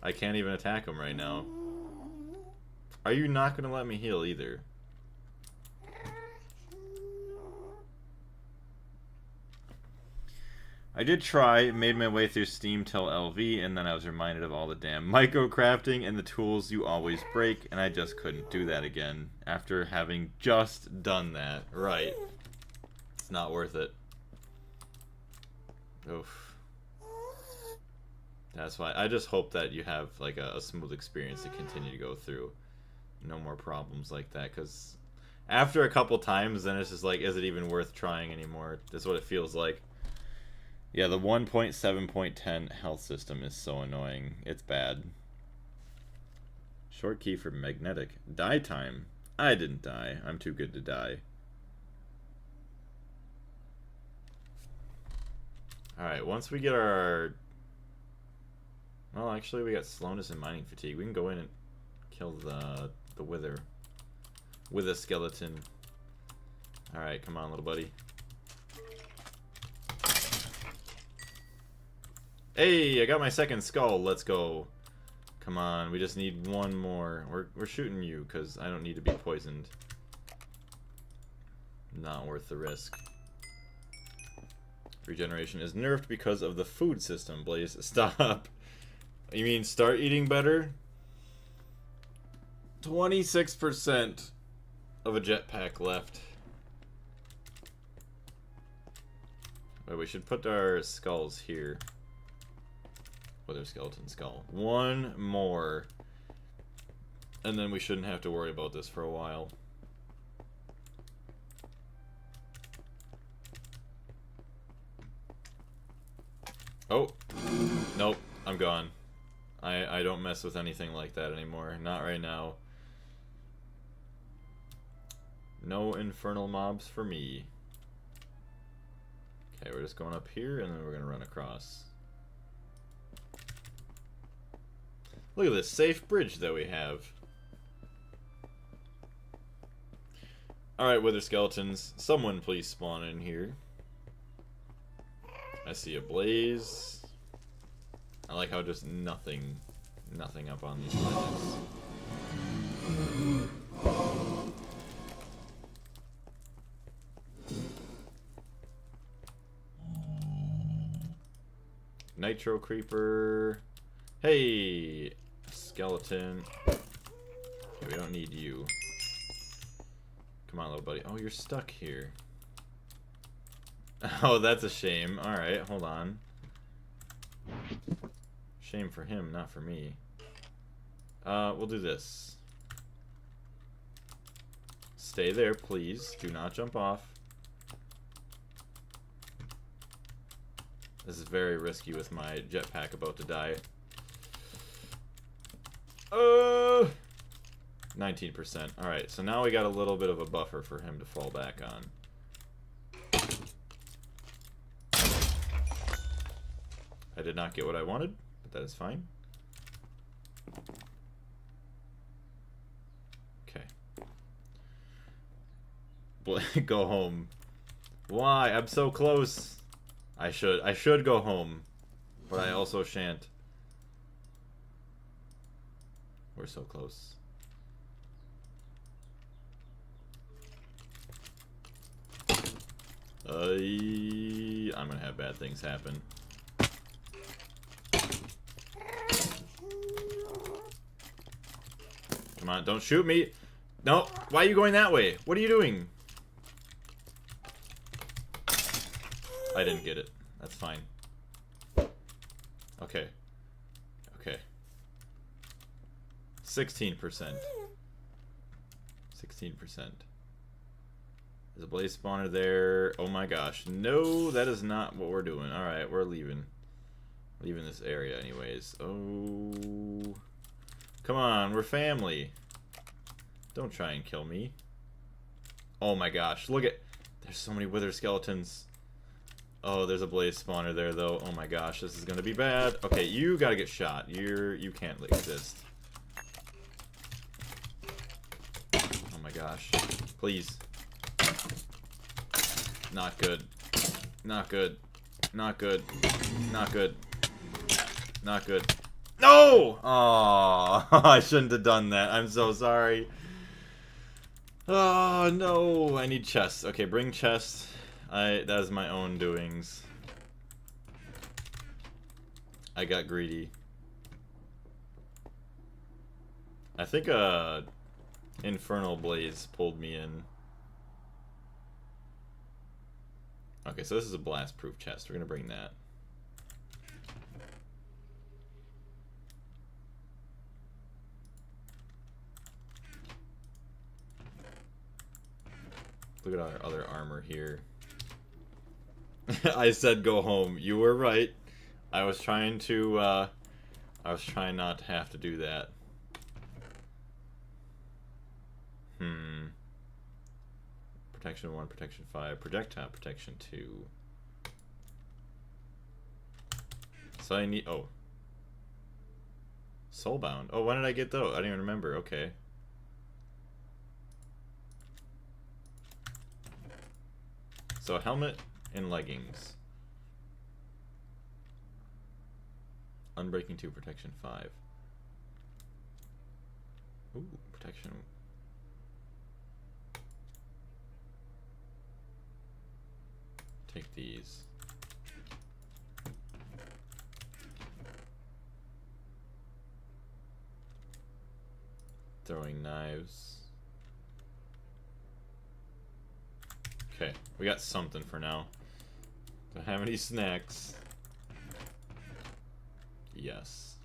I can't even attack him right now. Are you not going to let me heal either? I did try, made my way through Steam till LV, and then I was reminded of all the damn micro-crafting and the tools you always break, and I just couldn't do that again after having just done that. Right. It's not worth it. Oof. That's why I just hope that you have like a smooth experience to continue to go through. No more problems like that, because after a couple times, then it's just like, is it even worth trying anymore? That's what it feels like. Yeah, the 1.7.10 health system is so annoying. It's bad. Short key for magnetic. Die time. I didn't die. I'm too good to die. Alright, once we get our... Well, actually, we got slowness and mining fatigue. We can go in and kill the wither skeleton. Alright, come on, little buddy. Hey, I got my second skull. Let's go. Come on, we just need one more. We're shooting you because I don't need to be poisoned. Not worth the risk. Regeneration is nerfed because of the food system, Blaze. Stop. You mean start eating better? 26% of a jetpack left. But we should put our skulls here. Wither skeleton skull. One more. And then we shouldn't have to worry about this for a while. Oh. Nope. I'm gone. I don't mess with anything like that anymore. Not right now. No infernal mobs for me. Okay, we're just going up here and then we're going to run across. Look at this safe bridge that we have. Alright, wither skeletons. Someone please spawn in here. I see a blaze. I like how just nothing up on these ledges. Nitro creeper. Hey, skeleton. Okay, we don't need you. Come on, little buddy. Oh, you're stuck here. Oh, that's a shame. Alright, hold on. Shame for him, not for me. We'll do this. Stay there, please. Do not jump off. This is very risky with my jetpack about to die. 19%. Alright, so now we got a little bit of a buffer for him to fall back on. I did not get what I wanted, but that is fine. Okay. Go home. Why? I'm so close. I should go home, but I also shan't. We're so close. I'm gonna have bad things happen. Come on, don't shoot me. No, why are you going that way? What are you doing? I didn't get it. That's fine. Okay. Okay. 16%. 16%. There's a blaze spawner there. Oh my gosh. No, that is not what we're doing. Alright, we're leaving. Leaving this area anyways. Oh. Come on, we're family. Don't try and kill me. Oh my gosh, look at... There's so many wither skeletons. Oh, there's a blaze spawner there though. Oh my gosh, this is gonna be bad. Okay, you gotta get shot. You can't exist. Oh my gosh. Please. Not good. Not good. Not good. Not good. Not good. No! Oh, I shouldn't have done that. I'm so sorry. Oh no, I need chests. Okay, bring chests. That is my own doings. I got greedy. I think Infernal Blaze pulled me in. Okay, so this is a blast-proof chest. We're gonna bring that. Look at our other armor here. I said go home. You were right. I was trying not to have to do that. Protection 1, protection 5, projectile protection 2. So I need... Oh. Soulbound. Oh, when did I get those? I don't even remember. Okay. So a helmet and leggings. Unbreaking 2, protection 5. Ooh, protection. Take these. Throwing knives. Okay, we got something for now. Don't have any snacks. Yes.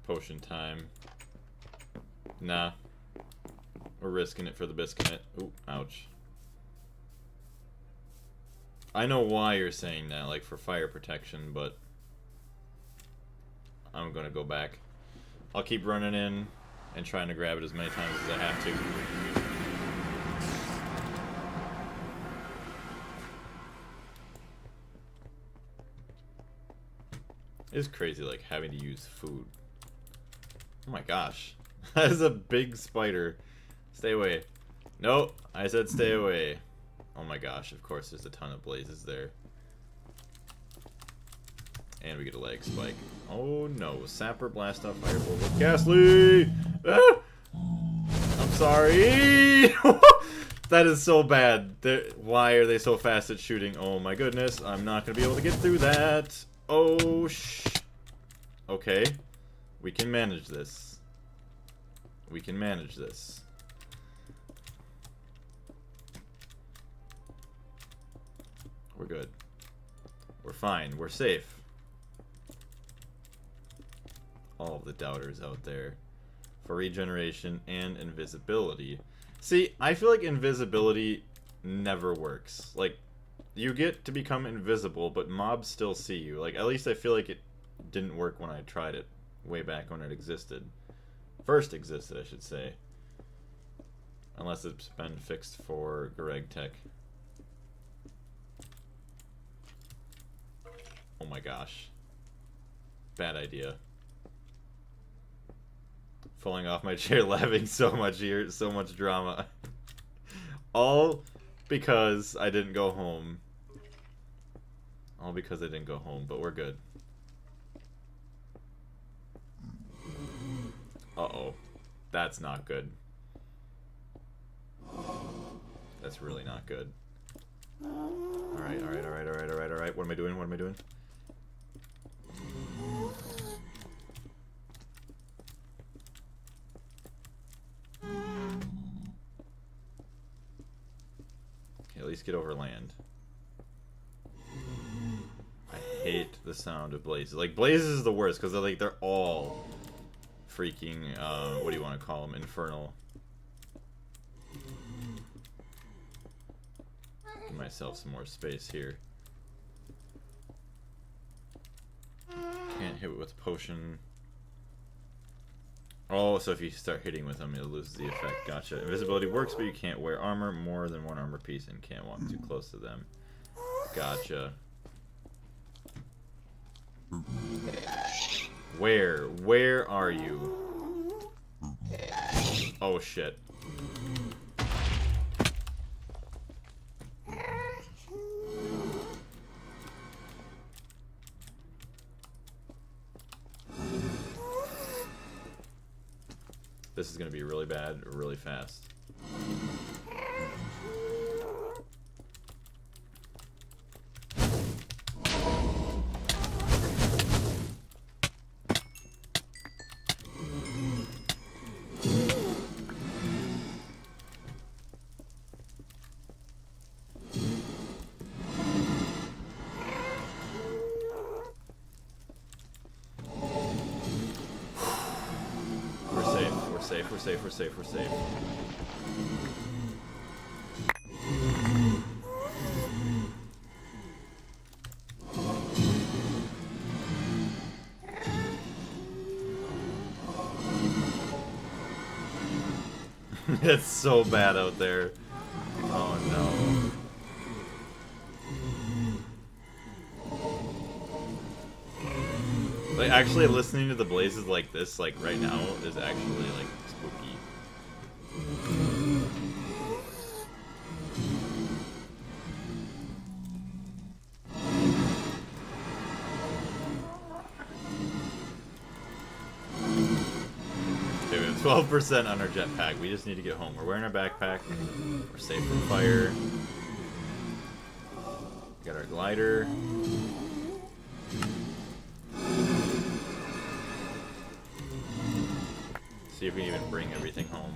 Potion time. Nah. We're risking it for the biscuit. Ooh, ouch. I know why you're saying that, like for fire protection, but I'm gonna go back. I'll keep running in and trying to grab it as many times as I have to. It's crazy, like, having to use food. Oh my gosh. That is a big spider. Stay away. Nope, I said stay away. Oh my gosh, of course there's a ton of blazes there. And we get a leg spike. Oh no, Sapper, Blast Off, Firebolt with Ghastly! Ah! sorry. That is so bad. Why are they so fast at shooting? Oh my goodness. I'm not going to be able to get through that. Oh, okay. We can manage this. We can manage this. We're good. We're fine. We're safe. All of the doubters out there. For regeneration and invisibility. See, I feel like invisibility never works. Like, you get to become invisible, but mobs still see you. Like, at least I feel like it didn't work when I tried it. Way back when it existed. First existed, I should say. Unless it's been fixed for Gregtech. Oh my gosh. Bad idea. Falling off my chair, laughing so much here, so much drama. All because I didn't go home. All because I didn't go home, but we're good. Uh-oh. That's not good. That's really not good. Alright, alright, alright, alright, alright, alright. What am I doing? What am I doing? Okay, at least get over land. I hate the sound of blazes. Like, blazes is the worst, because they're all freaking, what do you want to call them? Infernal. Give myself some more space here. Can't hit with potion. Oh, so if you start hitting with them, it loses the effect. Gotcha. Invisibility works, but you can't wear armor more than one armor piece and can't walk too close to them. Gotcha. Where are you? Oh shit. This is gonna be really bad, really fast. We're safe. It's so bad out there. Oh no. Like, actually listening to the blazes like this, like right now, is actually like spooky. Okay, we have 12% on our jetpack. We just need to get home. We're wearing our backpack. We're safe from fire. We got our glider. See if we can even bring everything home.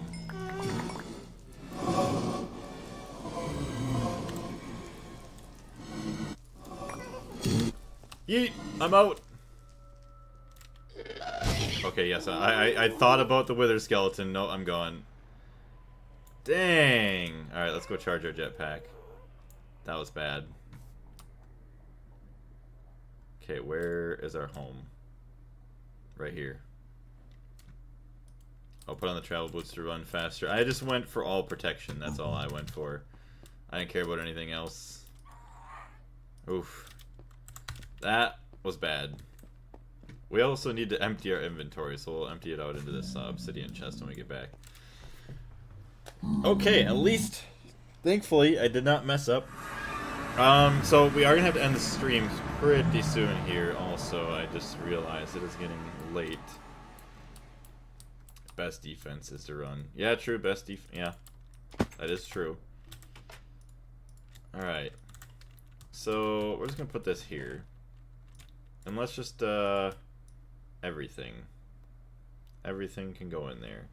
Yeet! I'm out! Okay, yes, I thought about the wither skeleton. No, I'm gone. Dang! Alright, let's go charge our jetpack. That was bad. Okay, where is our home? Right here. I'll put on the travel boots to run faster. I just went for all protection. That's all I went for. I didn't care about anything else. Oof. That was bad. We also need to empty our inventory, so we'll empty it out into this obsidian chest when we get back. Okay, at least, thankfully, I did not mess up. So we are going to have to end the stream pretty soon here also. I just realized it is getting late. Best defense is to run. Yeah, true. Best yeah, that is true. Alright. So, we're just gonna put this here. And let's just, everything. Everything can go in there.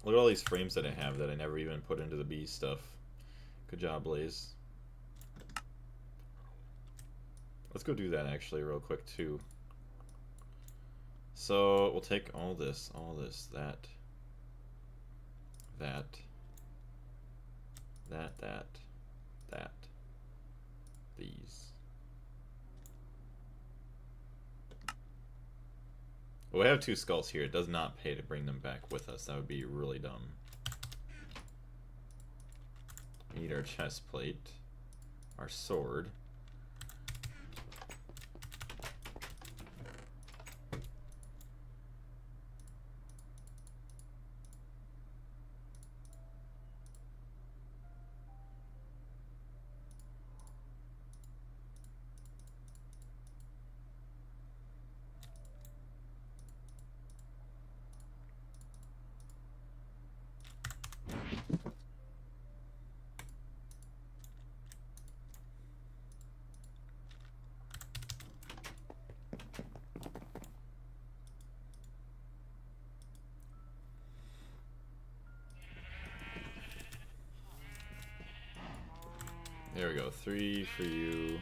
Look at all these frames that I have that I never even put into the B stuff. Good job, Blaze. Let's go do that actually real quick too. So we'll take all this, that, these. Well, we have 2 skulls here. It does not pay to bring them back with us. That would be really dumb. We need our chest plate, our sword. There we go. 3 for you.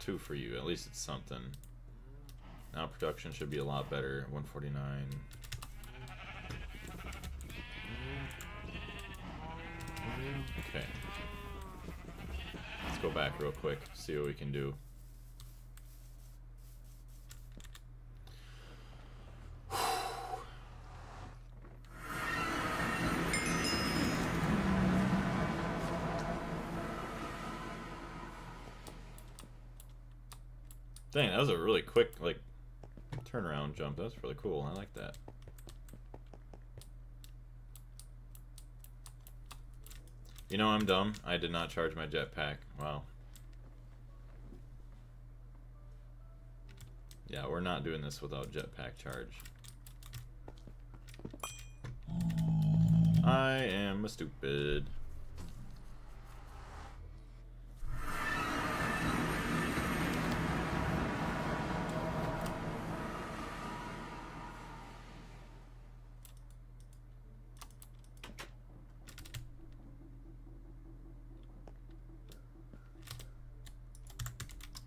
2 for you. At least it's something. Now production should be a lot better. 149. Okay. Let's go back real quick. See what we can do. Dang, that was a really quick, like, turnaround jump. That's really cool. I like that. You know, I'm dumb. I did not charge my jetpack. Wow. Yeah, we're not doing this without jetpack charge. I am a stupid.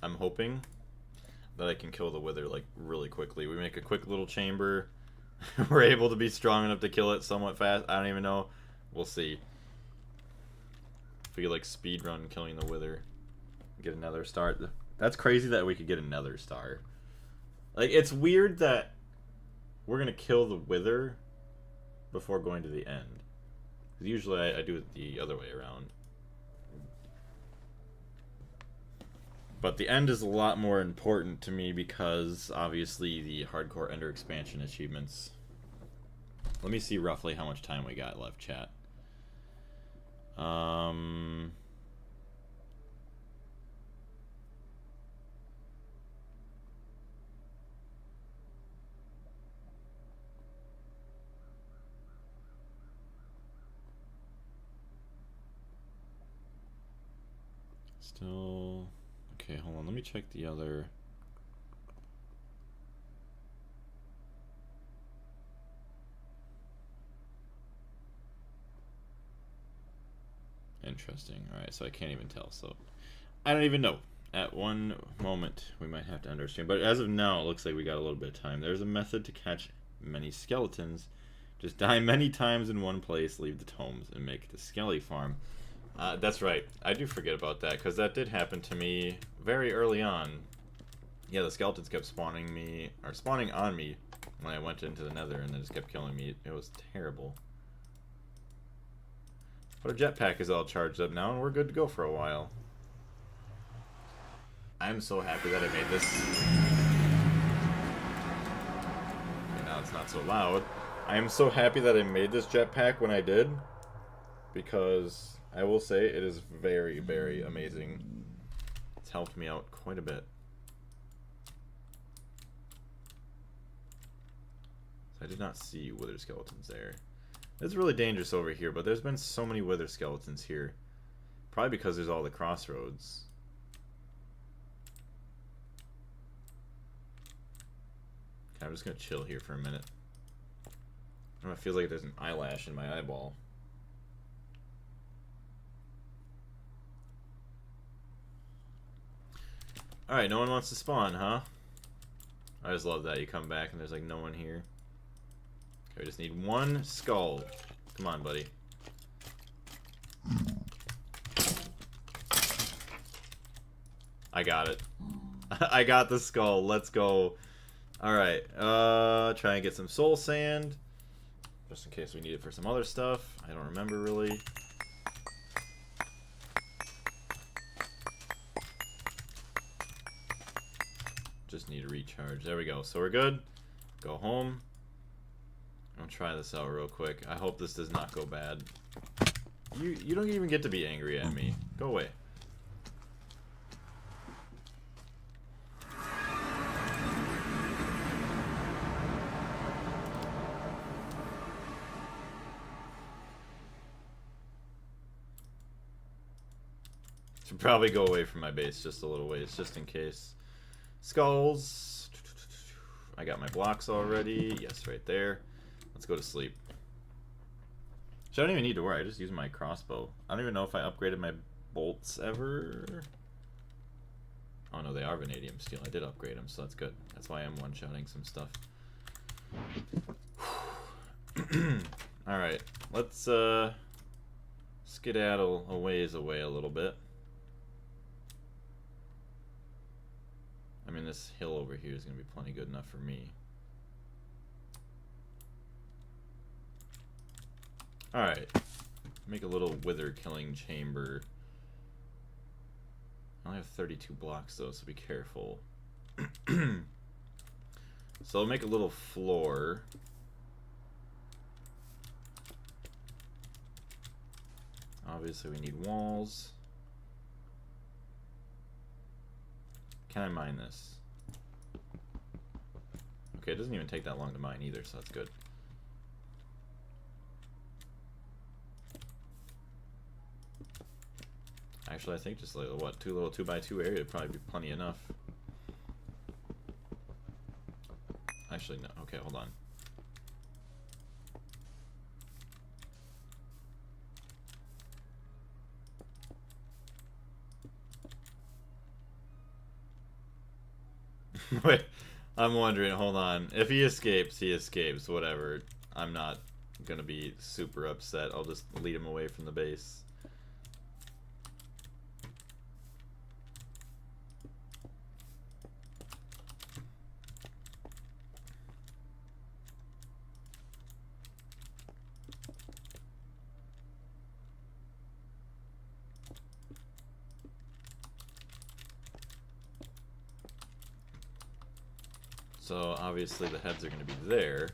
I'm hoping that I can kill the wither like really quickly. We make a quick little chamber. We're able to be strong enough to kill it somewhat fast. I don't even know. We'll see. If we could like speed run killing the wither, get another star. That's crazy that we could get another star. Like, it's weird that we're gonna kill the wither before going to the end. Because usually I do it the other way around. But the end is a lot more important to me because, obviously, the Hardcore Ender expansion achievements. Let me see roughly how much time we got left, chat. Still... Okay, hold on. Let me check the other... Interesting. Alright, so I can't even tell. So I don't even know. At one moment, we might have to understand. But as of now, it looks like we got a little bit of time. There's a method to catch many skeletons. Just die many times in one place, leave the tomes, and make the skelly farm. That's right. I do forget about that, because that did happen to me very early on. Yeah, the skeletons kept spawning on me when I went into the nether, and they just kept killing me. It was terrible. But our jetpack is all charged up now, and we're good to go for a while. I'm so happy that I made this. not so loud. I am so happy that I made this jetpack when I did, because I will say it is very, very amazing. It's helped me out quite a bit. So I did not see wither skeletons there. It's really dangerous over here, but there's been so many wither skeletons here. Probably because there's all the crossroads. Okay, I'm just gonna chill here for a minute. I don't know, it feels like there's an eyelash in my eyeball. Alright, no one wants to spawn, huh? I just love that. You come back and there's like no one here. Okay, we just need one skull. Come on, buddy. I got it. I got the skull. Let's go. Alright, try and get some soul sand. Just in case we need it for some other stuff. I don't remember really. Just need a recharge. There we go. So we're good. Go home. I'll try this out real quick. I hope this does not go bad. You don't even get to be angry at me. Go away. Should probably go away from my base just a little ways, just in case. Skulls. I got my blocks already. Yes, right there. Let's go to sleep. So I don't even need to worry. I just use my crossbow. I don't even know if I upgraded my bolts ever. Oh no, they are vanadium steel. I did upgrade them, so that's good. That's why I'm one-shotting some stuff. Alright, let's skedaddle a ways away a little bit. I mean, this hill over here is going to be plenty good enough for me. Alright. Make a little wither killing chamber. I only have 32 blocks though, so be careful. So I'll make a little floor. Obviously we need walls. Can I mine this? Okay, it doesn't even take that long to mine either, so that's good. Actually, I think just like, what, two little 2x2 area would probably be plenty enough. Actually, no. Okay, hold on. Wait, I'm wondering, hold on. If he escapes, he escapes, whatever. I'm not gonna be super upset. I'll just lead him away from the base. So obviously the heads are going to be there.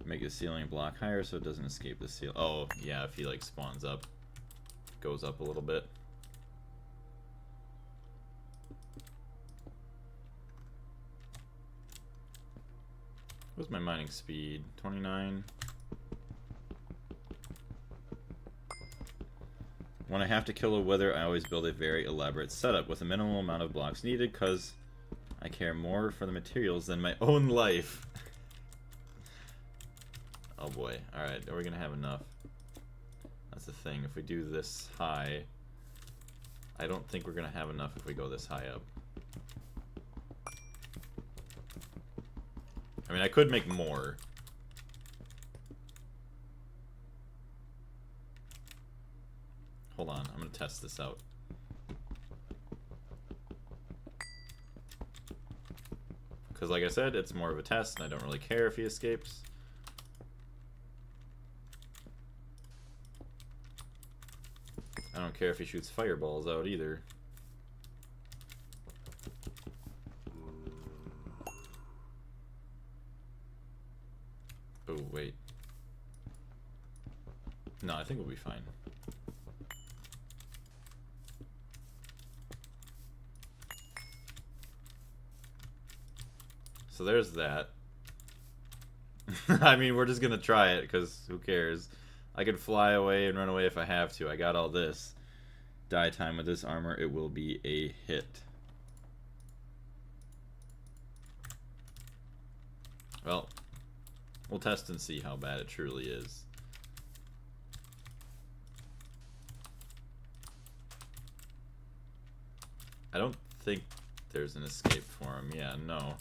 Make the ceiling block higher so it doesn't escape the ceiling. Oh, yeah, if he like spawns up, goes up a little bit. What's my mining speed? 29. When I have to kill a wither, I always build a very elaborate setup with a minimal amount of blocks needed because I care more for the materials than my own life. Oh boy. Alright, are we gonna have enough? That's the thing. If we do this high, I don't think we're gonna have enough if we go this high up. I mean, I could make more. Hold on, I'm gonna test this out. Because like I said, it's more of a test, and I don't really care if he escapes. I don't care if he shoots fireballs out either. Oh, wait. No, I think we'll be fine. So there's that. I mean, we're just gonna try it, because who cares? I can fly away and run away if I have to. I got all this. Die time with this armor, it will be a hit. Well, we'll test and see how bad it truly is. I don't think there's an escape for him. Yeah, no.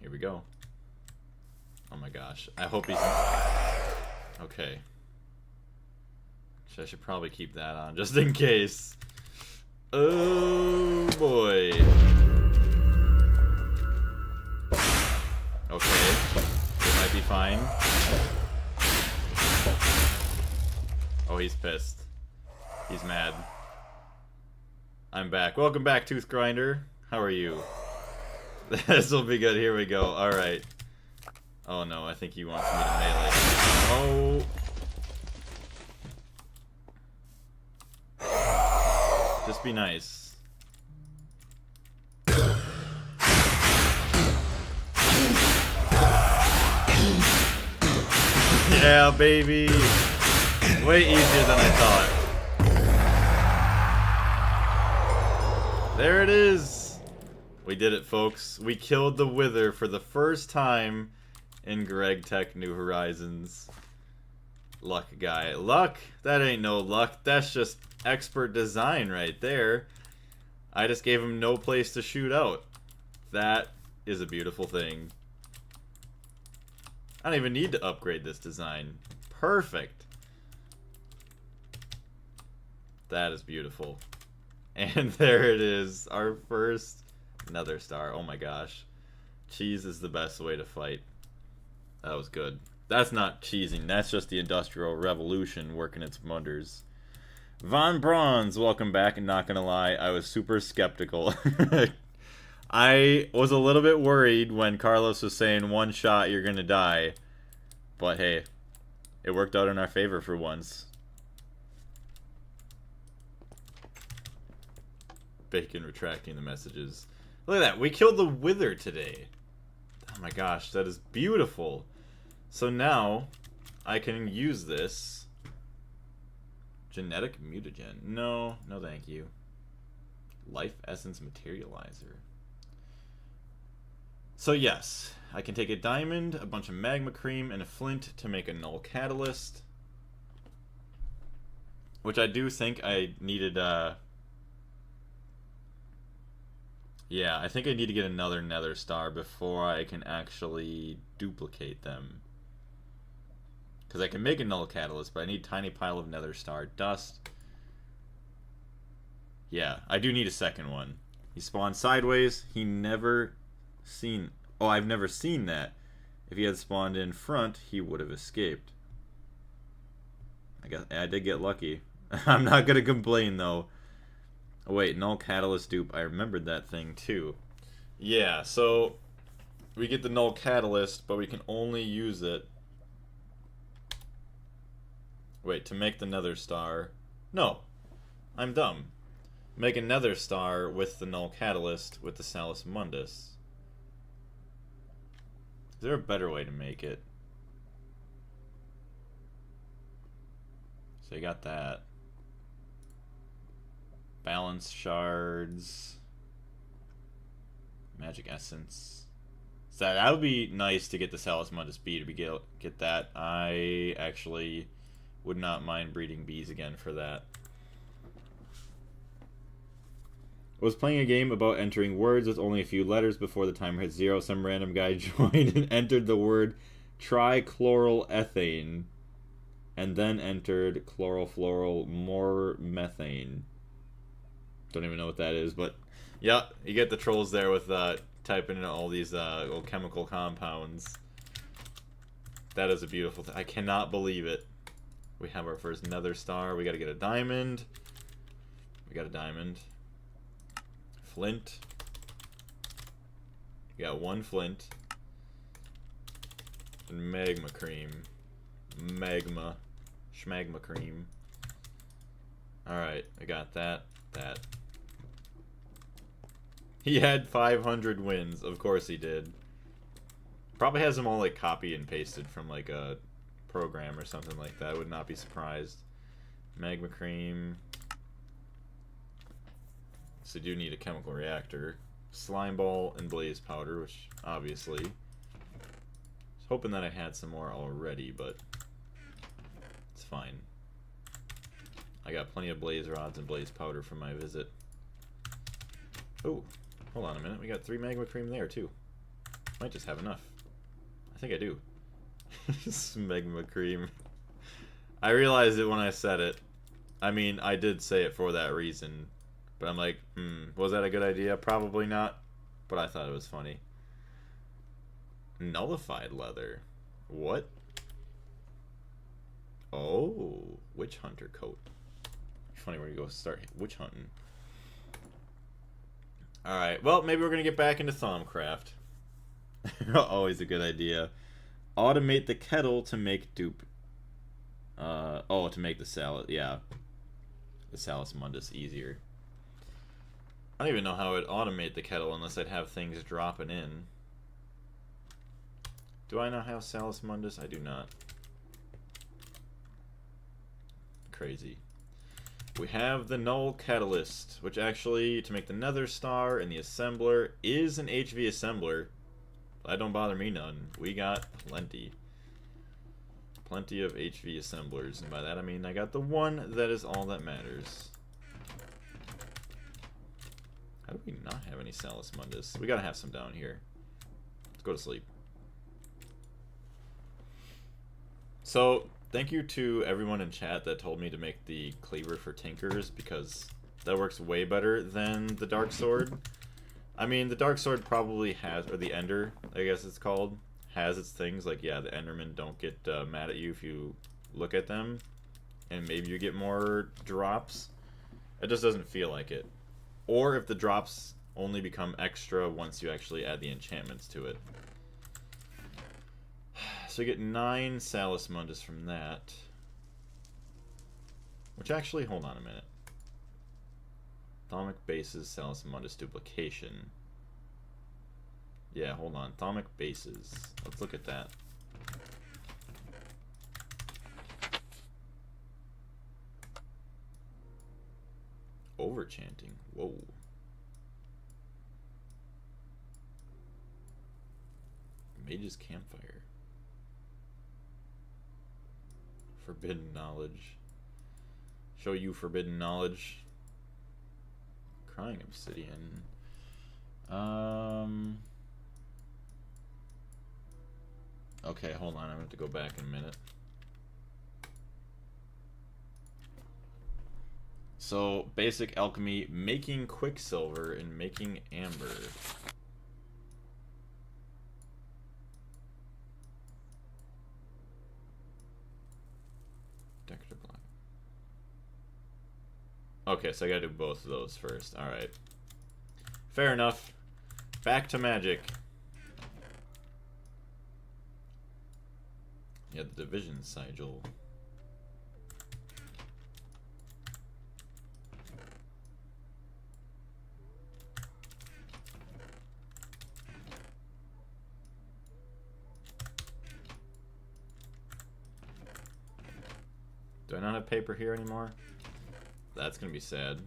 Here we go. Oh my gosh. I hope he's... Okay. I should probably keep that on, just in case. Oh boy. Okay. It might be fine. Oh, he's pissed. He's mad. I'm back. Welcome back, Tooth Grinder. How are you? This will be good. Here we go. Alright. Oh no, I think he wants me to melee. Oh. Just be nice. Yeah, baby. Way easier than I thought. There it is. We did it, folks. We killed the Wither for the first time in Gregtech New Horizons. Luck, guy. Luck? That ain't no luck. That's just expert design right there. I just gave him no place to shoot out. That is a beautiful thing. I don't even need to upgrade this design. Perfect. That is beautiful. And there it is. Our first Nether Star. Oh my gosh. Cheese is the best way to fight. That was good. That's not cheesing. That's just the Industrial Revolution working its wonders. Von Bronze, welcome back. And not gonna lie, I was super skeptical. I was a little bit worried when Carlos was saying one shot you're gonna die. But hey, it worked out in our favor for once. Bacon retracting the messages. Look at that, we killed the Wither today. Oh my gosh, that is beautiful. So now, I can use this. Genetic mutagen. No, no thank you. Life Essence Materializer. So yes, I can take a diamond, a bunch of magma cream, and a flint to make a null catalyst. Which I do think I needed, yeah, I think I need to get another Nether Star before I can actually duplicate them. Because I can make a null catalyst, but I need a tiny pile of Nether Star dust. Yeah, I do need a second one. He spawned sideways. He never seen... Oh, I've never seen that. If he had spawned in front, he would have escaped. I did get lucky. I'm not going to complain, though. Oh, wait, null catalyst dupe. I remembered that thing, too. Yeah, so... we get the null catalyst, but we can only use it... Wait, to make the Nether Star... No, I'm dumb. Make a Nether Star with the null catalyst with the Salus Mundus. Is there a better way to make it? So you got that. Balance shards. Magic essence. So that would be nice to get the Salus Mundus bee to get that. I actually would not mind breeding bees again for that. I was playing a game about entering words with only a few letters before the timer hit 0. Some random guy joined and entered the word trichloroethane and then entered chlorofluoral more methane. Don't even know what that is, but Yep, you get the trolls there with typing in all these little chemical compounds. That is a beautiful thing. I cannot believe it. We have our first nether star. We gotta get a diamond. We got a diamond. Flint. We got one flint. And magma cream. Magma. Schmagma cream. Alright, I got that. That. He had 500 wins. Of course he did. Probably has them all like copy and pasted from like a program or something like that. I would not be surprised. Magma cream. So you do need a chemical reactor. Slime ball and blaze powder, which obviously. I was hoping that I had some more already, but it's fine. I got plenty of blaze rods and blaze powder from my visit. Oh, hold on a minute. We got 3 magma cream there too. Might just have enough. I think I do. Magma cream. I realized it when I said it. I mean, I did say it for that reason. But I'm like, was that a good idea? Probably not. But I thought it was funny. Nullified leather. What? Oh, witch hunter coat. Funny where you go start witch hunting. Alright, well, maybe we're going to get back into Thaumcraft. Always a good idea. Automate the kettle to make dupe. Oh, to make the salad, yeah. The Salus Mundus easier. I don't even know how I'd automate the kettle unless I'd have things dropping in. Do I not have Salus Mundus? I do not. Crazy. We have the Null Catalyst, which actually, to make the Nether Star and the Assembler, is an HV Assembler. That don't bother me none. We got plenty. Plenty of HV Assemblers, and by that I mean I got the one that is all that matters. How do we not have any Salus Mundus? We gotta have some down here. Let's go to sleep. So, thank you to everyone in chat that told me to make the cleaver for tinkers, because that works way better than the dark sword. I mean, the dark sword probably has, or the ender, I guess it's called, has its things. Like, yeah, the endermen don't get mad at you if you look at them, and maybe you get more drops. It just doesn't feel like it. Or if the drops only become extra once you actually add the enchantments to it. So you get 9 Salus Mundus from that. Which actually, hold on a minute. Thaumic bases, Salus Mundus duplication. Yeah, hold on. Thaumic bases. Let's look at that. Overchanting. Whoa. Mage's Campfire. Forbidden knowledge. Show you forbidden knowledge. Crying obsidian. Okay, hold on. I'm going to have to go back in a minute. So, basic alchemy, making quicksilver and making amber. Decorative block. Okay, so I gotta do both of those first. Alright. Fair enough. Back to magic. Yeah, the division sigil. Do I not have paper here anymore? That's gonna be sad.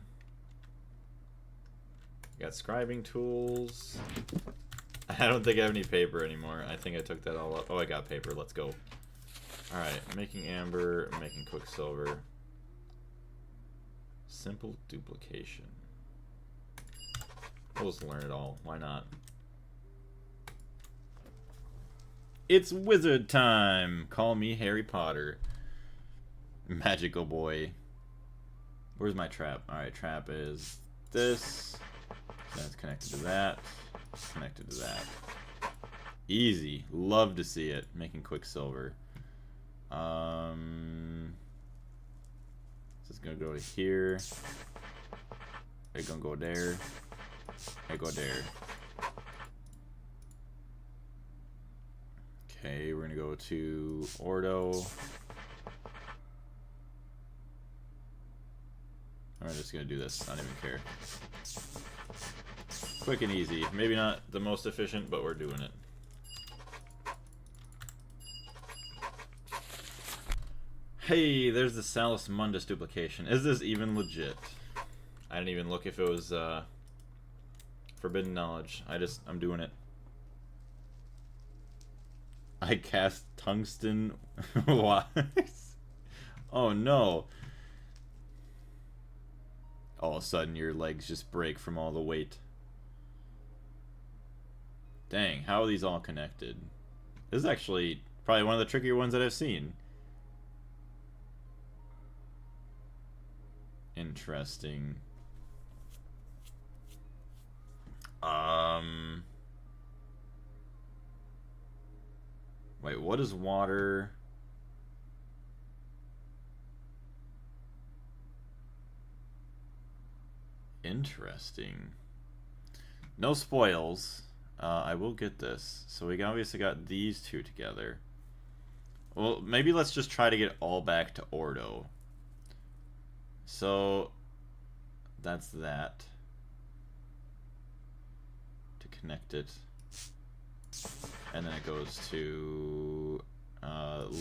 Got scribing tools. I don't think I have any paper anymore. I think I took that all up. Oh, I got paper. Let's go. Alright, making amber, making quicksilver. Simple duplication. We'll just learn it all. Why not? It's wizard time! Call me Harry Potter. Magical boy. Where's my trap? Alright, trap is this. That's connected to that. Connected to that. Easy. Love to see it. Making Quicksilver. This is gonna go to here. It's gonna go there. I go there. Okay, we're gonna go to Ordo. I'm just gonna do this. I don't even care. Quick and easy. Maybe not the most efficient, but we're doing it. Hey, there's the Salus Mundus duplication. Is this even legit? I didn't even look if it was forbidden knowledge. I'm doing it. I cast tungsten. What? Oh no. All of a sudden your legs just break from all the weight. Dang, how are these all connected? This is actually probably one of the trickier ones that I've seen. Interesting. Wait, what is water? Interesting. No spoils. I will get this. So we obviously got these two together. Well, maybe let's just try to get all back to Ordo. So that's that. To connect it. And then it goes to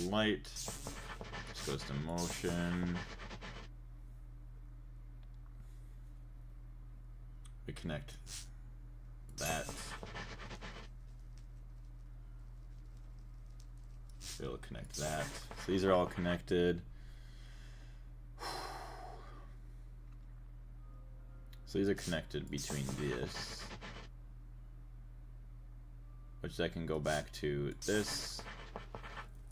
light. This goes to motion. We connect that. We'll connect that. So these are all connected. So these are connected between this, which that can go back to this,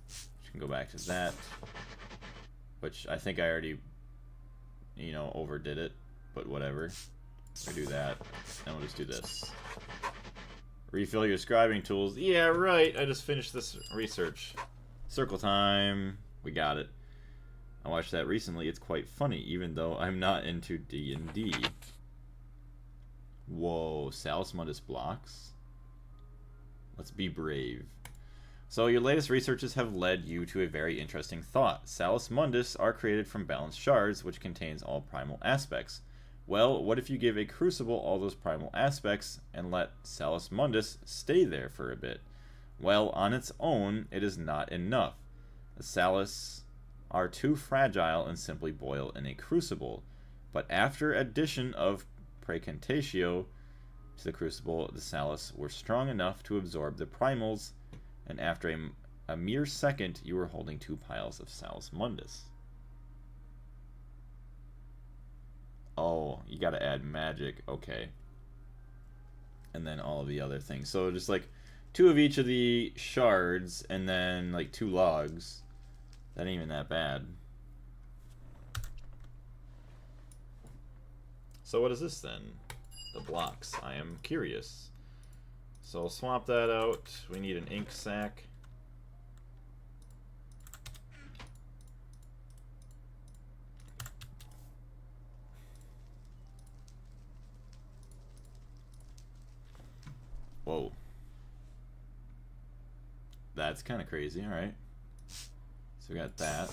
which can go back to that, which I think I already, overdid it, but whatever. We do that, and we'll just do this. Refill your scribing tools. Yeah, right. I just finished this research. Circle time. We got it. I watched that recently. It's quite funny, even though I'm not into D&D. Whoa, Salus Mundus blocks? Let's be brave. So your latest researches have led you to a very interesting thought. Salus Mundus are created from balanced shards, which contains all primal aspects. Well, what if you give a crucible all those primal aspects and let Salus Mundus stay there for a bit? Well, on its own, it is not enough. The Salus are too fragile and simply boil in a crucible. But after addition of Praecantatio to the crucible, the Salus were strong enough to absorb the primals, and after a mere second, you were holding 2 piles of Salus Mundus. Oh, you gotta add magic. Okay. And then all of the other things. So just like 2 of each of the shards, and then like 2 logs. That ain't even that bad. So what is this then? The blocks. I am curious. So I'll swap that out. We need an ink sac. Whoa. That's kind of crazy. Alright. So we got that.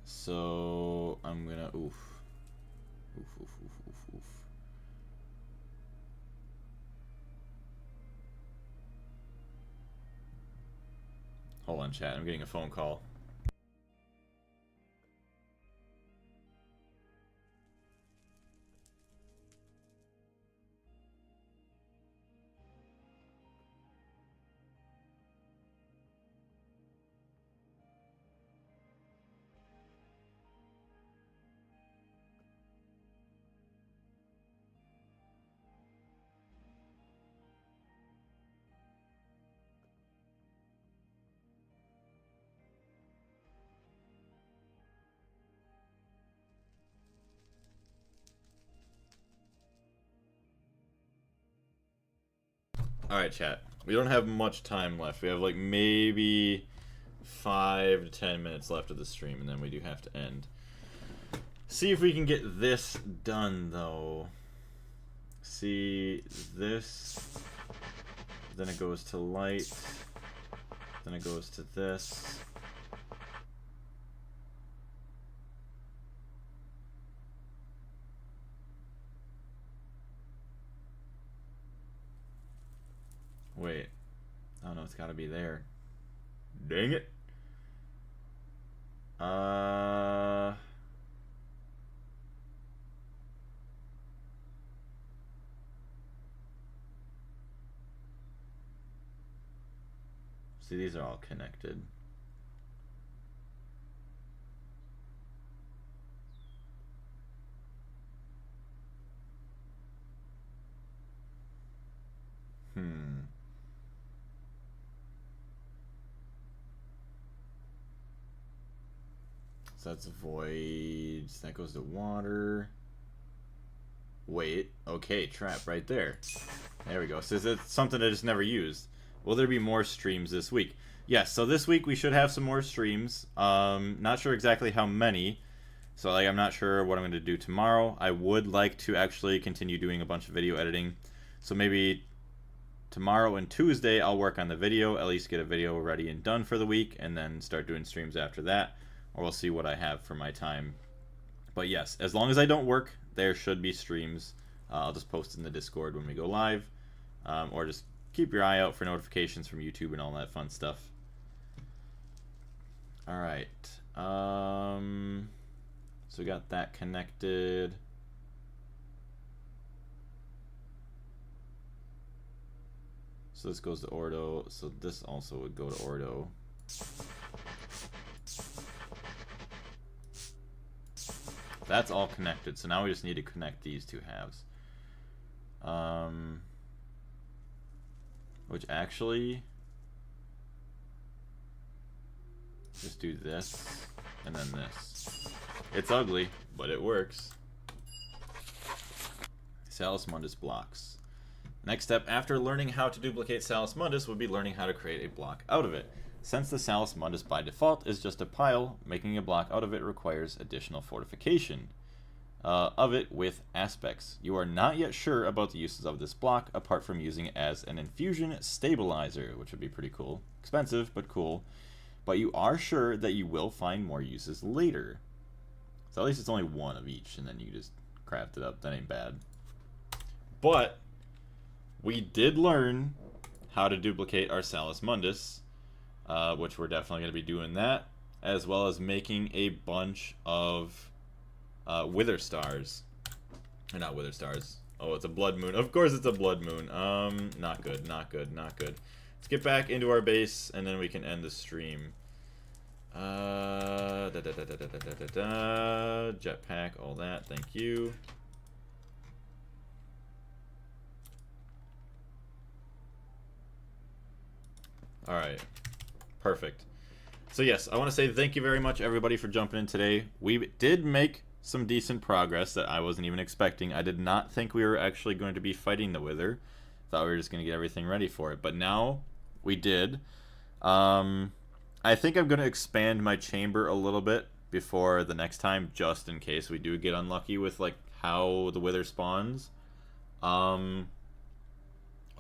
So I'm gonna oof. Hold on, chat. I'm getting a phone call. Alright, chat. We don't have much time left. We have like maybe 5 to 10 minutes left of the stream, and then we do have to end. See if we can get this done, though. See this. Then it goes to light. Then it goes to this. Wait. Oh no, it's gotta be there. Dang it. See, these are all connected. So that's voids. That goes to water. Wait. Okay, trap right there. There we go. So it's something I just never used. Will there be more streams this week? Yes, so this week we should have some more streams. Not sure exactly how many. So like I'm not sure what I'm going to do tomorrow. I would like to actually continue doing a bunch of video editing. So maybe tomorrow and Tuesday I'll work on the video, at least get a video ready and done for the week, and then start doing streams after that. Or we'll see what I have for my time. But yes, as long as I don't work, there should be streams. I'll just post in the Discord when we go live. Or just keep your eye out for notifications from YouTube and all that fun stuff. Alright. So we got that connected. So this goes to Ordo. So this also would go to Ordo. That's all connected, so now we just need to connect these two halves. Which actually, just do this, and then this. It's ugly, but it works. Salus Mundus blocks. Next step after learning how to duplicate Salus Mundus would be learning how to create a block out of it. Since the Salus Mundus by default is just a pile, making a block out of it requires additional fortification of it with aspects. You are not yet sure about the uses of this block, apart from using it as an infusion stabilizer, which would be pretty cool. Expensive, but cool. But you are sure that you will find more uses later. So at least it's only one of each, and then you just craft it up. That ain't bad. But we did learn how to duplicate our Salus Mundus, which we're definitely going to be doing that, as well as making a bunch of Wither Stars. Or not Wither Stars. Oh, it's a Blood Moon. Of course it's a Blood Moon. Not good, not good, not good. Let's get back into our base, and then we can end the stream. Jetpack, all that, thank you. Alright. Perfect. So yes, I want to say thank you very much everybody for jumping in today. We did make some decent progress that I wasn't even expecting. I did not think we were actually going to be fighting the Wither. Thought we were just going to get everything ready for it. But now we did. I think I'm going to expand my chamber a little bit before the next time, just in case we do get unlucky with like how the Wither spawns.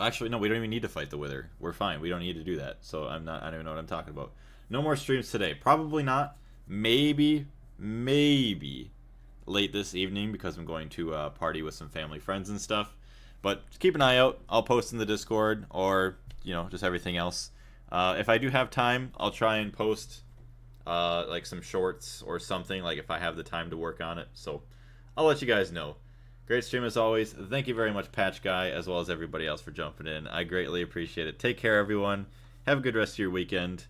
Actually, no, we don't even need to fight the Wither. We're fine. We don't need to do that. So I don't even know what I'm talking about. No more streams today. Probably not. Maybe late this evening because I'm going to party with some family friends and stuff. But keep an eye out. I'll post in the Discord or, you know, just everything else. If I do have time, I'll try and post like some shorts or something, like if I have the time to work on it. So I'll let you guys know. Great stream as always. Thank you very much, Patch Guy, as well as everybody else for jumping in. I greatly appreciate it. Take care, everyone. Have a good rest of your weekend.